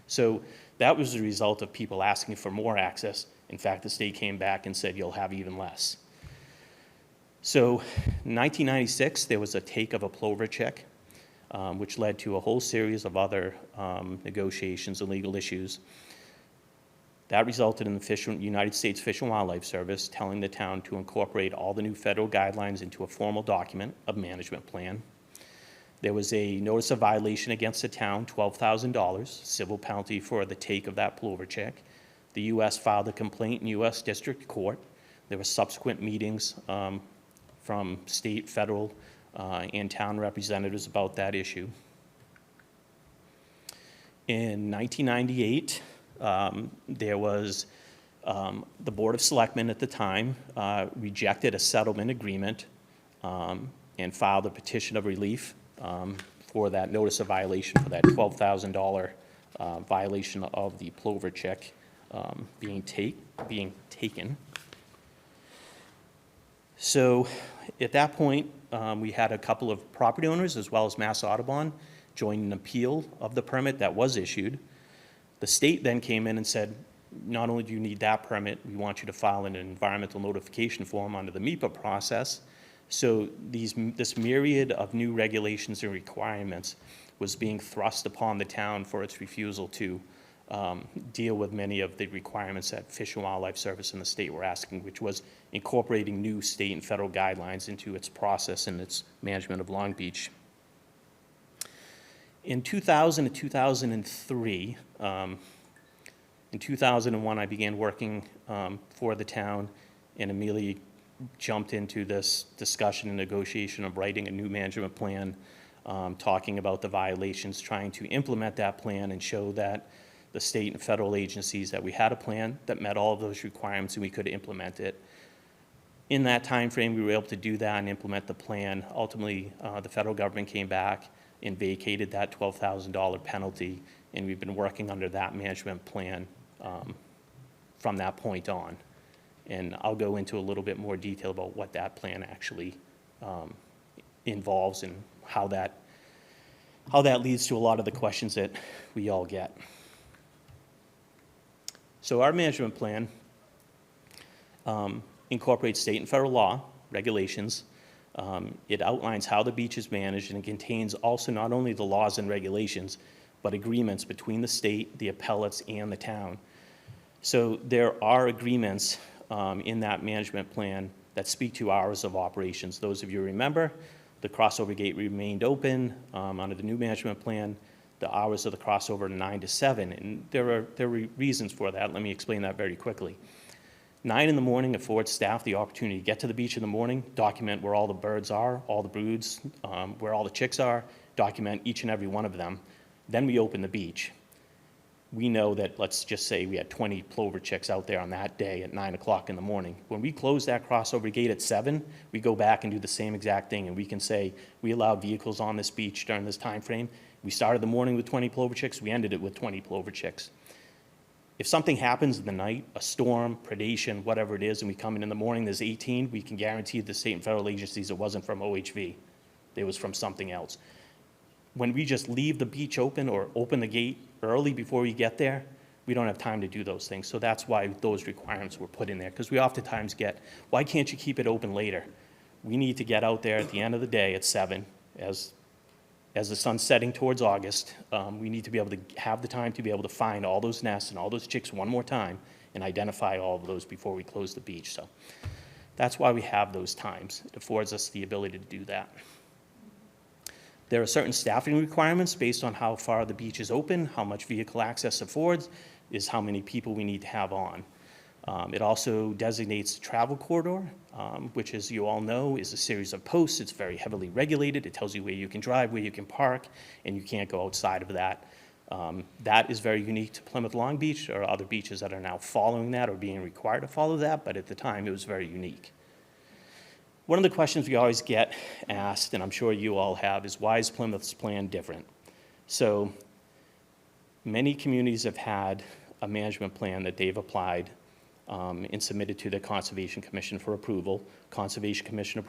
Speaker 16: So that was the result of people asking for more access. In fact, the state came back and said, you'll have even less. So in 1996, there was a take of a plover check, which led to a whole series of other negotiations and legal issues. That resulted in the United States Fish and Wildlife Service telling the town to incorporate all the new federal guidelines into a formal document, a management plan. There was a notice of violation against the town, $12,000, civil penalty for the take of that plover check. The U.S. filed a complaint in U.S. District Court. There were subsequent meetings from state, federal, and town representatives about that issue. In 1998, there was the Board of Selectmen at the time rejected a settlement agreement and filed a petition of relief for that notice of violation for that $12,000 violation of the plover check being taken. So at that point, we had a couple of property owners as well as Mass Audubon join an appeal of the permit that was issued. The state then came in and said, not only do you need that permit, we want you to file an environmental notification form under the MEPA process. So this myriad of new regulations and requirements was being thrust upon the town for its refusal to deal with many of the requirements that Fish and Wildlife Service and the state were asking, which was incorporating new state and federal guidelines into its process and its management of Long Beach. In 2000 and 2003, in 2001, I began working for the town and immediately jumped into this discussion and negotiation of writing a new management plan, talking about the violations, trying to implement that plan and show that the state and federal agencies that we had a plan that met all of those requirements and we could implement it. In that time frame, we were able to do that and implement the plan. Ultimately, the federal government came back and vacated that $12,000 penalty, and we've been working under that management plan from that point on. And I'll go into a little bit more detail about what that plan actually involves and how that leads to a lot of the questions that we all get. So our management plan incorporates state and federal law, regulations. It outlines how the beach is managed, and it contains also not only the laws and regulations, but agreements between the state, the appellates, and the town. So there are agreements in that management plan that speak to hours of operations. Those of you who remember, the crossover gate remained open under the new management plan. The hours of the crossover are 9 to 7, and there are reasons for that. Let me explain that very quickly. 9 in the morning, affords staff the opportunity to get to the beach in the morning, document where all the birds are, all the broods, where all the chicks are, document each and every one of them. Then we open the beach. We know that, let's just say we had 20 plover chicks out there on that day at 9 o'clock in the morning. When we close that crossover gate at 7, we go back and do the same exact thing, and we can say we allowed vehicles on this beach during this time frame. We started the morning with 20 plover chicks, we ended it with 20 plover chicks. If something happens in the night, a storm, predation, whatever it is, and we come in the morning, there's 18, we can guarantee the state and federal agencies it wasn't from OHV. It was from something else. When we just leave the beach open or open the gate early before we get there, we don't have time to do those things. So that's why those requirements were put in there, because we oftentimes get, why can't you keep it open later? We need to get out there at the end of the day at 7, as the sun's setting towards August. We need to be able to have the time to be able to find all those nests and all those chicks one more time and identify all of those before we close the beach. So that's why we have those times. It affords us the ability to do that. There are certain staffing requirements based on how far the beach is open, how much vehicle access affords, is how many people we need to have on. It also designates the travel corridor, which, as you all know, is a series of posts. It's very heavily regulated. It tells you where you can drive, where you can park, and you can't go outside of that. That is very unique to Plymouth Long Beach. There are other beaches that are now following that or being required to follow that, but at the time it was very unique. One of the questions we always get asked, and I'm sure you all have, is why is Plymouth's plan different? So many communities have had a management plan that they've applied and submitted to the Conservation Commission for approval. Conservation Commission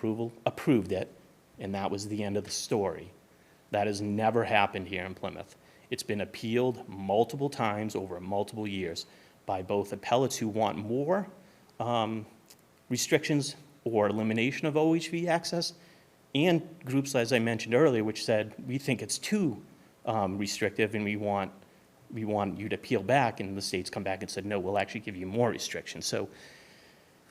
Speaker 16: approved it, and that was the end of the story. That has never happened here in Plymouth. It's been appealed multiple times over multiple years by both appellates who want more restrictions or elimination of OHV access, and groups, as I mentioned earlier, which said, we think it's too restrictive and we want you to peel back, and the states come back and said, no, we'll actually give you more restrictions. So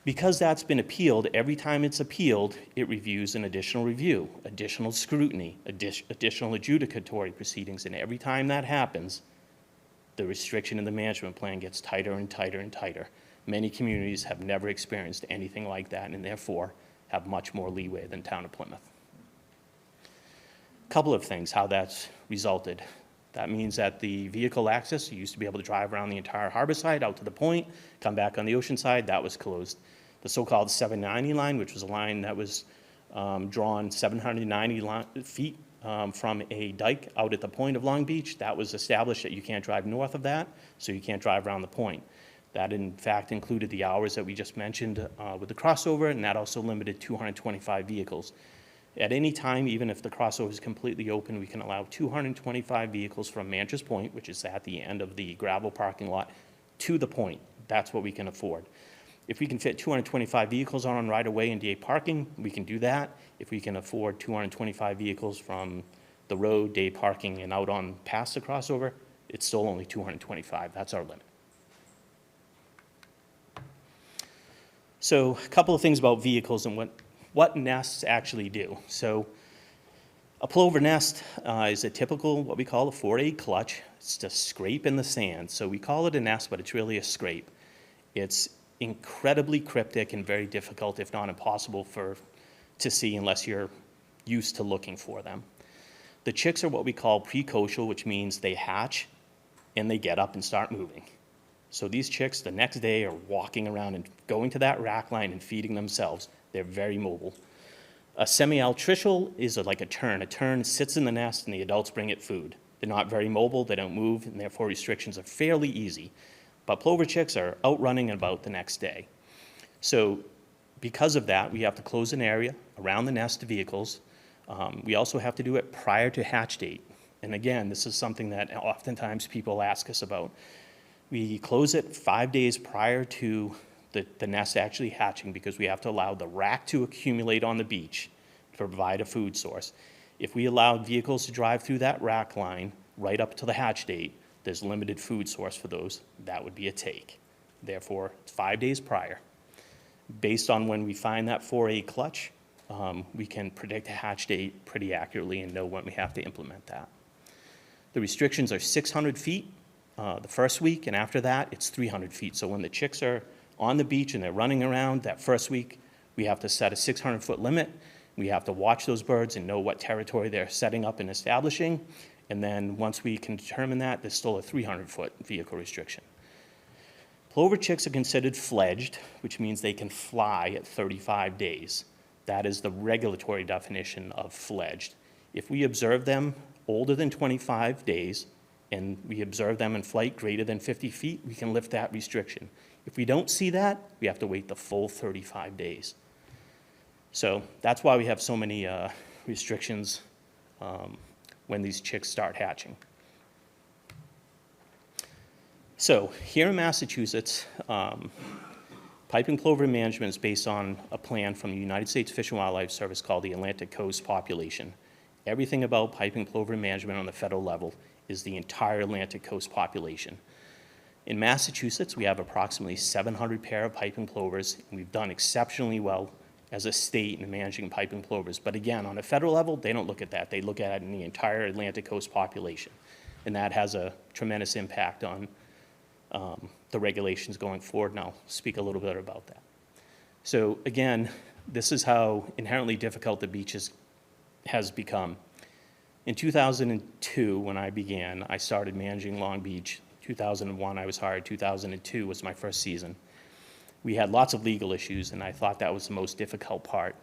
Speaker 16: because that's been appealed, every time it's appealed, it reviews an additional review, additional scrutiny, additional adjudicatory proceedings, and every time that happens, the restriction in the management plan gets tighter and tighter and tighter. Many communities have never experienced anything like that, and therefore have much more leeway than town of Plymouth. A couple of things, how that's resulted. That means that the vehicle access, you used to be able to drive around the entire harbor side out to the point, come back on the ocean side, that was closed. The so-called 790 line, which was a line that was drawn 790 feet from a dike out at the point of Long Beach, that was established that you can't drive north of that, so you can't drive around the point. That, in fact, included the hours that we just mentioned with the crossover, and that also limited 225 vehicles. At any time, even if the crossover is completely open, we can allow 225 vehicles from Manchas Point, which is at the end of the gravel parking lot, to the point. That's what we can afford. If we can fit 225 vehicles on right away in day parking, we can do that. If we can afford 225 vehicles from the road, day parking, and out on past the crossover, it's still only 225. That's our limit. So a couple of things about vehicles and what nests actually do. So a plover nest is a typical, what we call a 4-8 clutch. It's just scrape in the sand. So we call it a nest, but it's really a scrape. It's incredibly cryptic and very difficult, if not impossible, to see unless you're used to looking for them. The chicks are what we call precocial, which means they hatch and they get up and start moving. So these chicks the next day are walking around and going to that rack line and feeding themselves. They're very mobile. A semi-altricial is like a tern. A tern sits in the nest and the adults bring it food. They're not very mobile, they don't move, and therefore restrictions are fairly easy. But plover chicks are out running about the next day. So because of that, we have to close an area around the nest of vehicles. We also have to do it prior to hatch date. And again, this is something that oftentimes people ask us about. We close it 5 days prior to the nest actually hatching because we have to allow the rack to accumulate on the beach to provide a food source. If we allow vehicles to drive through that rack line right up to the hatch date, there's limited food source for those. That would be a take. Therefore, it's 5 days prior. Based on when we find that 4A clutch, we can predict a hatch date pretty accurately and know when we have to implement that. The restrictions are 600 feet the first week, and after that, it's 300 feet. So when the chicks are on the beach and they're running around that first week, we have to set a 600-foot limit. We have to watch those birds and know what territory they're setting up and establishing. And then once we can determine that, there's still a 300-foot vehicle restriction. Plover chicks are considered fledged, which means they can fly at 35 days. That is the regulatory definition of fledged. If we observe them older than 25 days and we observe them in flight greater than 50 feet, we can lift that restriction. If we don't see that, we have to wait the full 35 days. So that's why we have so many restrictions when these chicks start hatching. So here in Massachusetts, piping plover management is based on a plan from the United States Fish and Wildlife Service called the Atlantic Coast Population. Everything about piping plover management on the federal level is the entire Atlantic Coast population. In Massachusetts, we have approximately 700 pair of piping plovers, and we've done exceptionally well as a state in managing piping plovers. But again, on a federal level, they don't look at that. They look at it in the entire Atlantic Coast population. And that has a tremendous impact on the regulations going forward, and I'll speak a little bit about that. So again, this is how inherently difficult the beach has become. In 2002, when I began, I started managing Long Beach. 2001, I was hired. 2002 was my first season. We had lots of legal issues, and I thought that was the most difficult part.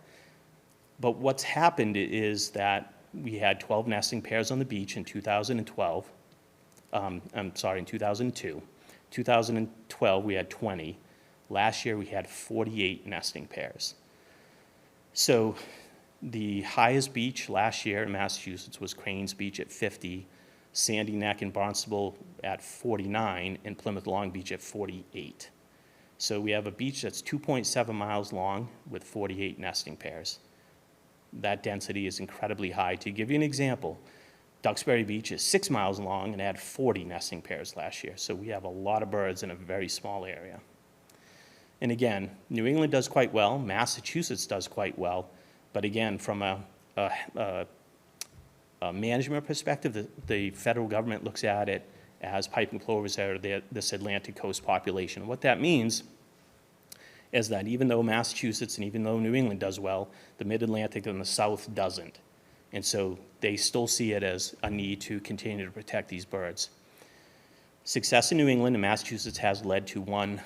Speaker 16: But what's happened is that we had 12 nesting pairs on the beach in 2012. In 2002. 2012, we had 20. Last year, we had 48 nesting pairs. So the highest beach last year in Massachusetts was Cranes Beach at 50, Sandy Neck and Barnstable at 49, and Plymouth Long Beach at 48. So we have a beach that's 2.7 miles long with 48 nesting pairs. That density is incredibly high. To give you an example, Duxbury Beach is 6 miles long and had 40 nesting pairs last year. So we have a lot of birds in a very small area. And again, New England does quite well, Massachusetts does quite well, but again, from a management perspective, the federal government looks at it as piping plovers are this Atlantic Coast population. What that means is that even though Massachusetts and even though New England does well, the Mid-Atlantic and the South doesn't. And so they still see it as a need to continue to protect these birds. Success in New England and Massachusetts has led to one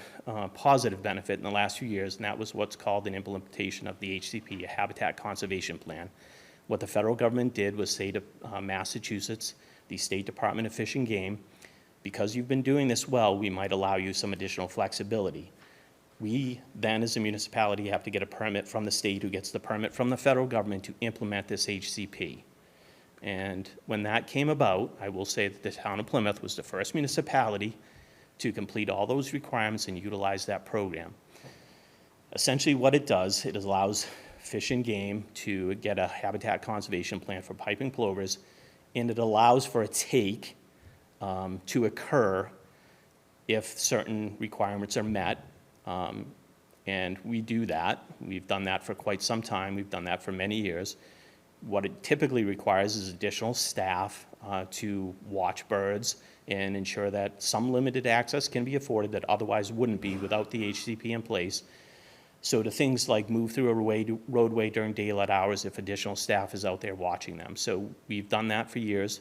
Speaker 16: positive benefit in the last few years, and that was what's called an implementation of the HCP, a Habitat Conservation Plan. What the federal government did was say to Massachusetts, the State Department of Fish and Game, because you've been doing this well, we might allow you some additional flexibility. We then, as a municipality, have to get a permit from the state, who gets the permit from the federal government to implement this HCP. And when that came about, I will say that the town of Plymouth was the first municipality to complete all those requirements and utilize that program. Essentially what it does, it allows Fish and Game to get a habitat conservation plan for piping plovers, and it allows for a take to occur if certain requirements are met. And we do that. We've done that for quite some time. We've done that for many years. What it typically requires is additional staff to watch birds and ensure that some limited access can be afforded that otherwise wouldn't be without the HCP in place. So to things like move through a roadway during daylight hours if additional staff is out there watching them. So we've done that for years.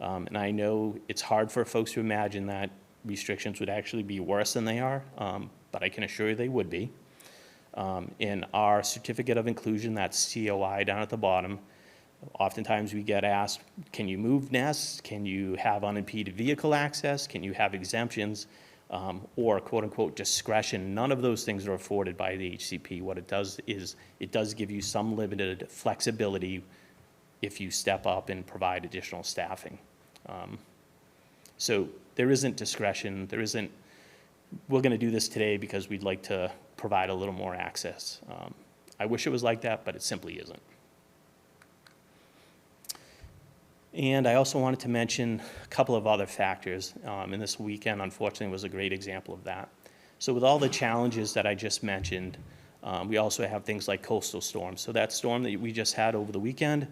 Speaker 16: And I know it's hard for folks to imagine that restrictions would actually be worse than they are, but I can assure you they would be. In our certificate of inclusion, that's COI down at the bottom, oftentimes we get asked, can you move nests? Can you have unimpeded vehicle access? Can you have exemptions? Or quote-unquote discretion. None of those things are afforded by the HCP. What it does is it does give you some limited flexibility if you step up and provide additional staffing. So there isn't discretion. There isn't, we're going to do this today because we'd like to provide a little more access. I wish it was like that, but it simply isn't. And I also wanted to mention a couple of other factors, and this weekend, unfortunately, was a great example of that. So with all the challenges that I just mentioned, we also have things like coastal storms. So that storm that we just had over the weekend,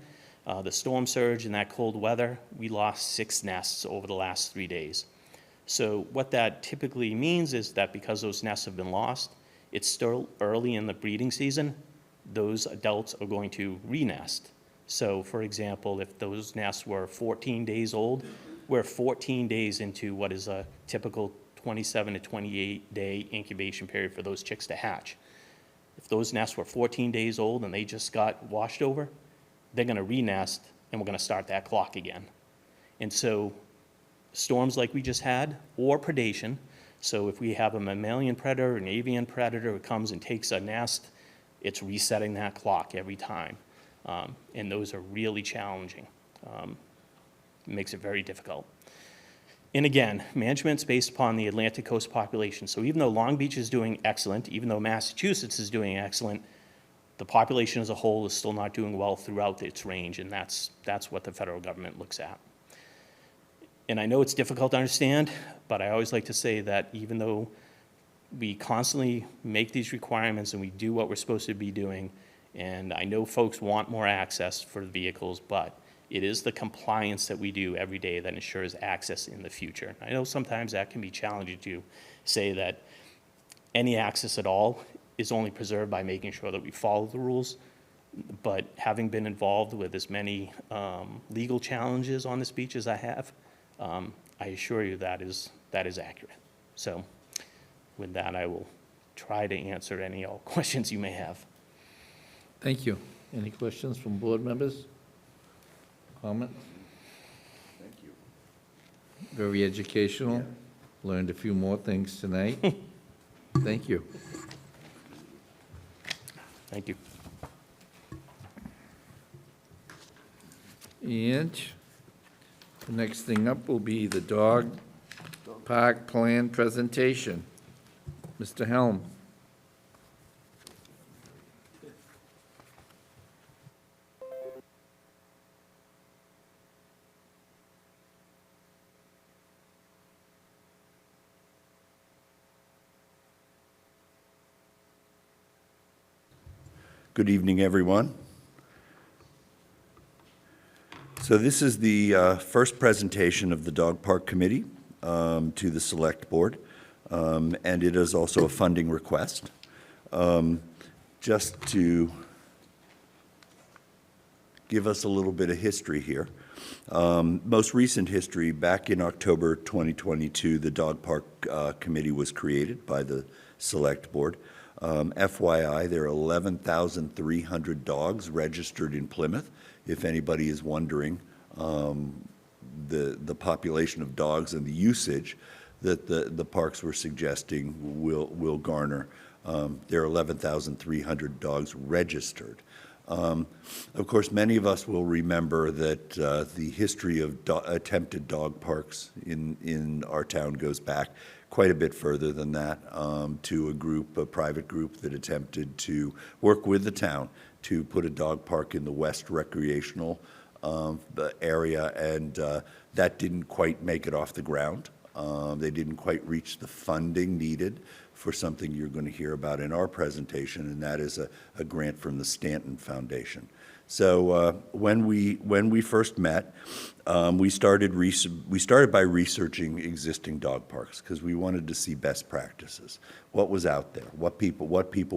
Speaker 16: the storm surge and that cold weather, we lost 6 nests over the last 3 days. So what that typically means is that because those nests have been lost, it's still early in the breeding season, those adults are going to re-nest. So, for example, if those nests were 14 days old, we're 14 days into what is a typical 27 to 28-day incubation period for those chicks to hatch. If those nests were 14 days old and they just got washed over, they're going to re-nest, and we're going to start that clock again. And so storms like we just had, or predation. So if we have a mammalian predator, an avian predator who comes and takes a nest, it's resetting that clock every time. And those are really challenging. Makes it very difficult. And again, management's based upon the Atlantic coast population. So even though Long Beach is doing excellent, even though Massachusetts is doing excellent, the population as a whole is still not doing well throughout its range, and that's what the federal government looks at. And I know it's difficult to understand, but I always like to say that even though we constantly make these requirements and we do what we're supposed to be doing, and I know folks want more access for the vehicles, but it is the compliance that we do every day that ensures access in the future. I know sometimes that can be challenging to say that any access at all is only preserved by making sure that we follow the rules, but having been involved with as many legal challenges on this beach as I have, I assure you that is accurate. So with that, I will try to answer any all questions you may have.
Speaker 5: Thank you. Any questions from board members? Comments?
Speaker 12: Thank you.
Speaker 5: Very educational. Learned a few more things tonight. Thank you.
Speaker 16: Thank you.
Speaker 5: And the next thing up will be the dog park plan presentation. Mr. Helm.
Speaker 12: Good evening, everyone. So this is the first presentation of the Dog Park Committee to the Select Board, and it is also a funding request. Just to give us a little bit of history here. Most recent history, back in October 2022, the Dog Park Committee was created by the Select Board. FYI, there are 11,300 dogs registered in Plymouth. If anybody is wondering the population of dogs and the usage that the parks were suggesting will garner, there are 11,300 dogs registered. Of course, many of us will remember that the history of attempted dog parks in our town goes back quite a bit further than that, to a private group that attempted to work with the town to put a dog park in the West recreational area, and that didn't quite make it off the ground. They didn't quite reach the funding needed for something you're going to hear about in our presentation, and that is a grant from the Stanton Foundation. So when we first met, we started by researching existing dog parks because we wanted to see best practices, what was out there, what people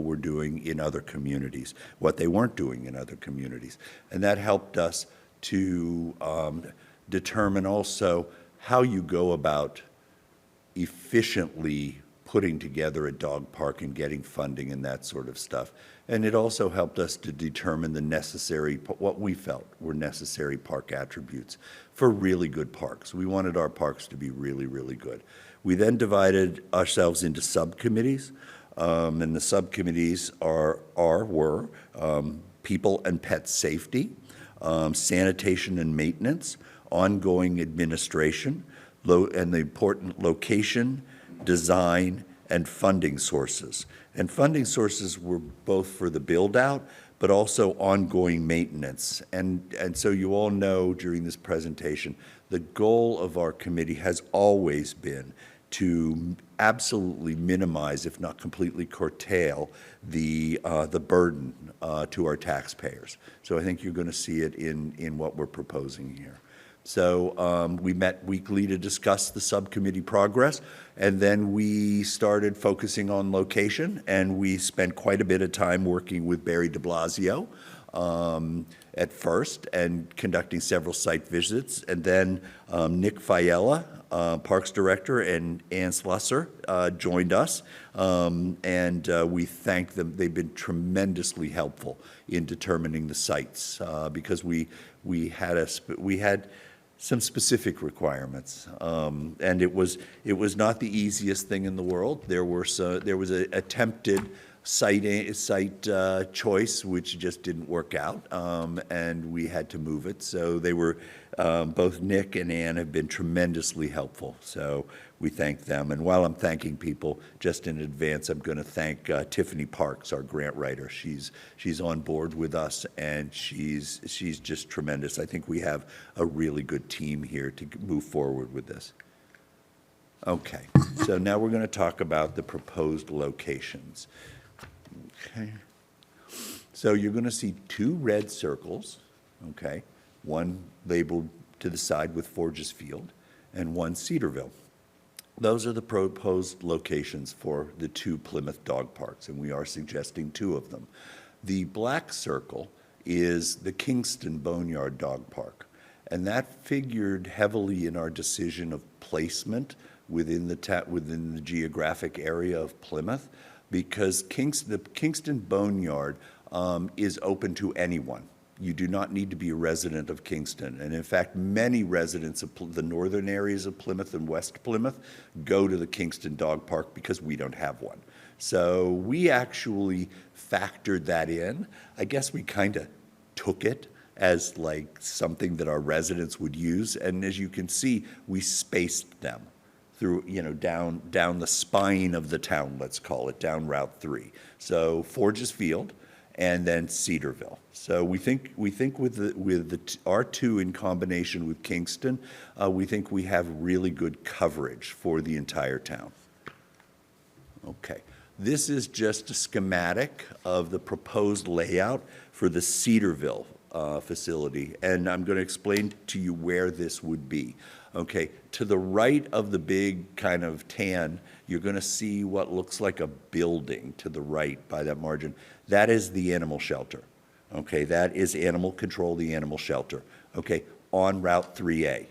Speaker 12: were doing in other communities, what they weren't doing in other communities, and that helped us to determine also how you go about efficiently putting together a dog park and getting funding and that sort of stuff. And it also helped us to determine what we felt were necessary park attributes for really good parks. We wanted our parks to be really, really good. We then divided ourselves into subcommittees, and the subcommittees were people and pet safety, sanitation and maintenance, ongoing administration, and the important location, design, and funding sources. And funding sources were both for the build-out, but also ongoing maintenance. And so you all know during this presentation, the goal of our committee has always been to absolutely minimize, if not completely curtail, the burden to our taxpayers. So I think you're going to see it in what we're proposing here. So we met weekly to discuss the subcommittee progress, and then we started focusing on location, and we spent quite a bit of time working with Barry de Blasio at first and conducting several site visits, and then Nick Fiella, Parks Director, and Ann Slusser joined us, and we thank them. They've been tremendously helpful in determining the sites because we had some specific requirements. And it was not the easiest thing in the world. There was an attempted site choice, which just didn't work out, and we had to move it. So they were, both Nick and Ann have been tremendously helpful, so we thank them. And while I'm thanking people, just in advance, I'm going to thank Tiffany Parks, our grant writer. She's on board with us, and she's just tremendous. I think we have a really good team here to move forward with this. Okay, so now we're going to talk about the proposed locations. Okay. So you're going to see 2 red circles, okay? One labeled to the side with Forges Field and one Cedarville. Those are the proposed locations for the 2 Plymouth dog parks, and we are suggesting 2 of them. The black circle is the Kingston Boneyard Dog Park, and that figured heavily in our decision of placement within the geographic area of Plymouth, because the Kingston Boneyard is open to anyone. You do not need to be a resident of Kingston. And in fact, many residents of the northern areas of Plymouth and West Plymouth go to the Kingston Dog Park because we don't have one. So we actually factored that in. I guess we kind of took it as like something that our residents would use. And as you can see, we spaced them through, down the spine of the town, let's call it, down Route 3. So Forges Field and then Cedarville. So we think with our 2 in combination with Kingston, we think we have really good coverage for the entire town. Okay, this is just a schematic of the proposed layout for the Cedarville facility, and I'm going to explain to you where this would be. Okay, to the right of the big kind of tan, you're going to see what looks like a building to the right by that margin. That is the animal shelter. Okay, that is animal control, the animal shelter. Okay, on Route 3A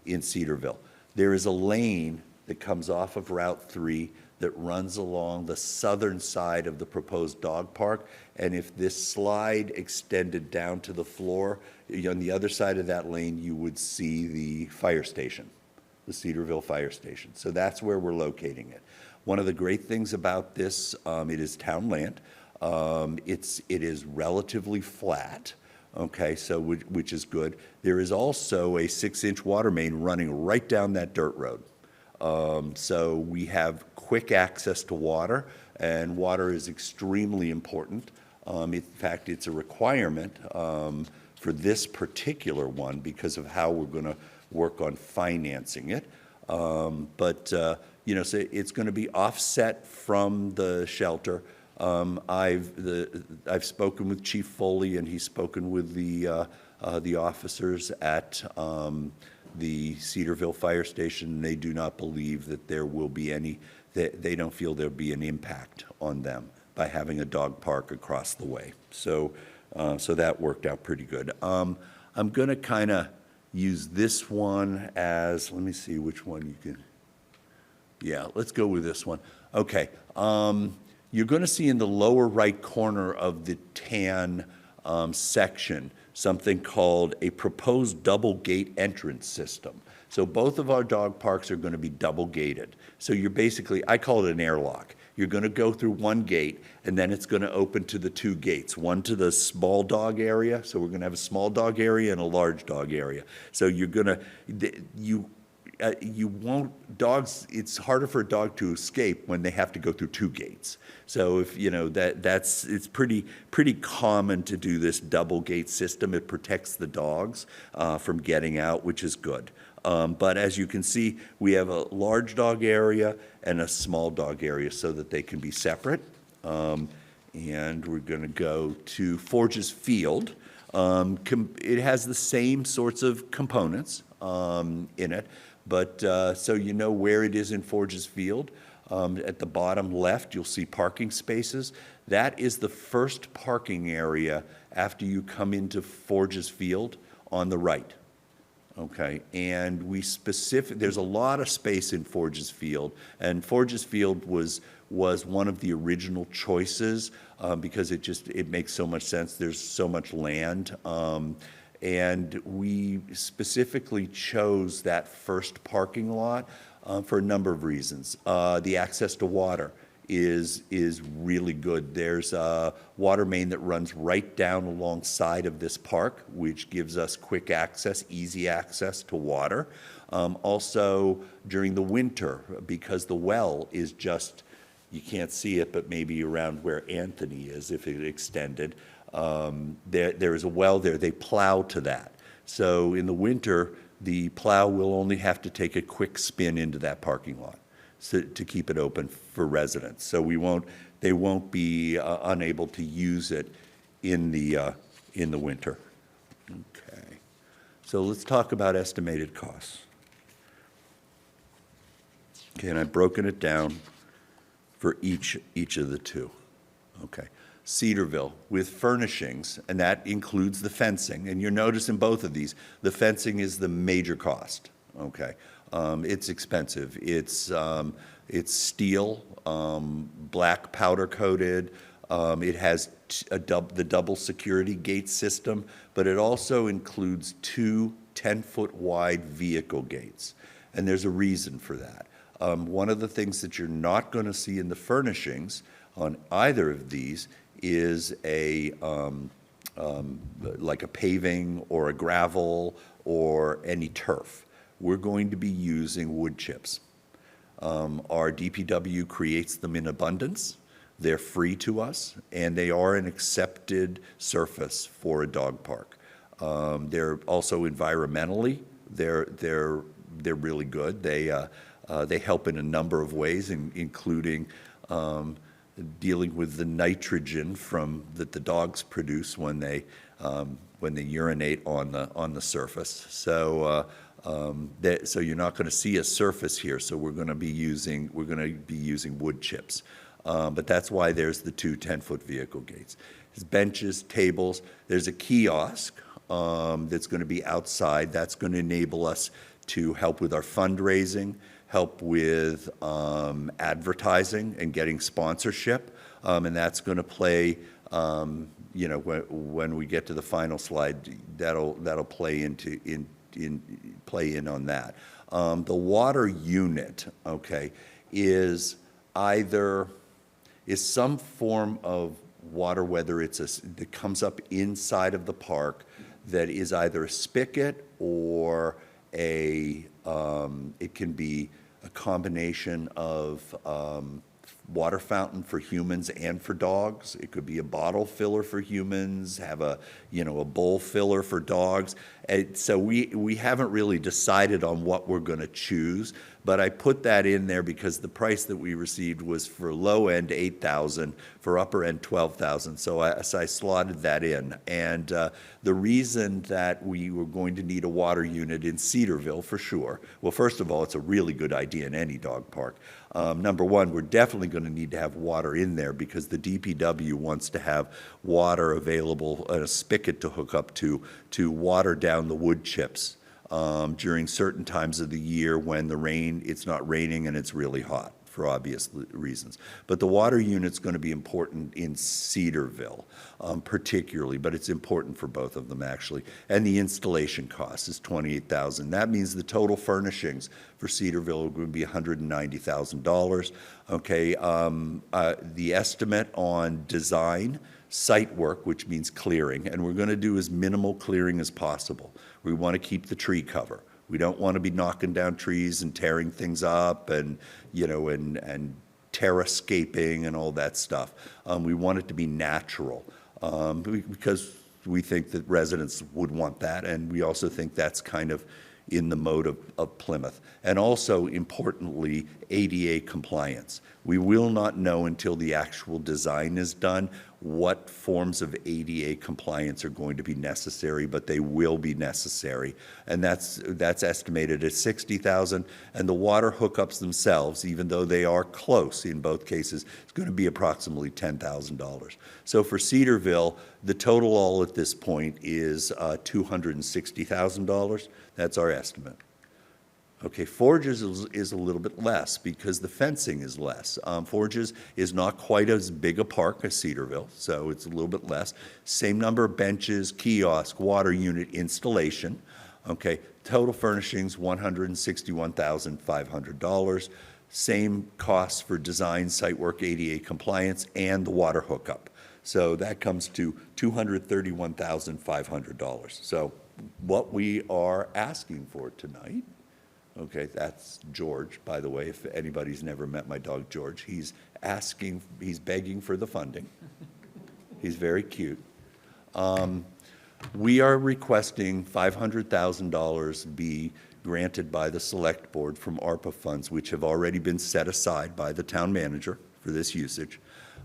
Speaker 12: in Cedarville. There is a lane that comes off of Route 3 that runs along the southern side of the proposed dog park. And if this slide extended down to the floor, on the other side of that lane, you would see the fire station, the Cedarville Fire Station. So that's where we're locating it. One of the great things about this, it is town land. It is relatively flat, okay, so which is good. There is also a 6-inch water main running right down that dirt road. So we have quick access to water, and water is extremely important. In fact, it's a requirement for this particular one because of how we're going to work on financing it. So it's going to be offset from the shelter. I've spoken with Chief Foley, and he's spoken with the officers at the Cedarville Fire Station. They do not believe that there will be any. They don't feel there'll be an impact on them by having a dog park across the way. So that worked out pretty good. I'm going to kind of use this one as, let me see which one you can. Yeah, let's go with this one. Okay. You're going to see in the lower right corner of the tan section something called a proposed double gate entrance system. So both of our dog parks are going to be double gated. So you're basically, I call it an airlock. You're going to go through one gate, and then it's going to open to the 2 gates, one to the small dog area. So we're going to have a small dog area and a large dog area. So you're going to, you won't, dogs, it's harder for a dog to escape when they have to go through 2 gates. So if, it's pretty common to do this double gate system. It protects the dogs from getting out, which is good. But as you can see, we have a large dog area and a small dog area so that they can be separate. And we're going to go to Forges Field. It has the same sorts of components in it. But so you know where it is in Forges Field. At the bottom left, you'll see parking spaces. That is the first parking area after you come into Forges Field on the right. Okay, and there's a lot of space in Forges Field, and Forges Field was one of the original choices because it makes so much sense. There's so much land. And we specifically chose that first parking lot for a number of reasons. The access to water is really good. There's a water main that runs right down alongside of this park, which gives us quick access, easy access to water. Also, during the winter, because the well is just, you can't see it, but maybe around where Anthony is, if it extended, there is a well there. They plow to that. So in the winter, the plow will only have to take a quick spin into that parking lot to keep it open for residents. So they won't be unable to use it in the winter. Okay. So let's talk about estimated costs. Okay, and I've broken it down for each of the two. Okay. Cedarville with furnishings, and that includes the fencing. And you'll notice in both of these, the fencing is the major cost. Okay. It's expensive. It's steel, black powder coated. It has the double security gate system, but it also includes two 10-foot wide vehicle gates. And there's a reason for that. One of the things that you're not going to see in the furnishings on either of these is like a paving or a gravel or any turf. We're going to be using wood chips. Our DPW creates them in abundance. They're free to us, and they are an accepted surface for a dog park. They're also environmentally, they're really good. They help in a number of ways, including dealing with the nitrogen that the dogs produce when they urinate on the surface. So you're not going to see a surface here. So we're going to be using wood chips. But that's why there's the two 10-foot vehicle gates. There's benches, tables. There's a kiosk that's going to be outside. That's going to enable us to help with our fundraising, help with advertising and getting sponsorship, and that's going to play, when we get to the final slide, that'll play play in on that. The water unit, okay, is some form of water, whether that comes up inside of the park, that is either a spigot or it can be a combination of water fountain for humans and for dogs. It could be a bottle filler for humans, have a bowl filler for dogs. And so we haven't really decided on what we're going to choose, but I put that in there because the price that we received was for low end $8,000, for upper end $12,000. So I slotted that in. And the reason that we were going to need a water unit in Cedarville for sure, well, first of all, it's a really good idea in any dog park. Number one, we're definitely going to need to have water in there because the DPW wants to have water available, a spigot to hook up to water down the wood chips during certain times of the year when it's not raining and it's really hot, for obvious reasons. But the water unit's going to be important in Cedarville, particularly, but it's important for both of them, actually. And the installation cost is $28,000. That means the total furnishings for Cedarville are going to be $190,000. Okay, the estimate on design, site work, which means clearing, and we're going to do as minimal clearing as possible. We want to keep the tree cover. We don't want to be knocking down trees and tearing things up and terrascaping and all that stuff. We want it to be natural because we think that residents would want that, and we also think that's kind of in the mode of Plymouth. And also, importantly, ADA compliance. We will not know until the actual design is done what forms of ADA compliance are going to be necessary, but they will be necessary. And that's estimated at $60,000. And the water hookups themselves, even though they are close in both cases, is going to be approximately $10,000. So for Cedarville, the total all at this point is $260,000. That's our estimate. Okay, Forges is a little bit less because the fencing is less. Forges is not quite as big a park as Cedarville, so it's a little bit less. Same number of benches, kiosk, water unit installation. Okay, total furnishings, $161,500. Same costs for design, site work, ADA compliance, and the water hookup. So that comes to $231,500. So what we are asking for tonight, okay, that's George, by the way, if anybody's never met my dog George, he's begging for the funding. He's very cute. We are requesting $500,000 be granted by the Select Board from ARPA funds, which have already been set aside by the town manager for this usage,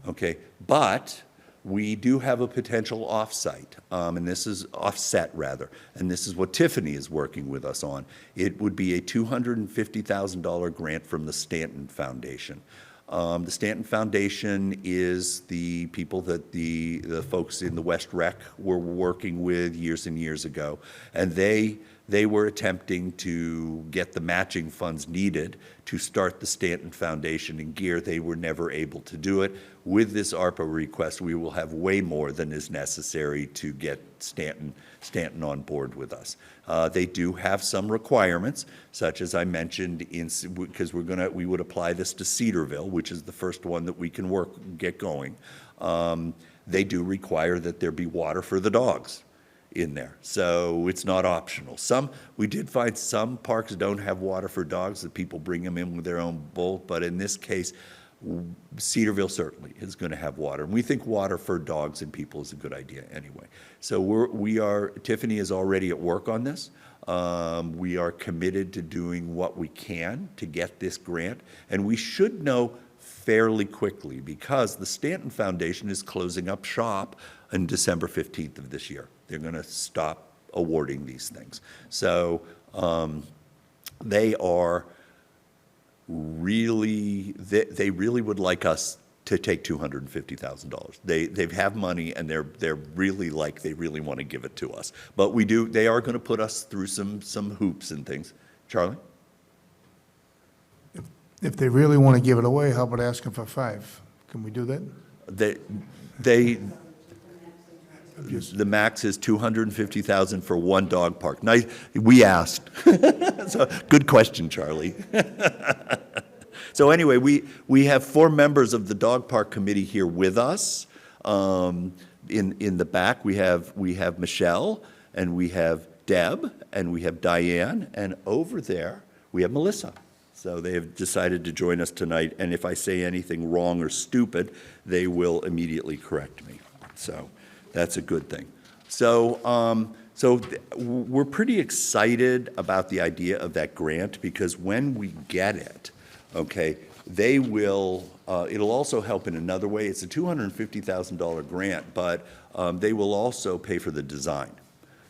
Speaker 12: okay? But we do have a potential offsite, and this is offset rather, and this is what Tiffany is working with us on. It would be a $250,000 grant from the Stanton Foundation. The Stanton Foundation is the people that the folks in the West Rec were working with years and years ago, and they were attempting to get the matching funds needed to start the Stanton Foundation in gear. They were never able to do it. With this ARPA request, we will have way more than is necessary to get Stanton on board with us. They do have some requirements, such as I mentioned, because we would apply this to Cedarville, which is the first one that we can get going. They do require that there be water for the dogs in there, so it's not optional. We did find some parks don't have water for dogs, that people bring them in with their own bowl, but in this case, Cedarville certainly is going to have water. And we think water for dogs and people is a good idea anyway. So Tiffany is already at work on this. We are committed to doing what we can to get this grant, and we should know fairly quickly because the Stanton Foundation is closing up shop on December 15th of this year. They're going to stop awarding these things. So they are really, they really would like us to take $250,000. They have money and they really want to give it to us. But they are going to put us through some hoops and things. Charlie?
Speaker 3: If they really want to give it away, how about asking for 5? Can we do that?
Speaker 12: The max is $250,000 for one dog park. Nice, we asked. So, good question, Charlie. So anyway, we have 4 members of the dog park committee here with us. In the back, we have Michelle, and we have Deb, and we have Diane, and over there we have Melissa. So they have decided to join us tonight, and if I say anything wrong or stupid, they will immediately correct me. So that's a good thing. So we're pretty excited about the idea of that grant because when we get it, okay, they will, it'll also help in another way. It's a $250,000 grant, but they will also pay for the design.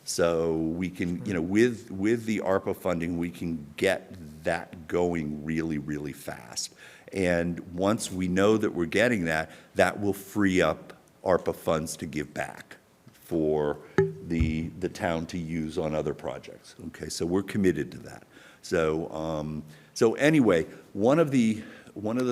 Speaker 12: So we can, with the ARPA funding, we can get that going really, really fast. And once we know that we're getting that, that will free up ARPA funds to give back for the town to use on other projects. Okay, so we're committed to that. So anyway, one of the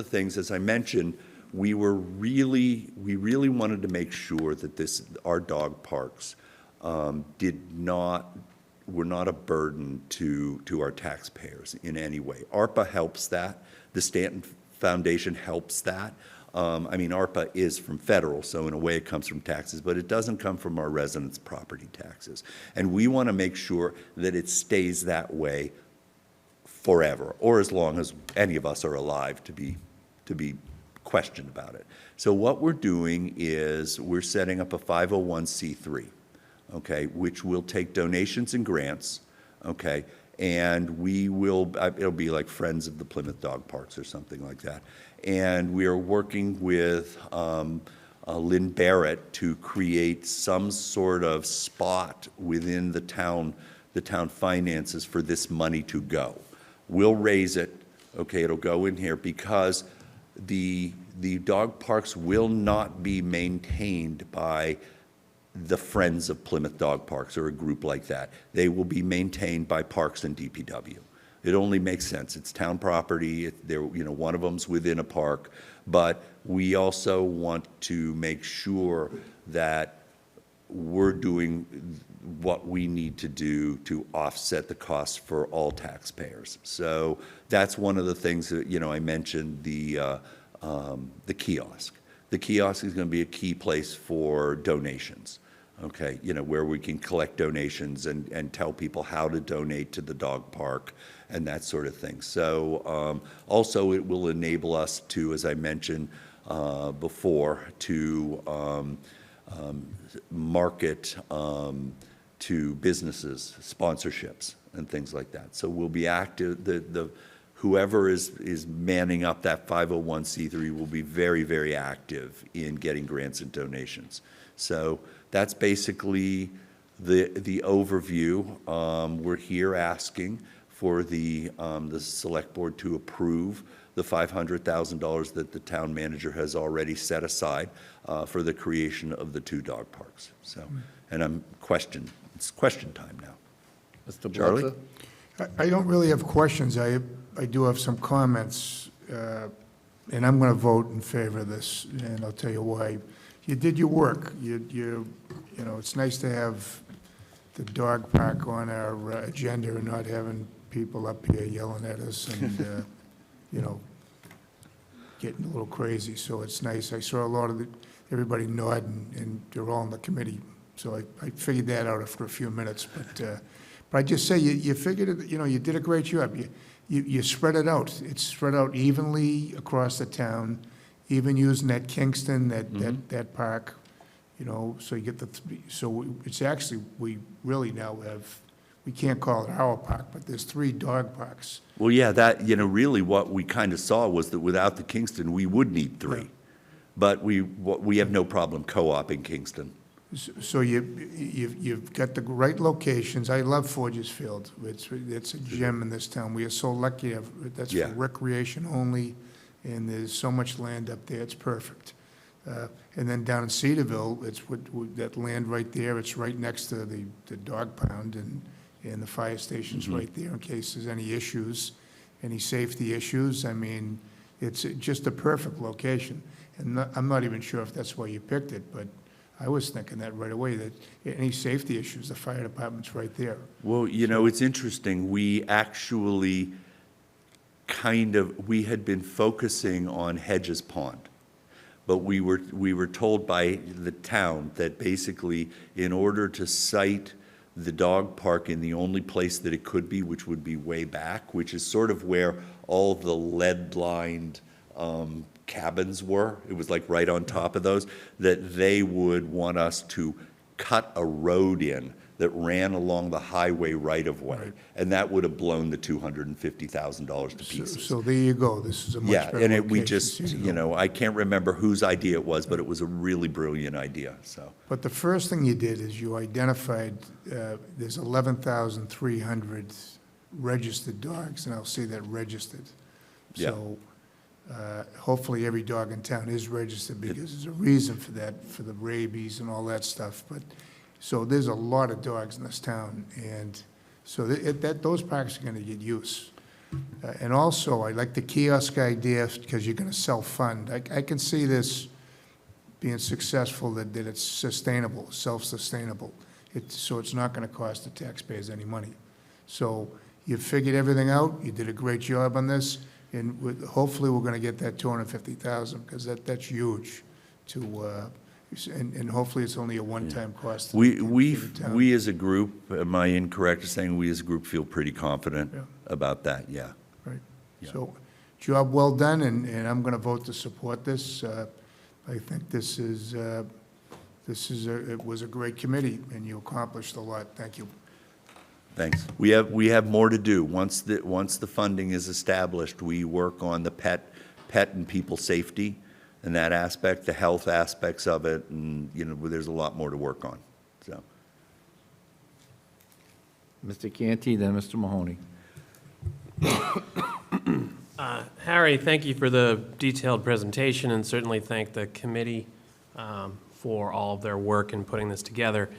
Speaker 12: things, as I mentioned, we really wanted to make sure that our dog parks were not a burden to our taxpayers in any way. ARPA helps that. The Stanton Foundation helps that. I mean, ARPA is from federal, so in a way it comes from taxes, but it doesn't come from our residents' property taxes. And we want to make sure that it stays that way forever, or as long as any of us are alive to be questioned about it. So what we're doing is we're setting up a 501c3, okay, which will take donations and grants, okay, and it'll be like Friends of the Plymouth Dog Parks or something like that. And we are working with Lynn Barrett to create some sort of spot within the town finances for this money to go. We'll raise it, okay, it'll go in here because the dog parks will not be maintained by the Friends of Plymouth Dog Parks or a group like that. They will be maintained by Parks and DPW. It only makes sense. It's town property. One of them's within a park. But we also want to make sure that we're doing what we need to do to offset the cost for all taxpayers. So that's one of the things that, I mentioned the kiosk. The kiosk is going to be a key place for donations, okay? Where we can collect donations and tell people how to donate to the dog park and that sort of thing. So also it will enable us to, as I mentioned before, to market to businesses, sponsorships, and things like that. So we'll be active. Whoever is manning up that 501c3 will be very, very active in getting grants and donations. So that's basically the overview. We're here asking for the select board to approve the $500,000 that the town manager has already set aside for the creation of the 2 dog parks. So, and it's question time now.
Speaker 5: Mr.
Speaker 12: Charlie?
Speaker 5: Blitzer?
Speaker 3: I don't really have questions. I do have some comments, and I'm going to vote in favor of this, and I'll tell you why. You did your work. It's nice to have the dog park on our agenda and not having people up here yelling at us and, getting a little crazy. So it's nice. I saw a lot of everybody nod, and they're all on the committee. So I figured that out after a few minutes. But I just say you figured it. You did a great job. You spread it out. It's spread out evenly across the town, even using that Kingston, that park. So you get it's actually, we really now have, we can't call it our park, but there's 3 dog parks.
Speaker 12: Well, yeah, that, really what we kind of saw was that without the Kingston, we would need 3.
Speaker 3: Yeah.
Speaker 12: But we have no problem co-oping Kingston.
Speaker 3: So you've got the right locations. I love Forges Field. It's a gem in this town. We are so lucky to have, that's
Speaker 12: Yeah.
Speaker 3: for recreation only, and there's so much land up there. It's perfect. And then down in Cedarville, it's that land right there. It's right next to the dog pound, and the fire station's right there in case there's any issues, any safety issues. I mean, it's just a perfect location. And I'm not even sure if that's why you picked it, but I was thinking that right away, that any safety issues, the fire department's right there.
Speaker 12: Well, it's interesting. We actually we had been focusing on Hedges Pond. But we were told by the town that basically in order to site the dog park in the only place that it could be, which would be way back, which is sort of where all the lead-lined cabins were, it was like right on top of those, that they would want us to cut a road in that ran along the highway right-of-way.
Speaker 3: Right.
Speaker 12: And that would have blown the $250,000 to pieces.
Speaker 3: So there you go. This is a much better
Speaker 12: Yeah, and we
Speaker 3: location.
Speaker 12: just, I can't remember whose idea it was, but it was a really brilliant idea, so.
Speaker 3: But the first thing you did is you identified, there's 11,300 registered dogs, and I'll say that registered.
Speaker 12: Yeah.
Speaker 3: So hopefully every dog in town is registered, because there's a reason for that, for the rabies and all that stuff. But, so there's a lot of dogs in this town, and so those parks are gonna get use. And also, I like the kiosk idea, because you're gonna self-fund. I can see this being successful, that it's sustainable, self-sustainable. So it's not gonna cost the taxpayers any money. So you figured everything out, you did a great job on this, and hopefully we're gonna get that $250,000, because that's huge to, and hopefully it's only a one-time cost.
Speaker 12: We
Speaker 3: for the town.
Speaker 12: as a group, am I incorrect in saying we as a group feel pretty confident
Speaker 3: Yeah.
Speaker 12: about that? Yeah.
Speaker 3: Right.
Speaker 12: Yeah.
Speaker 3: So, job well done, and I'm going to vote to support this. I think it was a great committee, and you accomplished a lot. Thank you.
Speaker 12: Thanks. We have more to do. Once the funding is established, we work on the pet and people safety and that aspect, the health aspects of it, and, there's a lot more to work on, so.
Speaker 5: Mr. Canty, then Mr. Mahoney.
Speaker 6: Harry, thank you for the detailed presentation, and certainly thank the committee for all of their work in putting this together.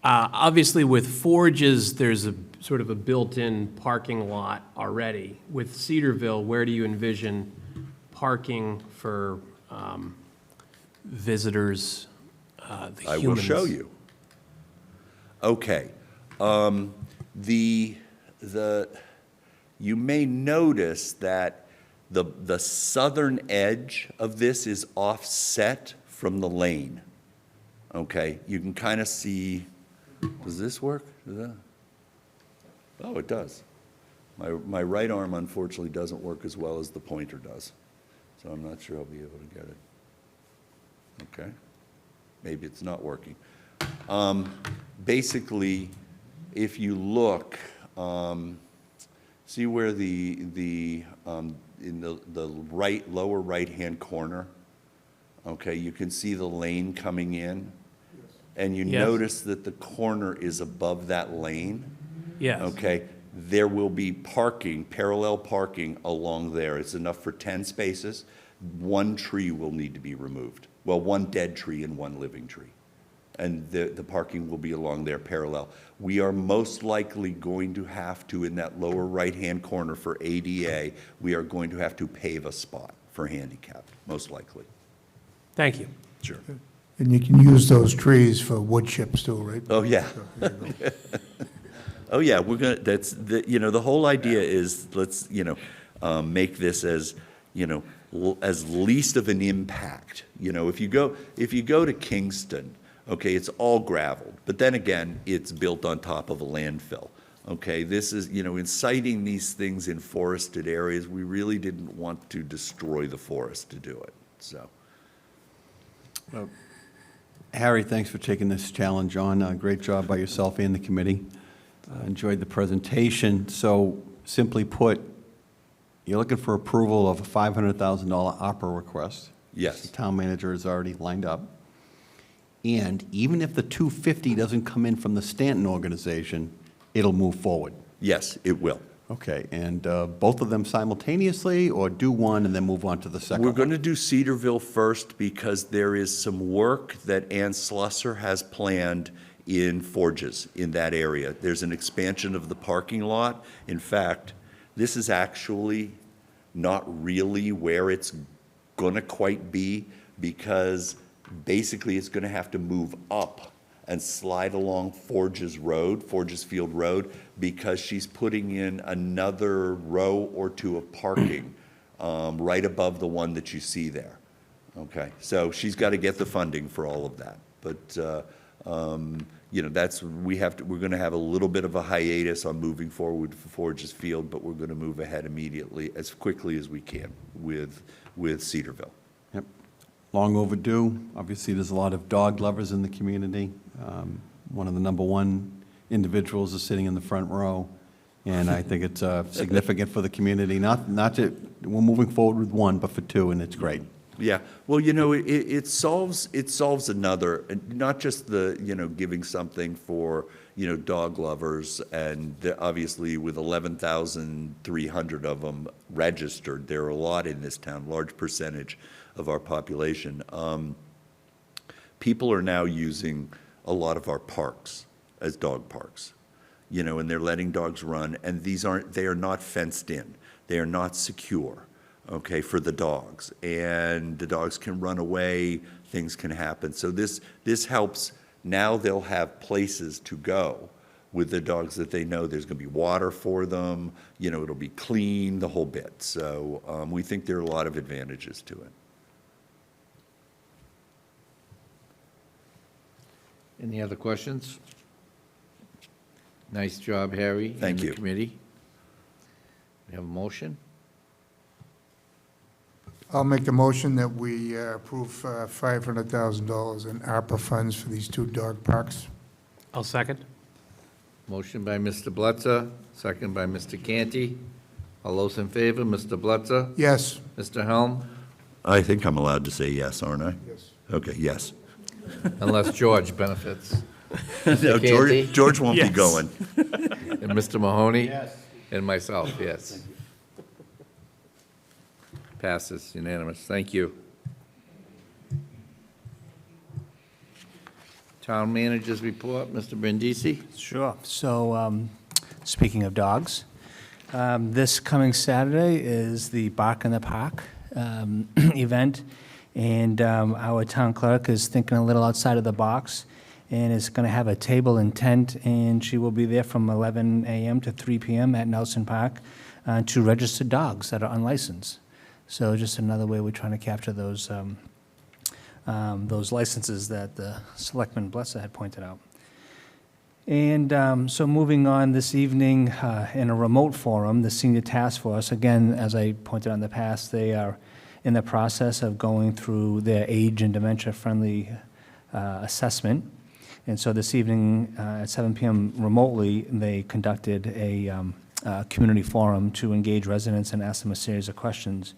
Speaker 6: Obviously, with Forges, there's a sort of a built-in parking lot already. With Cedarville, where do you envision parking for visitors, the humans?
Speaker 12: I will show you. Okay. You may notice that the southern edge of this is offset from the lane. Okay, you can kind of see, does this work? Does that? Oh, it does. My right arm unfortunately doesn't work as well as the pointer does, so I'm not sure I'll be able to get it. Okay, maybe it's not working. Basically, if you look, see where in the lower right-hand corner, okay, you can see the lane coming in, and you
Speaker 6: Yes.
Speaker 12: notice that the corner is above that lane.
Speaker 6: Yes.
Speaker 12: Okay, there will be parking, parallel parking along there. It's enough for 10 spaces. One tree will need to be removed. Well, one dead tree and one living tree. And the parking will be along there parallel. We are most likely going to have to, in that lower right-hand corner for ADA, we are going to have to pave a spot for handicap, most likely.
Speaker 6: Thank you.
Speaker 12: Sure.
Speaker 3: And you can use those trees for wood chips too, right?
Speaker 12: Oh, yeah.
Speaker 3: So, there you go.
Speaker 12: Oh, yeah, we're gonna, that's, the whole idea is, let's, make this as, as least of an impact. If you go to Kingston, okay, it's all gravelled, but then again, it's built on top of a landfill. Okay, this is, in citing these things in forested areas, we really didn't want to destroy the forest to do it, so.
Speaker 4: Harry, thanks for taking this challenge on. Great job by yourself and the committee. Enjoyed the presentation. So simply put, you're looking for approval of a $500,000 opera request.
Speaker 12: Yes.
Speaker 4: The town manager is already lined up. And even if the 250 doesn't come in from the Stanton organization, it'll move forward.
Speaker 12: Yes, it will.
Speaker 4: Okay, and both of them simultaneously, or do one and then move on to the second
Speaker 12: We're
Speaker 4: one?
Speaker 12: going to do Cedarville first because there is some work that Ann Slusser has planned in Forges in that area. There's an expansion of the parking lot. In fact, this is actually not really where it's going to quite be because basically it's going to have to move up and slide along Forges Field Road, because she's putting in another row or two of parking right above the one that you see there. Okay, so she's got to get the funding for all of that. But we're going to have a little bit of a hiatus on moving forward for Forges Field, but we're going to move ahead immediately, as quickly as we can with Cedarville.
Speaker 4: Yep. Long overdue. Obviously, there's a lot of dog lovers in the community. One of the #1 individuals is sitting in the front row, and I think it's significant for the community. Not to, we're moving forward with one, but for two, and it's great.
Speaker 12: Yeah, well, it solves another, not just the, giving something for, dog lovers, and obviously with 11,300 of them registered, there are a lot in this town, large percentage of our population. People are now using a lot of our parks as dog parks, and they're letting dogs run, and they are not fenced in. They are not secure, okay, for the dogs. And the dogs can run away, things can happen. So this helps. Now they'll have places to go with the dogs that they know there's going to be water for them, it'll be clean, the whole bit. So we think there are a lot of advantages to it.
Speaker 5: Any other questions? Nice job, Harry.
Speaker 12: Thank you.
Speaker 5: And the committee. We have a motion?
Speaker 3: I'll make the motion that we approve $500,000 in ARPA funds for these two dog parks.
Speaker 6: I'll second.
Speaker 5: Motion by Mr. Blitzer, second by Mr. Canty. All those in favor, Mr. Blitzer?
Speaker 3: Yes.
Speaker 5: Mr. Helm?
Speaker 12: I think I'm allowed to say yes, aren't I?
Speaker 3: Yes.
Speaker 12: Okay, yes.
Speaker 5: Unless George benefits.
Speaker 12: No,
Speaker 5: Mr. Canty?
Speaker 12: George won't be
Speaker 6: Yes.
Speaker 12: going.
Speaker 5: And Mr. Mahoney? Yes. And myself, yes. Passes unanimous. Thank you. Town Manager's Report, Mr. Brindisi.
Speaker 9: Sure. So, speaking of dogs, this coming Saturday is the Bark in the Park event, and our town clerk is thinking a little outside of the box, and is going to have a table and tent, and she will be there from 11 a.m. to 3 p.m. at Nelson Park to register dogs that are unlicensed. So just another way we're trying to capture those licenses that the Selectman Blessa had pointed out. And so moving on this evening, in a remote forum, the Senior Task Force, again, as I pointed out in the past, they are in the process of going through their age and dementia-friendly assessment. And so this evening at 7 p.m. remotely, they conducted a community forum to engage residents and ask them a series of questions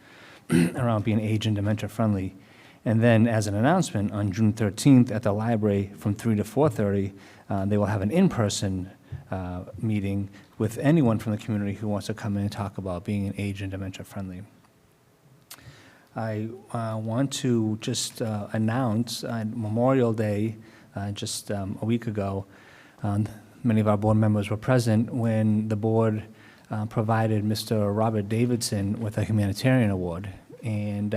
Speaker 9: around being age and dementia-friendly. And then, as an announcement, on June 13th at the library from 3 to 4:30, they will have an in-person meeting with anyone from the community who wants to come in and talk about being an age and dementia-friendly. I want to just announce Memorial Day, just a week ago, many of our board members were present when the board provided Mr. Robert Davidson with a humanitarian award. And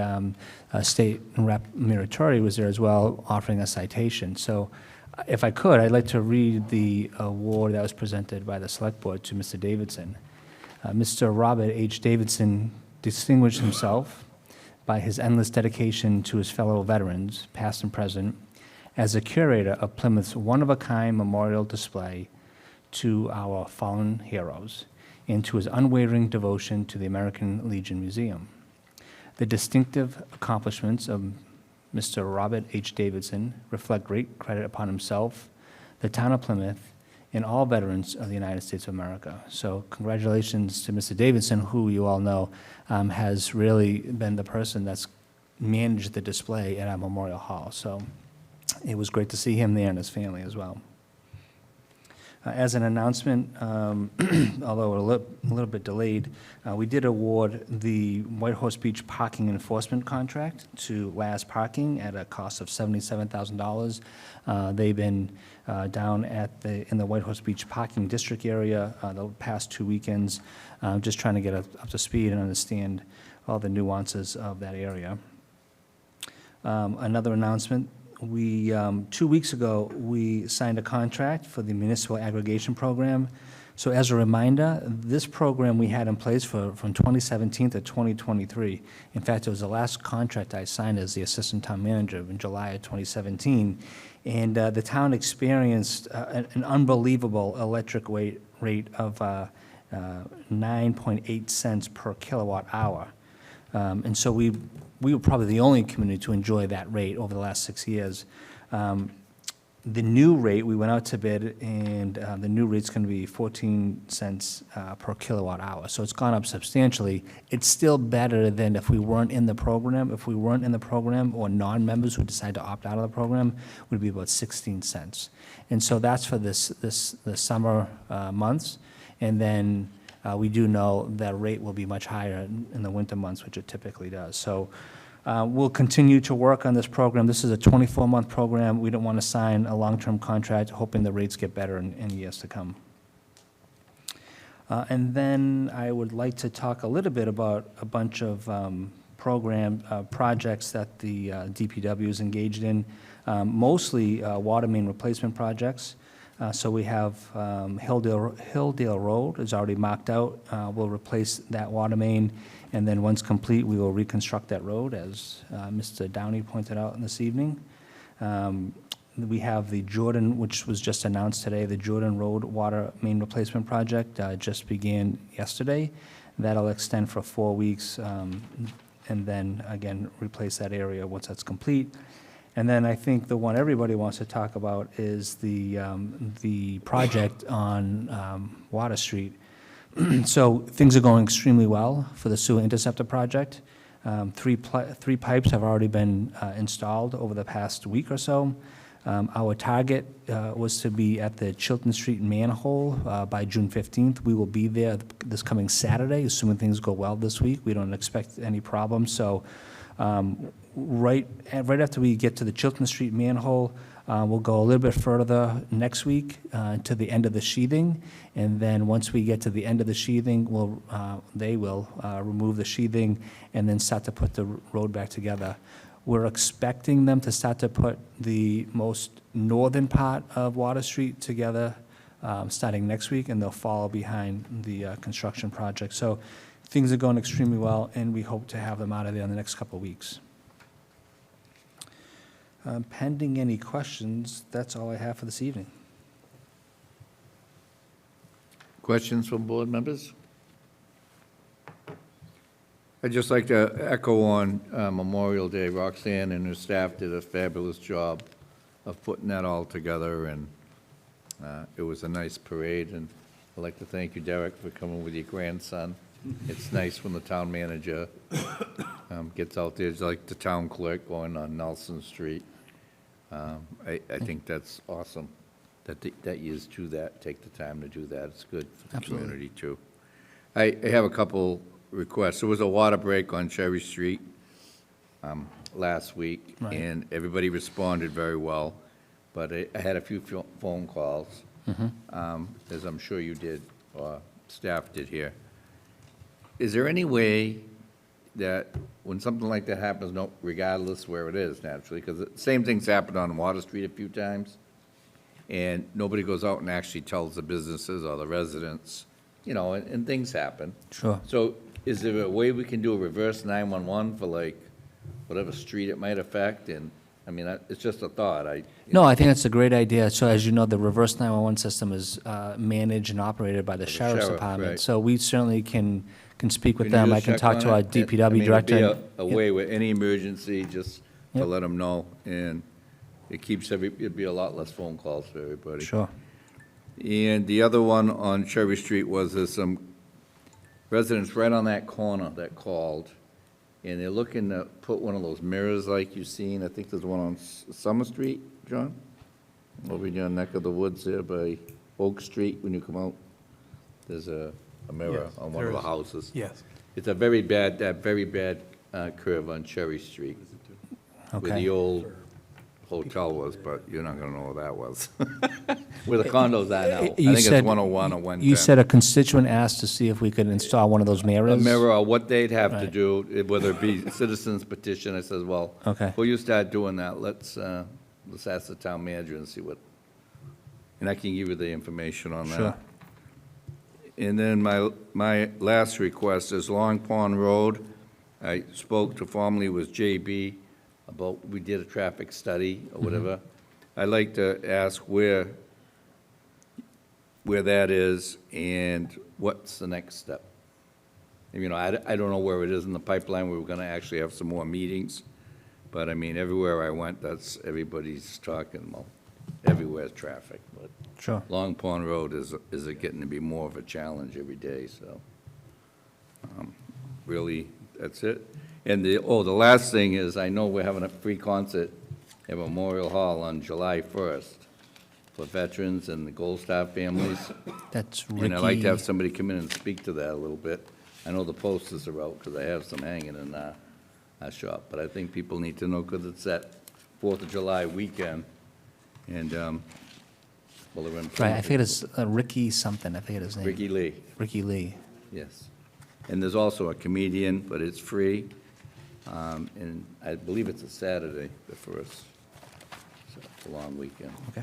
Speaker 9: State Rep. Muratori was there as well, offering a citation. So if I could, I'd like to read the award that was presented by the Select Board to Mr. Davidson. Mr. Robert H. Davidson distinguished himself by his endless dedication to his fellow veterans, past and present, as a curator of Plymouth's one-of-a-kind memorial display to our fallen heroes, and to his unwavering devotion to the American Legion Museum. The distinctive accomplishments of Mr. Robert H. Davidson reflect great credit upon himself, the town of Plymouth, and all veterans of the United States of America. So congratulations to Mr. Davidson, who you all know has really been the person that's managed the display at our Memorial Hall. So it was great to see him there and his family as well. As an announcement, although a little bit delayed, we did award the White Horse Beach parking enforcement contract to Laz Parking at a cost of $77,000. They've been down in the White Horse Beach parking district area the past 2 weekends, just trying to get up to speed and understand all the nuances of that area. Another announcement. 2 weeks ago, we signed a contract for the municipal aggregation program. So as a reminder, this program we had in place from 2017 to 2023. In fact, it was the last contract I signed as the assistant town manager in July of 2017. And the town experienced an unbelievable electric rate of 9.8 cents per kilowatt hour. And so we were probably the only community to enjoy that rate over the last 6 years. The new rate, we went out to bid, and the new rate's going to be 14 cents per kilowatt hour. So it's gone up substantially. It's still better than if we weren't in the program. If we weren't in the program, or non-members who decide to opt out of the program, it would be about 16 cents. And so that's for the summer months. And then we do know that rate will be much higher in the winter months, which it typically does. So we'll continue to work on this program. This is a 24-month program. We don't want to sign a long-term contract, hoping the rates get better in years to come. And then I would like to talk a little bit about a bunch of projects that the DPW is engaged in, mostly water main replacement projects. So we have Hilldale Road is already marked out. We'll replace that water main, and then once complete, we will reconstruct that road, as Mr. Downey pointed out this evening. We have the Jordan, which was just announced today, the Jordan Road water main replacement project just began yesterday. That'll extend for 4 weeks, and then again replace that area once that's complete. And then I think the one everybody wants to talk about is the project on Water Street. So things are going extremely well for the sewer interceptor project. Three pipes have already been installed over the past week or so. Our target was to be at the Chilton Street manhole by June 15th. We will be there this coming Saturday, assuming things go well this week. We don't expect any problems. So right after we get to the Chilton Street manhole, We'll go a little bit further next week to the end of the sheathing, and then once we get to the end of the sheathing, they will remove the sheathing and then start to put the road back together. We're expecting them to start to put the most northern part of Water Street together starting next week, and they'll follow behind the construction project. So things are going extremely well, and we hope to have them out of there in the next couple of weeks. Pending any questions, that's all I have for this evening.
Speaker 5: Questions from board members? I'd just like to echo on Memorial Day. Roxanne and her staff did a fabulous job of putting that all together, and it was a nice parade, and I'd like to thank you, Derek, for coming with your grandson. It's nice when the town manager gets out there, it's like the town clerk going on Nelson Street. I think that's awesome that you do that, take the time to do that. It's good for the
Speaker 9: Absolutely.
Speaker 5: community, too. I have a couple requests. There was a water break on Cherry Street last week,
Speaker 9: Right.
Speaker 5: and everybody responded very well, but I had a few phone calls, as I'm sure you did, or staff did here. Is there any way that when something like that happens, no, regardless where it is naturally, because the same thing's happened on Water Street a few times, and nobody goes out and actually tells the businesses or the residents, you know, and things happen.
Speaker 9: Sure.
Speaker 5: So is there a way we can do a reverse 911 for like whatever street it might affect? And, I mean, it's just a thought.
Speaker 9: No, I think that's a great idea. So as you know, the reverse 911 system is managed and operated by the sheriff's
Speaker 5: sheriff,
Speaker 9: department.
Speaker 5: right.
Speaker 9: So we certainly can speak with
Speaker 5: Can you
Speaker 9: them. I
Speaker 5: just
Speaker 9: can
Speaker 5: check
Speaker 9: talk
Speaker 5: on
Speaker 9: to our
Speaker 5: it?
Speaker 9: DPW
Speaker 5: I mean, it'd
Speaker 9: director.
Speaker 5: be
Speaker 9: and-
Speaker 5: a way where any emergency, just to
Speaker 9: Yep.
Speaker 5: let them know, and it keeps it'd be a lot less phone calls for everybody.
Speaker 9: Sure.
Speaker 5: And the other one on Cherry Street was there's some residents right on that corner that called, and they're looking to put one of those mirrors like you've seen. I think there's one on Summer Street, John? Over in your neck of the woods there by Oak Street, when you come out, there's a mirror
Speaker 6: Yes,
Speaker 5: on one
Speaker 6: there
Speaker 5: of the
Speaker 6: is.
Speaker 5: houses.
Speaker 6: Yes.
Speaker 5: It's a very bad curve on Cherry Street, where
Speaker 9: Okay.
Speaker 5: the old hotel was, but you're not gonna know where that was. Where the condos are now. I
Speaker 9: You
Speaker 5: think
Speaker 9: said-
Speaker 5: it's 101 or 110.
Speaker 9: You said a constituent asked to see if we could install one of those mirrors?
Speaker 5: A mirror, or what they'd have to
Speaker 9: Right.
Speaker 5: do, whether it be citizens petition, I says, well,
Speaker 9: Okay.
Speaker 5: before you start doing that, let's ask the town manager and see what, and I can give you the information on that.
Speaker 9: Sure.
Speaker 5: And then my last request is Long Pond Road. I spoke to, formerly was JB, about, we did a traffic study or whatever. I'd like to ask where that is and what's the next step. You know, I don't know where it is in the pipeline. We were gonna actually have some more meetings, but I mean, everywhere I went, everybody's talking about, everywhere's traffic, but
Speaker 9: Sure.
Speaker 5: Long Pond Road is getting to be more of a challenge every day, so. Really, that's it. And the last thing is, I know we're having a free concert at Memorial Hall on July 1st for veterans and the Gold Star families.
Speaker 9: That's
Speaker 5: And I'd like to have
Speaker 9: Ricky.
Speaker 5: somebody come in and speak to that a little bit. I know the posters are out, because I have some hanging in our shop, but I think people need to know, because it's that 4th of July weekend, and, well, they're in.
Speaker 9: Right, I forget his, Ricky something, I forget his name.
Speaker 5: Ricky Lee.
Speaker 9: Ricky Lee.
Speaker 5: Yes. And there's also a comedian, but it's free. And I believe it's a Saturday, the 1st. So it's a long weekend.
Speaker 9: Okay.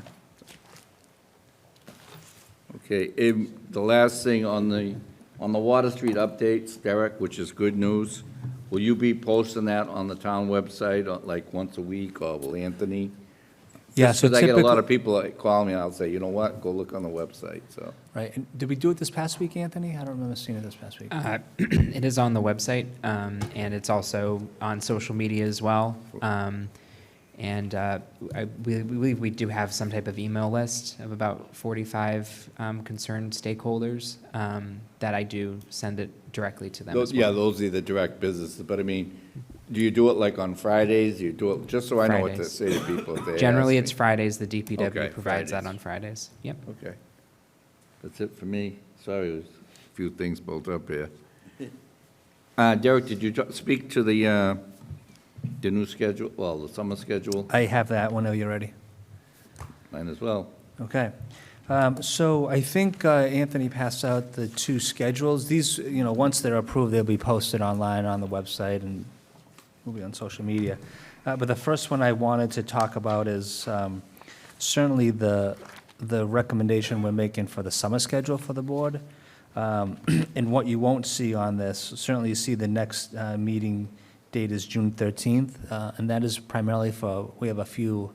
Speaker 5: Okay, the last thing on the Water Street updates, Derek, which is good news. Will you be posting that on the town website, like once a week, or will Anthony?
Speaker 9: Yeah, so
Speaker 5: Because I get a lot
Speaker 9: typically-
Speaker 5: of people that call me, and I'll say, you know what, go look on the website, so.
Speaker 9: Right, and did we do it this past week, Anthony? I don't remember seeing it this past week.
Speaker 17: It is on the website, and it's also on social media as well. And we believe we do have some type of email list of about 45 concerned stakeholders that I do send it directly to them as well.
Speaker 5: Yeah, those are the direct businesses, but I mean, do you do it like on Fridays? Do you do it, just so I know what to
Speaker 17: Fridays.
Speaker 5: say to people if they
Speaker 17: Generally,
Speaker 5: ask
Speaker 17: it's
Speaker 5: me?
Speaker 17: Fridays. The DPW
Speaker 5: Okay,
Speaker 17: provides that
Speaker 5: Fridays.
Speaker 17: on Fridays. Yep.
Speaker 5: Okay. That's it for me. Sorry, there's a few things built up here. Derek, did you speak to the new schedule, well, the summer schedule?
Speaker 9: I have that whenever you're ready.
Speaker 5: Mine as well.
Speaker 9: Okay. So I think Anthony passed out the two schedules. These, once they're approved, they'll be posted online on the website and will be on social media. But the first one I wanted to talk about is certainly the recommendation we're making for the summer schedule for the board. And what you won't see on this, certainly you see the next meeting date is June 13th, and that is primarily we have a few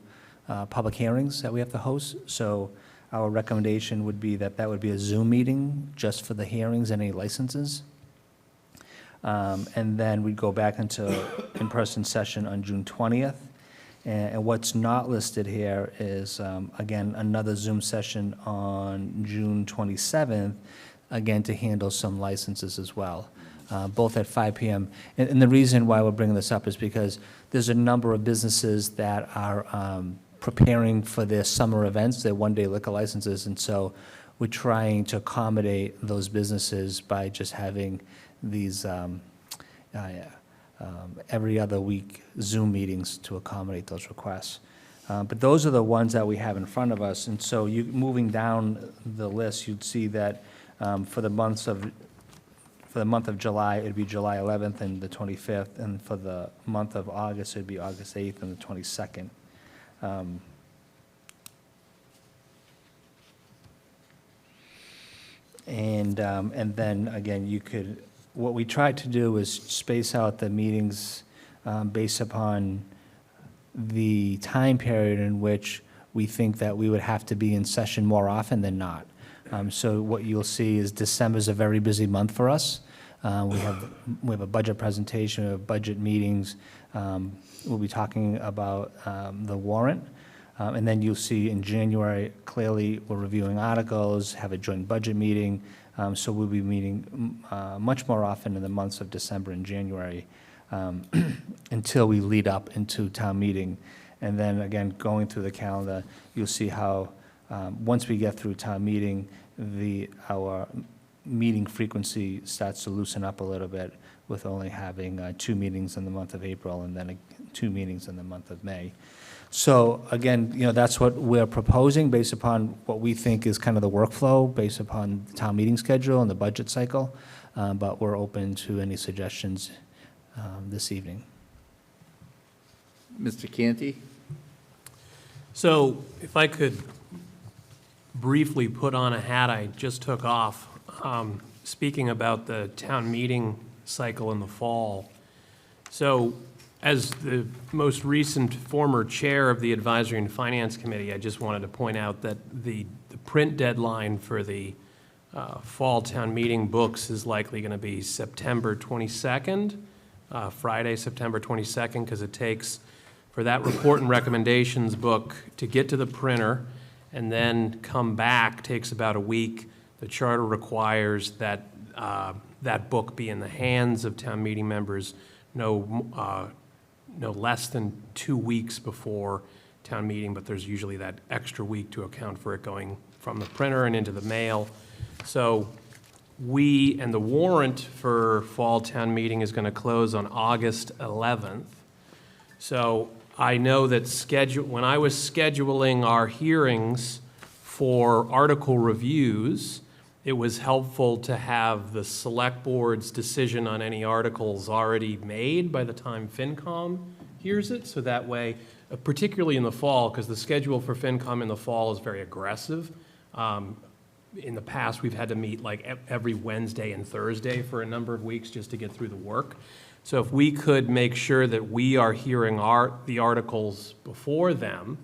Speaker 9: public hearings that we have to host. So our recommendation would be that would be a Zoom meeting just for the hearings and any licenses. And then we'd go back into in-person session on June 20th. And what's not listed here is, again, another Zoom session on June 27th, again, to handle some licenses as well, both at 5 p.m. And the reason why we're bringing this up is because there's a number of businesses that are preparing for their summer events, their one-day liquor licenses, and so we're trying to accommodate those businesses by just having these every other week Zoom meetings to accommodate those requests. But those are the ones that we have in front of us, and so moving down the list, you'd see that for the month of July, it'd be July 11th and the 25th, and for the month of August, it'd be August 8th and the 22nd. And then, again, what we tried to do is space out the meetings based upon the time period in which we think that we would have to be in session more often than not. So what you'll see is December's a very busy month for us. We have a budget presentation, we have budget meetings. We'll be talking about the warrant. And then you'll see in January, clearly, we're reviewing articles, have a joint budget meeting. So we'll be meeting much more often in the months of December and January until we lead up into town meeting. And then, again, going through the calendar, you'll see how, once we get through town meeting, our meeting frequency starts to loosen up a little bit with only having 2 meetings in the month of April and then 2 meetings in the month of May. So again, that's what we're proposing based upon what we think is kind of the workflow based upon the town meeting schedule and the budget cycle. But we're open to any suggestions this evening.
Speaker 5: Mr. Canty?
Speaker 6: So if I could briefly put on a hat I just took off, speaking about the town meeting cycle in the fall. So as the most recent former chair of the Advisory and Finance Committee, I just wanted to point out that the print deadline for the fall town meeting books is likely going to be September 22nd, Friday, September 22nd, because it takes for that report and recommendations book to get to the printer and then come back takes about a week. The charter requires that that book be in the hands of town meeting members no less than 2 weeks before town meeting, but there's usually that extra week to account for it going from the printer and into the mail. So and the warrant for fall town meeting is going to close on August 11th. So I know that when I was scheduling our hearings for article reviews, it was helpful to have the select board's decision on any articles already made by the time FinCom hears it. So that way, particularly in the fall, because the schedule for FinCom in the fall is very aggressive. In the past, we've had to meet like every Wednesday and Thursday for a number of weeks just to get through the work. So if we could make sure that we are hearing the articles before them,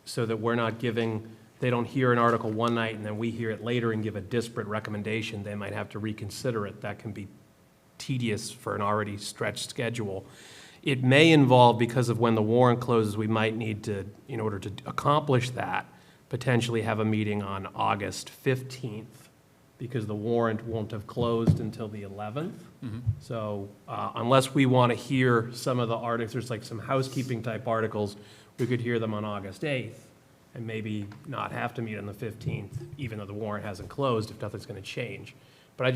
Speaker 6: so that we're not they don't hear an article one night and then we hear it later and give a disparate recommendation, they might have to reconsider it. That can be tedious for an already stretched schedule. It may involve, because of when the warrant closes, we might need to, in order to accomplish that, potentially have a meeting on August 15th, because the warrant won't have closed until the 11th. So unless we want to hear some of the articles, there's like some housekeeping type articles, we could hear them on August 8th and maybe not have to meet on the 15th, even though the warrant hasn't closed, if nothing's going to change. But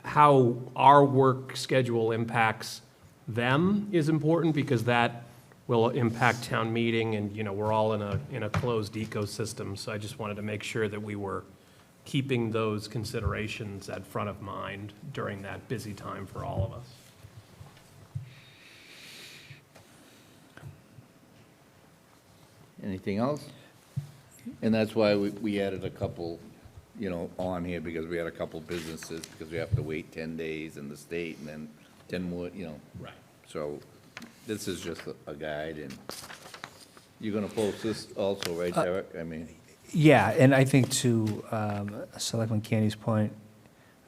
Speaker 6: how our work schedule impacts them is important, because that will impact town meeting, and, we're all in a closed ecosystem, so I just wanted to make sure that we were keeping those considerations at front of mind during that busy time for all of us.
Speaker 5: Anything else? And that's why we added a couple, on here, because we had a couple businesses, because we have to wait 10 days in the state, and then 10 more,
Speaker 6: Right.
Speaker 5: So this is just a guide, and you're gonna post this also, right, Derek? I mean,
Speaker 9: Yeah, and I think to Selectman Candy's point,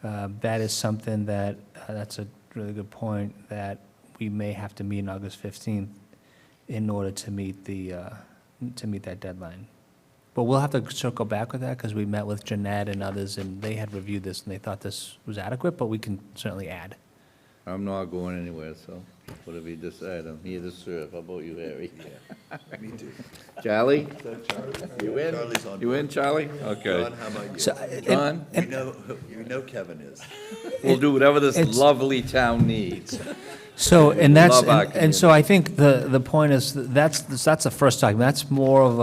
Speaker 9: that is something that, that's a really good point, that we may have to meet on August 15th in order to meet that deadline. But we'll have to circle back with that, because we met with Jeanette and others, and they had reviewed this, and they thought this was adequate, but we can certainly add.
Speaker 5: I'm not going anywhere, so whatever you decide, I'm here to serve. How about you, Harry?
Speaker 12: Me too.
Speaker 5: Charlie? You in?
Speaker 12: Charlie's on
Speaker 5: You in, Charlie? Okay.
Speaker 12: John, how about you?
Speaker 9: So,
Speaker 5: John?
Speaker 12: You know Kevin is.
Speaker 5: We'll do whatever this
Speaker 9: It's-
Speaker 5: lovely town needs.
Speaker 9: So, and that's,
Speaker 5: Love our
Speaker 9: and so I think the point is, that's the first document. That's more of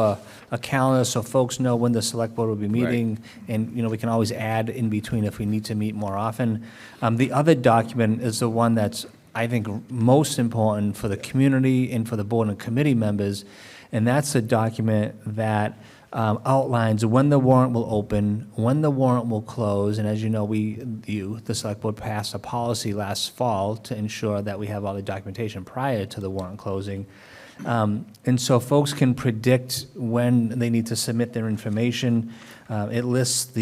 Speaker 9: a calendar, so folks know when the select board will be meeting, and, we can always add in between if we need to meet more often. The other document is the one that's, I think, most important for the community and for the board and committee members, and that's a document that outlines when the warrant will open, when the warrant will close, and as you know, the select board passed a policy last fall to ensure that we have all the documentation prior to the warrant closing. And so folks can predict when they need to submit their information. It lists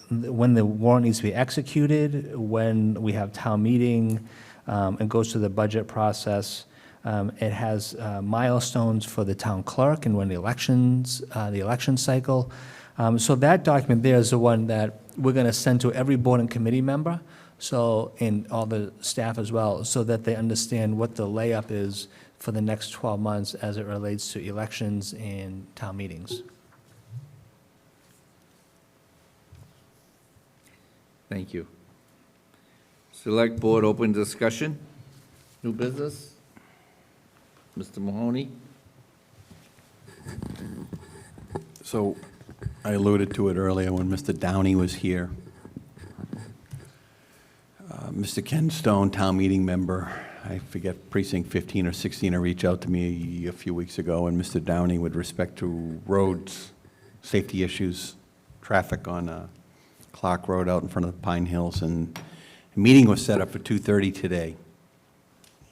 Speaker 9: when the warrant needs to be executed, when we have town meeting, and goes through the budget process. It has milestones for the town clerk and when the election cycle. So that document there is the one that we're going to send to every board and committee member, and all the staff as well, so that they understand what the layup is for the next 12 months as it relates to elections and town meetings.
Speaker 5: Thank you. Select Board open discussion. New business? Mr. Mahoney?
Speaker 4: So I alluded to it earlier when Mr. Downey was here. Mr. Ken Stone, town meeting member, I forget, precinct 15 or 16, reached out to me a few weeks ago, and Mr. Downey, with respect to roads, safety issues, traffic on Clark Road out in front of the Pine Hills, and a meeting was set up for 2:30 today.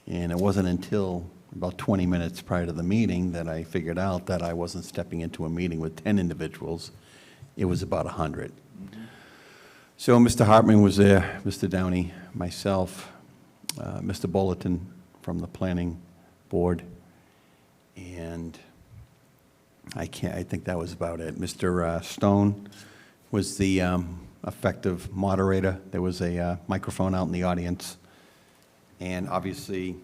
Speaker 4: And it wasn't until about 20 minutes prior to the meeting that I figured out that I wasn't stepping into a meeting with 10 individuals. It was about 100. So Mr. Hartman was there, Mr. Downey, myself, Mr. Bulletin from the planning board, and I think that was about it. Mr. Stone was the effective moderator. There was a microphone out in the audience, and obviously,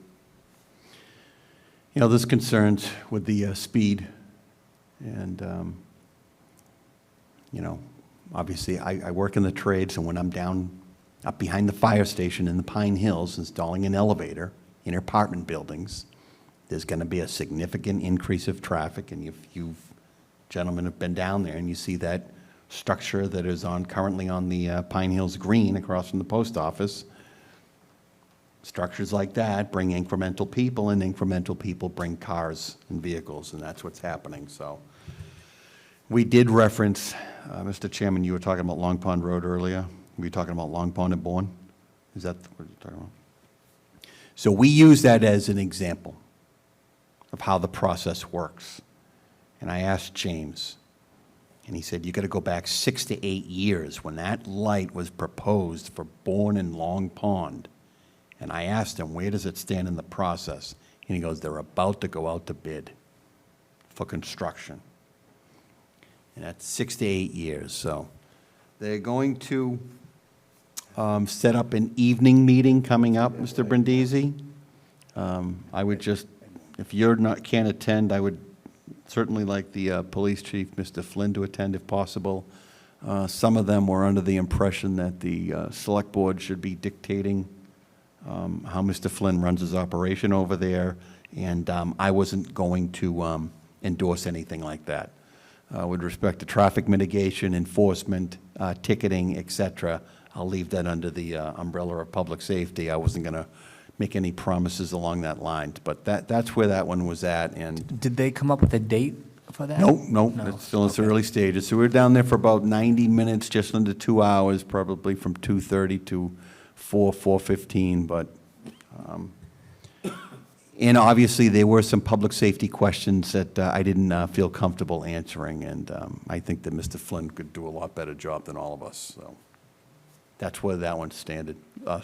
Speaker 4: there's concerns with the speed, and obviously, I work in the trades, and when I'm down up behind the fire station in the Pine Hills installing an elevator in apartment buildings, there's going to be a significant increase of traffic, and if you gentlemen have been down there and you see that structure that is currently on the Pine Hills Green across from the post office, structures like that bring incremental people, and incremental people bring cars and vehicles, and that's what's happening. So we did reference, Mr. Chairman, you were talking about Long Pond Road earlier. Were you talking about Long Pond and Bourne? Is that what you're talking about? So we use that as an example of how the process works. And I asked James, and he said, you got to go back 6 to 8 years when that light was proposed for Bourne and Long Pond. And I asked him, where does it stand in the process? And he goes, they're about to go out to bid for construction. And that's 6 to 8 years. So they're going to set up an evening meeting coming up, Mr. Brindisi. I would just, if can't attend, I would certainly like the police chief, Mr. Flynn, to attend if possible. Some of them were under the impression that the select board should be dictating how Mr. Flynn runs his operation over there, And I wasn't going to endorse anything like that. With respect to traffic mitigation, enforcement, ticketing, et cetera, I'll leave that under the umbrella of public safety. I wasn't going to make any promises along that line, but that's where that one was at, and
Speaker 9: Did they come up with a date for that?
Speaker 4: no, it's still in its early stages. So we were down there for about 90 minutes, just under 2 hours, probably from 2:30 to 4:15, but, and obviously, there were some public safety questions that I didn't feel comfortable answering, and I think that Mr. Flynn could do a lot better job than all of us, so that's where that one stands.
Speaker 14: I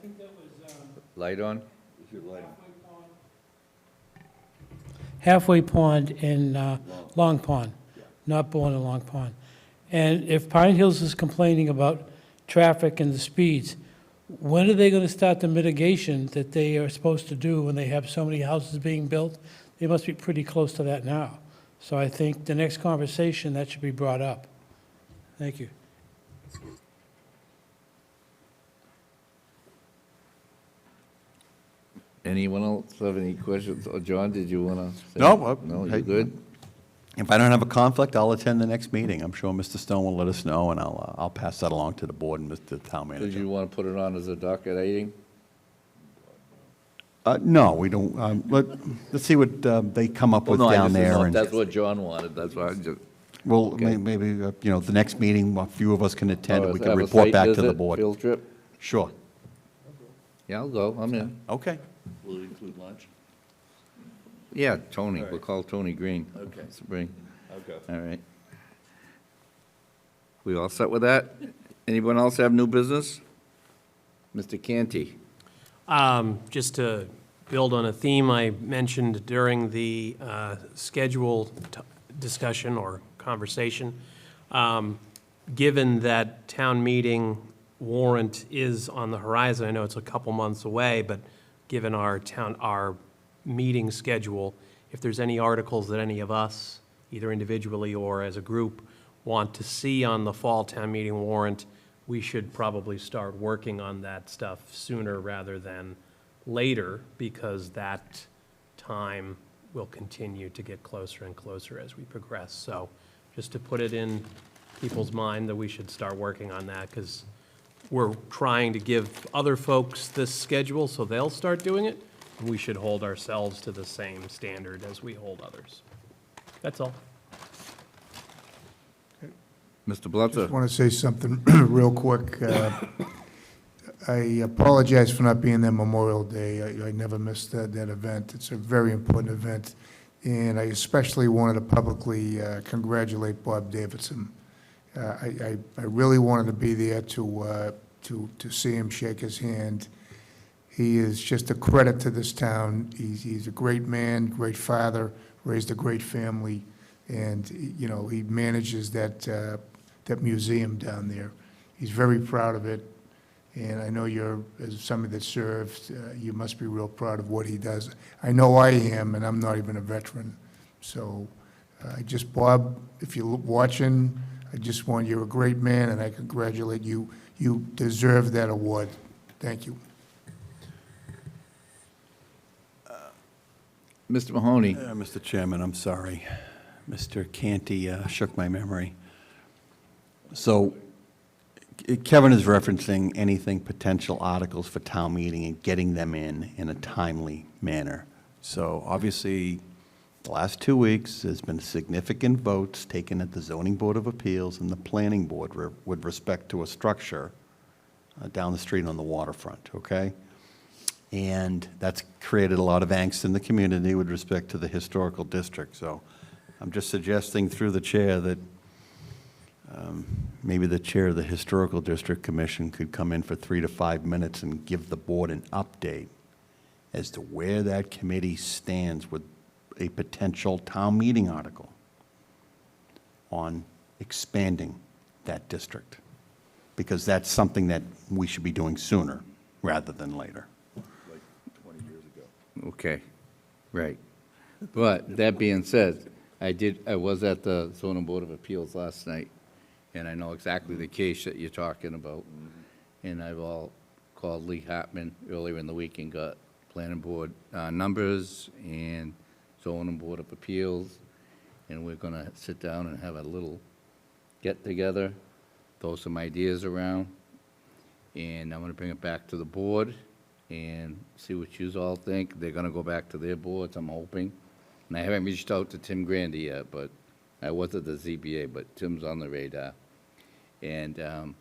Speaker 14: think that was,
Speaker 5: Light on?
Speaker 14: Halfway Pond and Long Pond, not Bourne and Long Pond. And if Pine Hills is complaining about traffic and the speeds, when are they going to start the mitigation that they are supposed to do when they have so many houses being built? They must be pretty close to that now. So I think the next conversation, that should be brought up. Thank you.
Speaker 5: Anyone else have any questions? Or John, did you want to?
Speaker 4: No,
Speaker 5: No,
Speaker 4: hey,
Speaker 5: you good?
Speaker 4: If I don't have a conflict, I'll attend the next meeting. I'm sure Mr. Stone will let us know, and I'll pass that along to the board and Mr. Town
Speaker 5: Did
Speaker 4: Manager.
Speaker 5: you want to put it on as a docket item?
Speaker 4: No, we don't. Let's see what they come up with
Speaker 5: Well, no, I
Speaker 4: down
Speaker 5: just didn't
Speaker 4: there.
Speaker 5: know if
Speaker 4: And
Speaker 5: that's what John wanted, that's why I just.
Speaker 4: well,
Speaker 5: okay.
Speaker 4: maybe, the next meeting, a few of us can attend, and we can
Speaker 5: Have a
Speaker 4: report
Speaker 5: site
Speaker 4: back to the
Speaker 5: visit,
Speaker 4: board.
Speaker 5: Field trip?
Speaker 4: Sure.
Speaker 5: Yeah, I'll go, I'm in.
Speaker 4: Okay.
Speaker 12: Will it include lunch?
Speaker 5: Yeah, Tony,
Speaker 12: All
Speaker 5: we'll
Speaker 12: right.
Speaker 5: call Tony Green.
Speaker 12: Okay.
Speaker 5: Spring.
Speaker 12: Okay.
Speaker 5: All right. We all set with that? Anyone else have new business? Mr. Canty?
Speaker 6: Just to build on a theme I mentioned during the schedule discussion or conversation, given that town meeting warrant is on the horizon, I know it's a couple months away, but given our meeting schedule, if there's any articles that any of us, either individually or as a group, want to see on the fall town meeting warrant, we should probably start working on that stuff sooner rather than later, because that time will continue to get closer and closer as we progress. So just to put it in people's mind that we should start working on that, because we're trying to give other folks this schedule so they'll start doing it. We should hold ourselves to the same standard as we hold others. That's all.
Speaker 5: Mr. Blutzer?
Speaker 3: Just want to say something real quick. I apologize for not being there Memorial Day. I never missed that event. It's a very important event, and I especially wanted to publicly congratulate Bob Davidson. I really wanted to be there to see him, shake his hand. He is just a credit to this town. He's a great man, great father, raised a great family, and, he manages that museum down there. He's very proud of it, and I know you're, as somebody that served, you must be real proud of what he does. I know I am, and I'm not even a veteran. So, Bob, if you're watching, you're a great man, and I congratulate you. You deserve that award. Thank you.
Speaker 5: Mr. Mahoney?
Speaker 4: Mr. Chairman, I'm sorry. Mr. Canty shook my memory. So Kevin is referencing anything potential articles for town meeting and getting them in a timely manner. So obviously, the last 2 weeks, there's been significant votes taken at the Zoning Board of Appeals and the Planning Board with respect to a structure down the street on the waterfront, okay? And that's created a lot of angst in the community with respect to the historical district. So I'm just suggesting through the chair that maybe the chair of the Historical District Commission could come in for 3 to 5 minutes and give the board an update as to where that committee stands with a potential town meeting article on expanding that district. Because that's something that we should be doing sooner rather than later.
Speaker 12: Like 20 years ago.
Speaker 5: Okay, right. But that being said, I was at the zoning board of appeals last night, and I know exactly the case that you're talking about. and I've all called Lee Hartman earlier in the week and got planning board numbers and zoning board of appeals, and we're gonna sit down and have a little get-together, throw some ideas around, and I'm gonna bring it back to the board and see what yous all think. They're gonna go back to their boards, I'm hoping. And I haven't reached out to Tim Grandy yet, but I was at the ZBA, but Tim's on the radar. And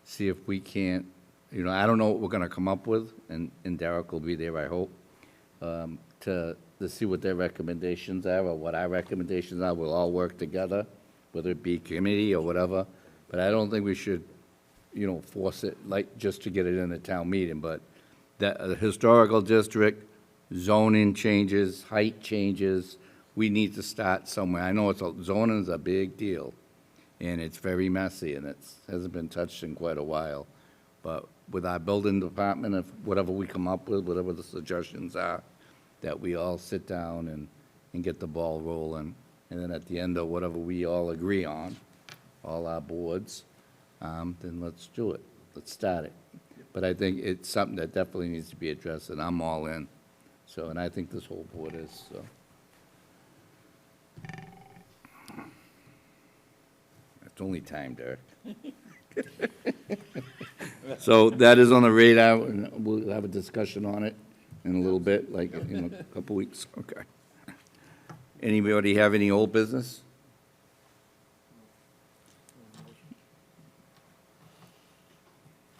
Speaker 5: see if we can't, I don't know what we're gonna come up with, and Derek will be there, I hope, to see what their recommendations are, or what our recommendations are. We'll all work together, whether it be committee or whatever. But I don't think we should, force it, like, just to get it in a town meeting. But the historical district, zoning changes, height changes, we need to start somewhere. I know zoning is a big deal, and it's very messy, and hasn't been touched in quite a while. But with our building department, if whatever we come up with, whatever the suggestions are, that we all sit down and get the ball rolling. And then at the end of whatever we all agree on, all our boards, then let's do it. Let's start it. But I think it's something that definitely needs to be addressed, and I'm all in. So, and I think this whole board is, so. It's only time, Derek. So that is on the radar, and we'll have a discussion on it in a little bit, like in a couple weeks. Okay. Anybody have any old business?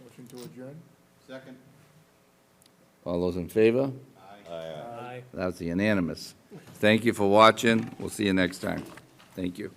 Speaker 3: Motion to adjourn?
Speaker 4: Second.
Speaker 5: All those in favor?
Speaker 6: Aye.
Speaker 5: That's unanimous. Thank you for watching. We'll see you next time. Thank you.